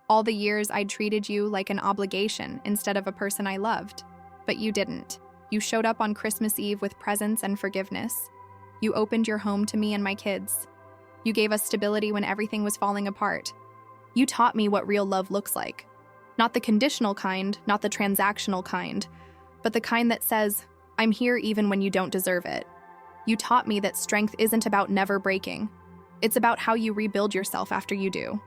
all the years I'd treated you like an obligation instead of a person I loved. But you didn't. You showed up on Christmas Eve with presents and forgiveness. You opened your home to me and my kids. You gave us stability when everything was falling apart. You taught me what real love looks like. Not the conditional kind, not the transactional kind, but the kind that says, I'm here even when you don't deserve it. You taught me that strength isn't about never breaking. It's about how you rebuild yourself after you do.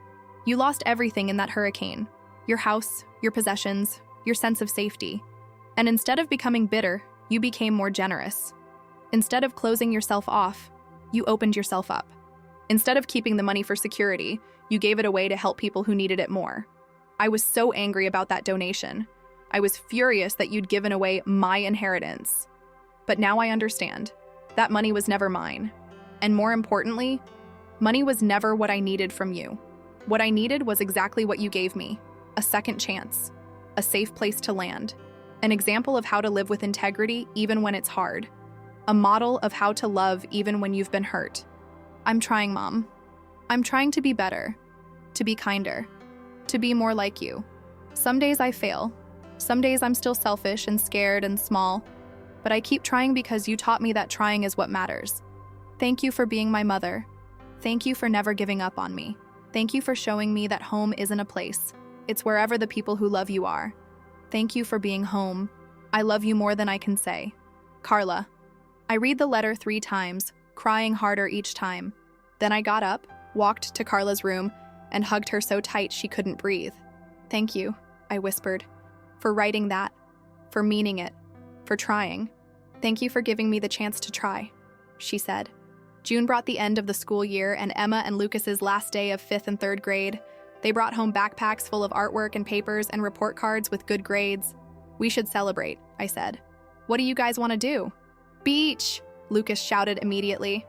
You lost everything in that hurricane. Your house, your possessions, your sense of safety. And instead of becoming bitter, you became more generous. Instead of closing yourself off, you opened yourself up. Instead of keeping the money for security, you gave it away to help people who needed it more. I was so angry about that donation. I was furious that you'd given away my inheritance. But now I understand. That money was never mine. And more importantly, money was never what I needed from you. What I needed was exactly what you gave me: a second chance, a safe place to land, an example of how to live with integrity even when it's hard, a model of how to love even when you've been hurt. I'm trying, Mom. I'm trying to be better, to be kinder, to be more like you. Some days I fail. Some days I'm still selfish and scared and small, but I keep trying because you taught me that trying is what matters. Thank you for being my mother. Thank you for never giving up on me. Thank you for showing me that home isn't a place. It's wherever the people who love you are. Thank you for being home. I love you more than I can say. Carla. I read the letter 3 times, crying harder each time. Then I got up, walked to Carla's room, and hugged her so tight she couldn't breathe. Thank you, I whispered, for writing that, for meaning it, for trying. Thank you for giving me the chance to try, she said. June brought the end of the school year and Emma and Lucas's last day of 5th and 3rd grade. They brought home backpacks full of artwork and papers and report cards with good grades. We should celebrate, I said. What do you guys want to do? Beach, Lucas shouted immediately.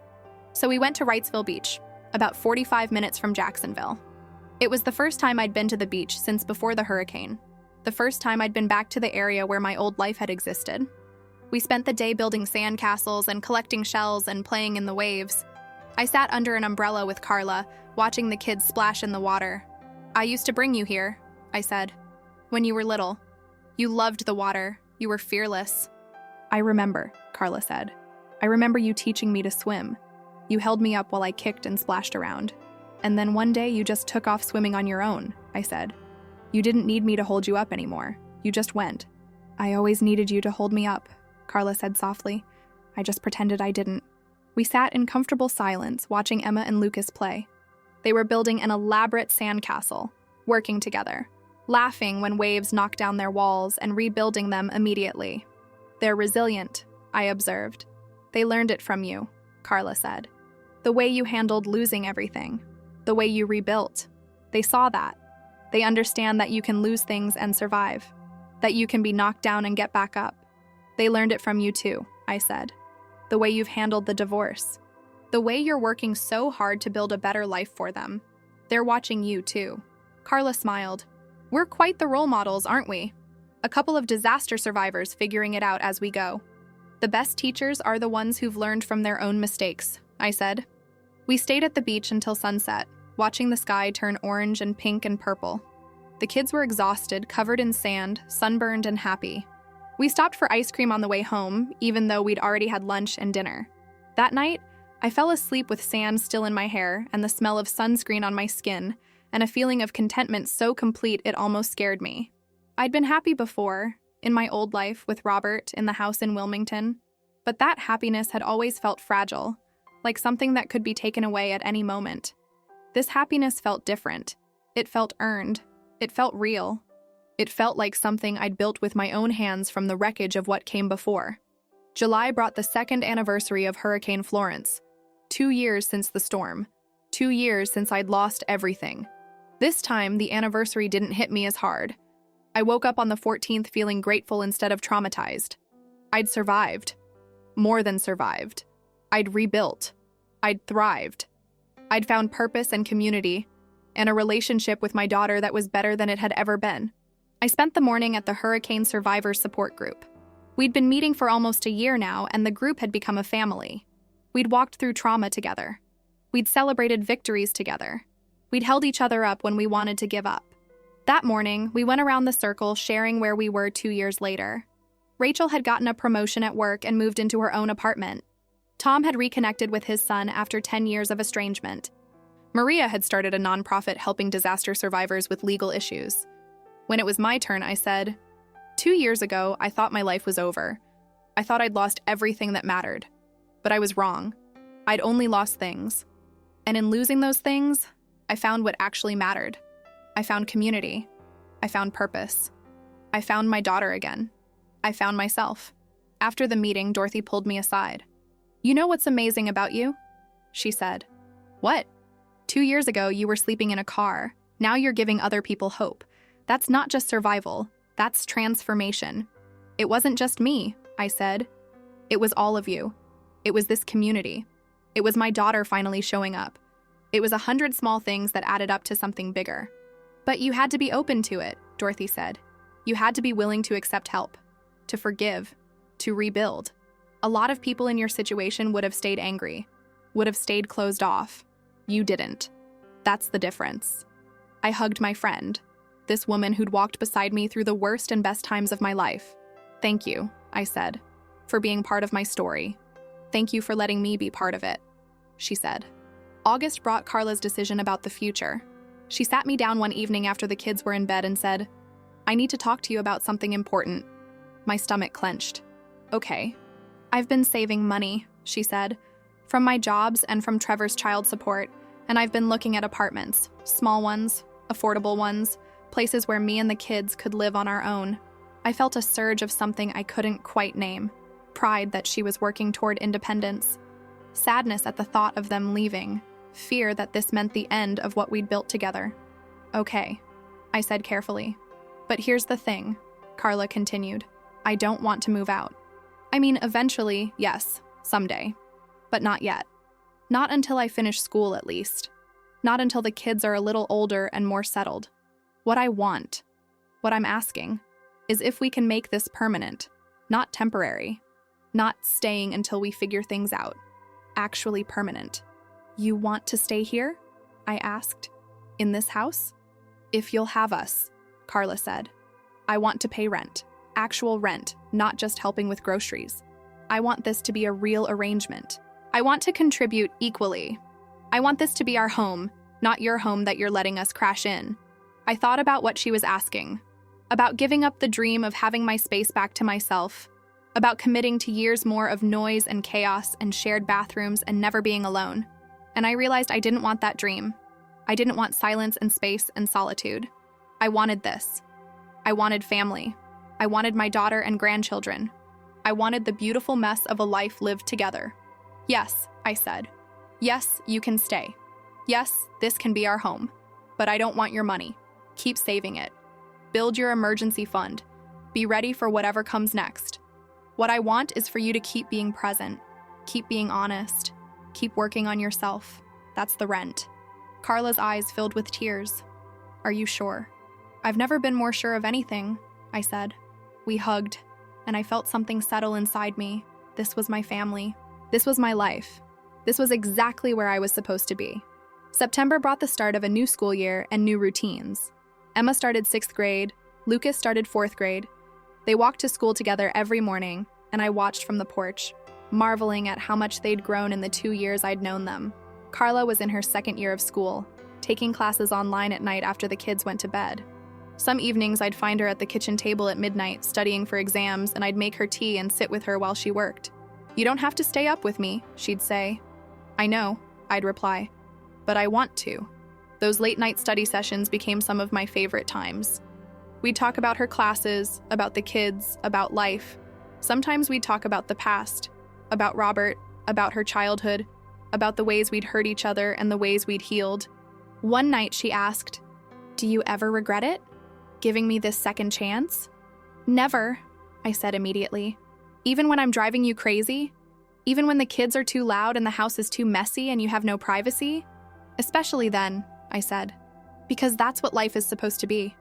So we went to Wrightsville Beach, about 45 minutes from Jacksonville. It was the first time I'd been to the beach since before the hurricane. The first time I'd been back to the area where my old life had existed. We spent the day building sandcastles and collecting shells and playing in the waves. I sat under an umbrella with Carla, watching the kids splash in the water. I used to bring you here, I said, when you were little. You loved the water. You were fearless. I remember, Carla said. I remember you teaching me to swim. You held me up while I kicked and splashed around. And then one day you just took off swimming on your own, I said. You didn't need me to hold you up anymore. You just went. I always needed you to hold me up, Carla said softly. I just pretended I didn't. We sat in comfortable silence, watching Emma and Lucas play. They were building an elaborate sandcastle, working together, laughing when waves knocked down their walls and rebuilding them immediately. They're resilient, I observed. They learned it from you, Carla said. The way you handled losing everything, the way you rebuilt. They saw that. They understand that you can lose things and survive, that you can be knocked down and get back up. They learned it from you too, I said. The way you've handled the divorce. The way you're working so hard to build a better life for them. They're watching you too. Carla smiled. We're quite the role models, aren't we? A couple of disaster survivors figuring it out as we go. The best teachers are the ones who've learned from their own mistakes, I said. We stayed at the beach until sunset, watching the sky turn orange and pink and purple. The kids were exhausted, covered in sand, sunburned and happy. We stopped for ice cream on the way home, even though we'd already had lunch and dinner. That night, I fell asleep with sand still in my hair and the smell of sunscreen on my skin, and a feeling of contentment so complete it almost scared me. I'd been happy before, in my old life with Robert in the house in Wilmington, but that happiness had always felt fragile, like something that could be taken away at any moment. This happiness felt different. It felt earned. It felt real. It felt like something I'd built with my own hands from the wreckage of what came before. July brought the 2nd anniversary of Hurricane Florence. 2 years since the storm. 2 years since I'd lost everything. This time, the anniversary didn't hit me as hard. I woke up on the 14th feeling grateful instead of traumatized. I'd survived. More than survived. I'd rebuilt. I'd thrived. I'd found purpose and community, and a relationship with my daughter that was better than it had ever been. I spent the morning at the Hurricane Survivor Support Group. We'd been meeting for almost a year now, and the group had become a family. We'd walked through trauma together. We'd celebrated victories together. We'd held each other up when we wanted to give up. That morning, we went around the circle sharing where we were 2 years later. Rachel had gotten a promotion at work and moved into her own apartment. Tom had reconnected with his son after 10 years of estrangement. Maria had started a nonprofit helping disaster survivors with legal issues. When it was my turn, I said, 2 years ago, I thought my life was over. I thought I'd lost everything that mattered. But I was wrong. I'd only lost things. And in losing those things, I found what actually mattered. I found community. I found purpose. I found my daughter again. I found myself. After the meeting, Dorothy pulled me aside. You know what's amazing about you? She said. What? 2 years ago, you were sleeping in a car. Now you're giving other people hope. That's not just survival. That's transformation. It wasn't just me, I said. It was all of you. It was this community. It was my daughter finally showing up. It was 100 small things that added up to something bigger. But you had to be open to it, Dorothy said. You had to be willing to accept help, to forgive, to rebuild. A lot of people in your situation would have stayed angry, would have stayed closed off. You didn't. That's the difference. I hugged my friend, this woman who'd walked beside me through the worst and best times of my life. Thank you, I said, for being part of my story. Thank you for letting me be part of it, she said. August brought Carla's decision about the future. She sat me down one evening after the kids were in bed and said, I need to talk to you about something important. My stomach clenched. Okay. I've been saving money, she said, from my jobs and from Trevor's child support, and I've been looking at apartments, small ones, affordable ones, places where me and the kids could live on our own. I felt a surge of something I couldn't quite name, pride that she was working toward independence. Sadness at the thought of them leaving, fear that this meant the end of what we'd built together. Okay, I said carefully. But here's the thing, Carla continued. I don't want to move out. I mean, eventually, yes, someday. But not yet. Not until I finish school, at least. Not until the kids are a little older and more settled. What I want, what I'm asking, is if we can make this permanent, not temporary, not staying until we figure things out, actually permanent. You want to stay here? I asked. In this house? If you'll have us, Carla said. I want to pay rent, actual rent, not just helping with groceries. I want this to be a real arrangement. I want to contribute equally. I want this to be our home, not your home that you're letting us crash in. I thought about what she was asking, about giving up the dream of having my space back to myself, about committing to years more of noise and chaos and shared bathrooms and never being alone. And I realized I didn't want that dream. I didn't want silence and space and solitude. I wanted this. I wanted family. I wanted my daughter and grandchildren. I wanted the beautiful mess of a life lived together. Yes, I said. Yes, you can stay. Yes, this can be our home. But I don't want your money. Keep saving it. Build your emergency fund. Be ready for whatever comes next. What I want is for you to keep being present. Keep being honest. Keep working on yourself. That's the rent. Carla's eyes filled with tears. Are you sure? I've never been more sure of anything, I said. We hugged, and I felt something settle inside me. This was my family. This was my life. This was exactly where I was supposed to be. September brought the start of a new school year and new routines. Emma started 6th grade. Lucas started 4th grade. They walked to school together every morning, and I watched from the porch, marveling at how much they'd grown in the 2 years I'd known them. Carla was in her 2nd year of school, taking classes online at night after the kids went to bed. Some evenings I'd find her at the kitchen table at midnight studying for exams, and I'd make her tea and sit with her while she worked. You don't have to stay up with me, she'd say. I know, I'd reply, but I want to. Those late-night study sessions became some of my favorite times. We'd talk about her classes, about the kids, about life. Sometimes we'd talk about the past, about Robert, about her childhood, about the ways we'd hurt each other and the ways we'd healed. One night she asked, "Do you ever regret it? Giving me this second chance?" "Never," I said immediately. "Even when I'm driving you crazy? Even when the kids are too loud and the house is too messy and you have no privacy?" "Especially then," I said, "because that's what life is supposed to be.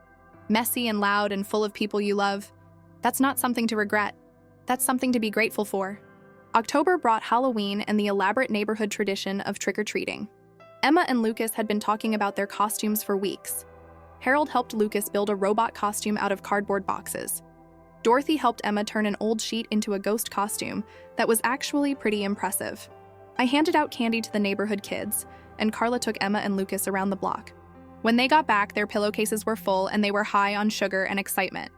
Messy and loud and full of people you love. That's not something to regret. That's something to be grateful for." October brought Halloween and the elaborate neighborhood tradition of trick-or-treating. Emma and Lucas had been talking about their costumes for weeks. Harold helped Lucas build a robot costume out of cardboard boxes. Dorothy helped Emma turn an old sheet into a ghost costume that was actually pretty impressive. I handed out candy to the neighborhood kids, and Carla took Emma and Lucas around the block. When they got back, their pillowcases were full and they were high on sugar and excitement.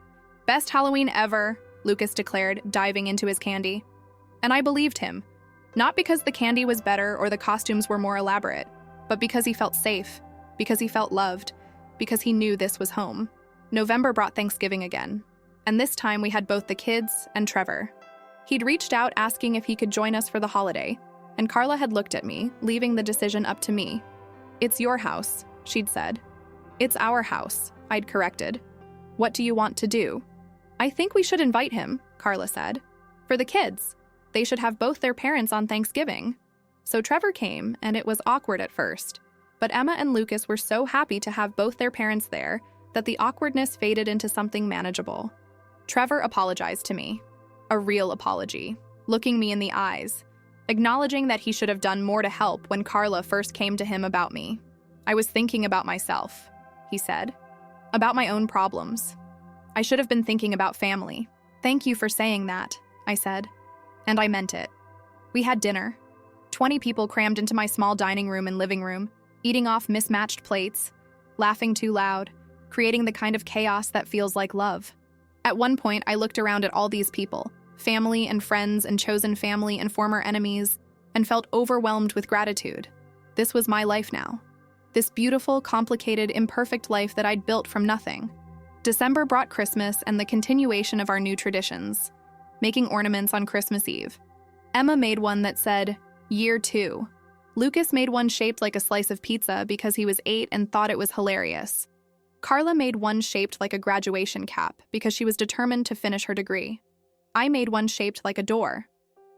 "Best Halloween ever," Lucas declared, diving into his candy. And I believed him, not because the candy was better or the costumes were more elaborate, but because he felt safe, because he felt loved, because he knew this was home. November brought Thanksgiving again, and this time we had both the kids and Trevor. He'd reached out asking if he could join us for the holiday, and Carla had looked at me, leaving the decision up to me. "It's your house," she'd said. "It's our house," I'd corrected. "What do you want to do?" "I think we should invite him," Carla said. "For the kids. They should have both their parents on Thanksgiving." So Trevor came, and it was awkward at first. But Emma and Lucas were so happy to have both their parents there that the awkwardness faded into something manageable. Trevor apologized to me. A real apology, looking me in the eyes, acknowledging that he should have done more to help when Carla first came to him about me. "I was thinking about myself," he said. "About my own problems. I should have been thinking about family." "Thank you for saying that," I said. And I meant it. We had dinner. 20 people crammed into my small dining room and living room, eating off mismatched plates, laughing too loud, creating the kind of chaos that feels like love. At one point, I looked around at all these people, family and friends and chosen family and former enemies, and felt overwhelmed with gratitude. This was my life now. This beautiful, complicated, imperfect life that I'd built from nothing. December brought Christmas and the continuation of our new traditions, making ornaments on Christmas Eve. Emma made one that said, Year 2. Lucas made one shaped like a slice of pizza because he was 8 and thought it was hilarious. Carla made one shaped like a graduation cap because she was determined to finish her degree. I made one shaped like a door.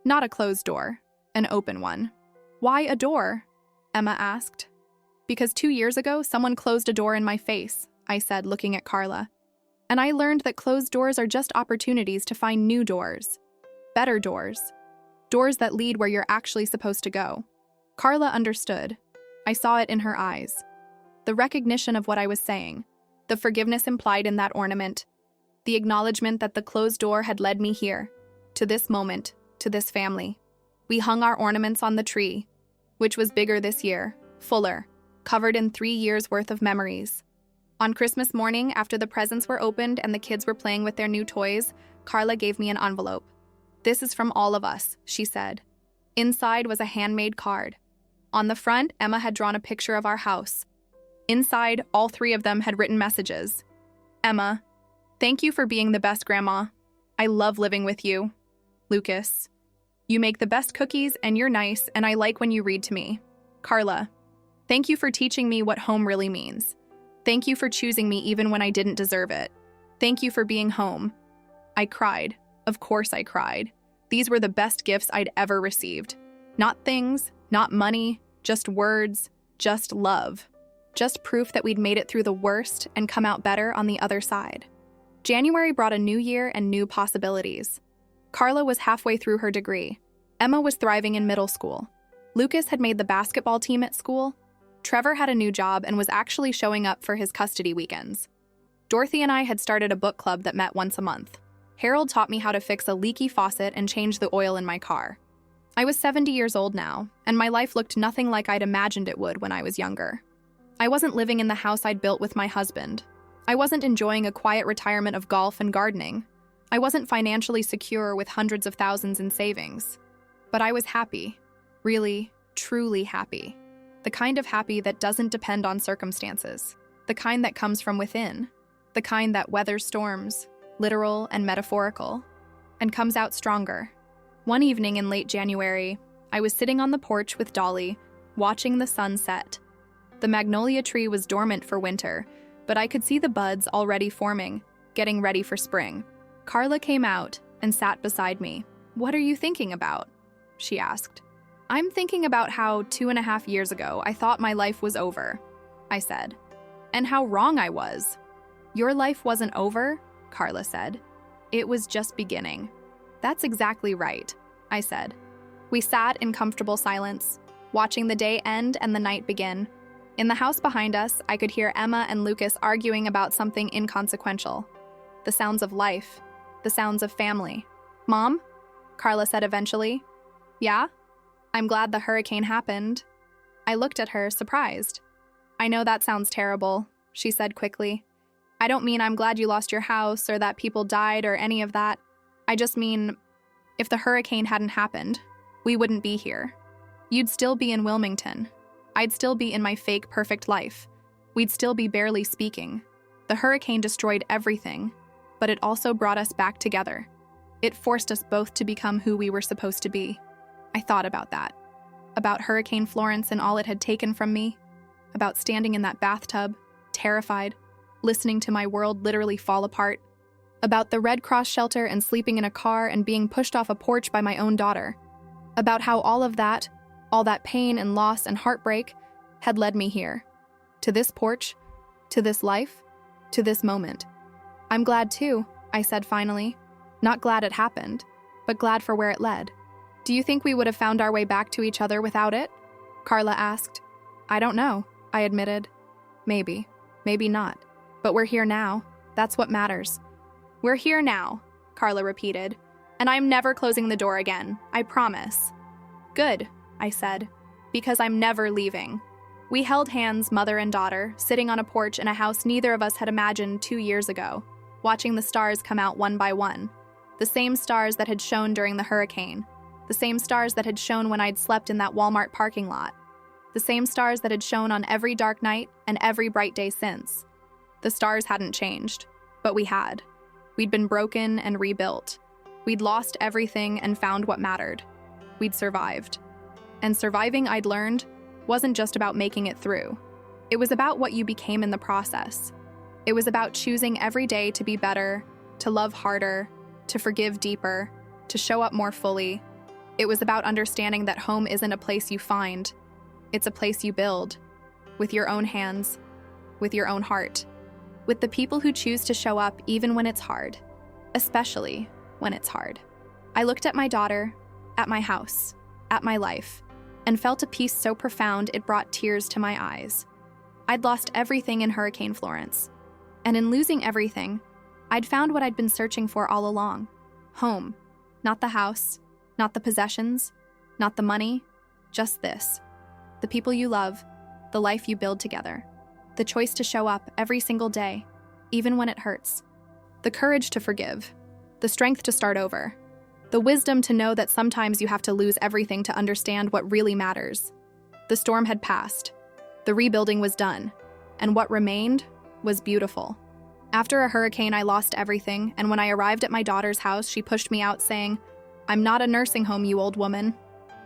Not a closed door, an open one. Why a door? Emma asked. Because 2 years ago, someone closed a door in my face, I said, looking at Carla. And I learned that closed doors are just opportunities to find new doors. Better doors. Doors that lead where you're actually supposed to go. Carla understood. I saw it in her eyes. The recognition of what I was saying. The forgiveness implied in that ornament. The acknowledgement that the closed door had led me here. To this moment. To this family. We hung our ornaments on the tree, which was bigger this year, fuller, covered in 3 years' worth of memories. On Christmas morning, after the presents were opened and the kids were playing with their new toys, Carla gave me an envelope. This is from all of us, she said. Inside was a handmade card. On the front, Emma had drawn a picture of our house. Inside, all 3 of them had written messages. Emma, thank you for being the best grandma. I love living with you. Lucas, you make the best cookies and you're nice and I like when you read to me. Carla, thank you for teaching me what home really means. Thank you for choosing me even when I didn't deserve it. Thank you for being home. I cried. Of course I cried. These were the best gifts I'd ever received. Not things, not money, just words, just love. Just proof that we'd made it through the worst and come out better on the other side. January brought a new year and new possibilities. Carla was halfway through her degree. Emma was thriving in middle school. Lucas had made the basketball team at school. Trevor had a new job and was actually showing up for his custody weekends. Dorothy and I had started a book club that met once a month. Harold taught me how to fix a leaky faucet and change the oil in my car. I was 70 years old now, and my life looked nothing like I'd imagined it would when I was younger. I wasn't living in the house I'd built with my husband. I wasn't enjoying a quiet retirement of golf and gardening. I wasn't financially secure with hundreds of thousands in savings. But I was happy. Really, truly happy. The kind of happy that doesn't depend on circumstances. The kind that comes from within. The kind that weathers storms, literal and metaphorical, and comes out stronger. One evening in late January, I was sitting on the porch with Dolly, watching the sun set. The magnolia tree was dormant for winter, but I could see the buds already forming, getting ready for spring. Carla came out and sat beside me. "What are you thinking about?" she asked. "I'm thinking about how 2.5 years ago I thought my life was over," I said. "And how wrong I was." "Your life wasn't over," Carla said. "It was just beginning." "That's exactly right," I said. We sat in comfortable silence, watching the day end and the night begin. In the house behind us, I could hear Emma and Lucas arguing about something inconsequential. The sounds of life, the sounds of family. "Mom?" Carla said eventually. "Yeah? I'm glad the hurricane happened." I looked at her, surprised. "I know that sounds terrible," she said quickly. "I don't mean I'm glad you lost your house or that people died or any of that. I just mean, if the hurricane hadn't happened, we wouldn't be here. You'd still be in Wilmington. I'd still be in my fake perfect life. We'd still be barely speaking. The hurricane destroyed everything, but it also brought us back together. It forced us both to become who we were supposed to be." I thought about that. About Hurricane Florence and all it had taken from me. About standing in that bathtub, terrified, listening to my world literally fall apart. About the Red Cross shelter and sleeping in a car and being pushed off a porch by my own daughter. About how all that pain and loss and heartbreak, had led me here. To this porch, to this life, to this moment. "I'm glad too," I said finally. Not glad it happened, but glad for where it led. "Do you think we would have found our way back to each other without it?" Carla asked. "I don't know," I admitted. "Maybe, maybe not. But we're here now. That's what matters." "We're here now," Carla repeated. "And I'm never closing the door again, I promise." "Good," I said, "because I'm never leaving." We held hands, mother and daughter, sitting on a porch in a house neither of us had imagined 2 years ago, watching the stars come out one by one. The same stars that had shone during the hurricane. The same stars that had shone when I'd slept in that Walmart parking lot. The same stars that had shone on every dark night and every bright day since. The stars hadn't changed, but we had. We'd been broken and rebuilt. We'd lost everything and found what mattered. We'd survived. And surviving, I'd learned, wasn't just about making it through. It was about what you became in the process. It was about choosing every day to be better, to love harder, to forgive deeper, to show up more fully. It was about understanding that home isn't a place you find. It's a place you build, with your own hands, with your own heart, with the people who choose to show up even when it's hard, especially when it's hard. I looked at my daughter, at my house, at my life, and felt a peace so profound it brought tears to my eyes. I'd lost everything in Hurricane Florence, and in losing everything, I'd found what I'd been searching for all along: home. Not the house, not the possessions, not the money, just this: the people you love, the life you build together, the choice to show up every single day, even when it hurts, the courage to forgive, the strength to start over, the wisdom to know that sometimes you have to lose everything to understand what really matters. The storm had passed, the rebuilding was done, and what remained was beautiful. After a hurricane, I lost everything, and when I arrived at my daughter's house, she pushed me out saying, "I'm not a nursing home, you old woman.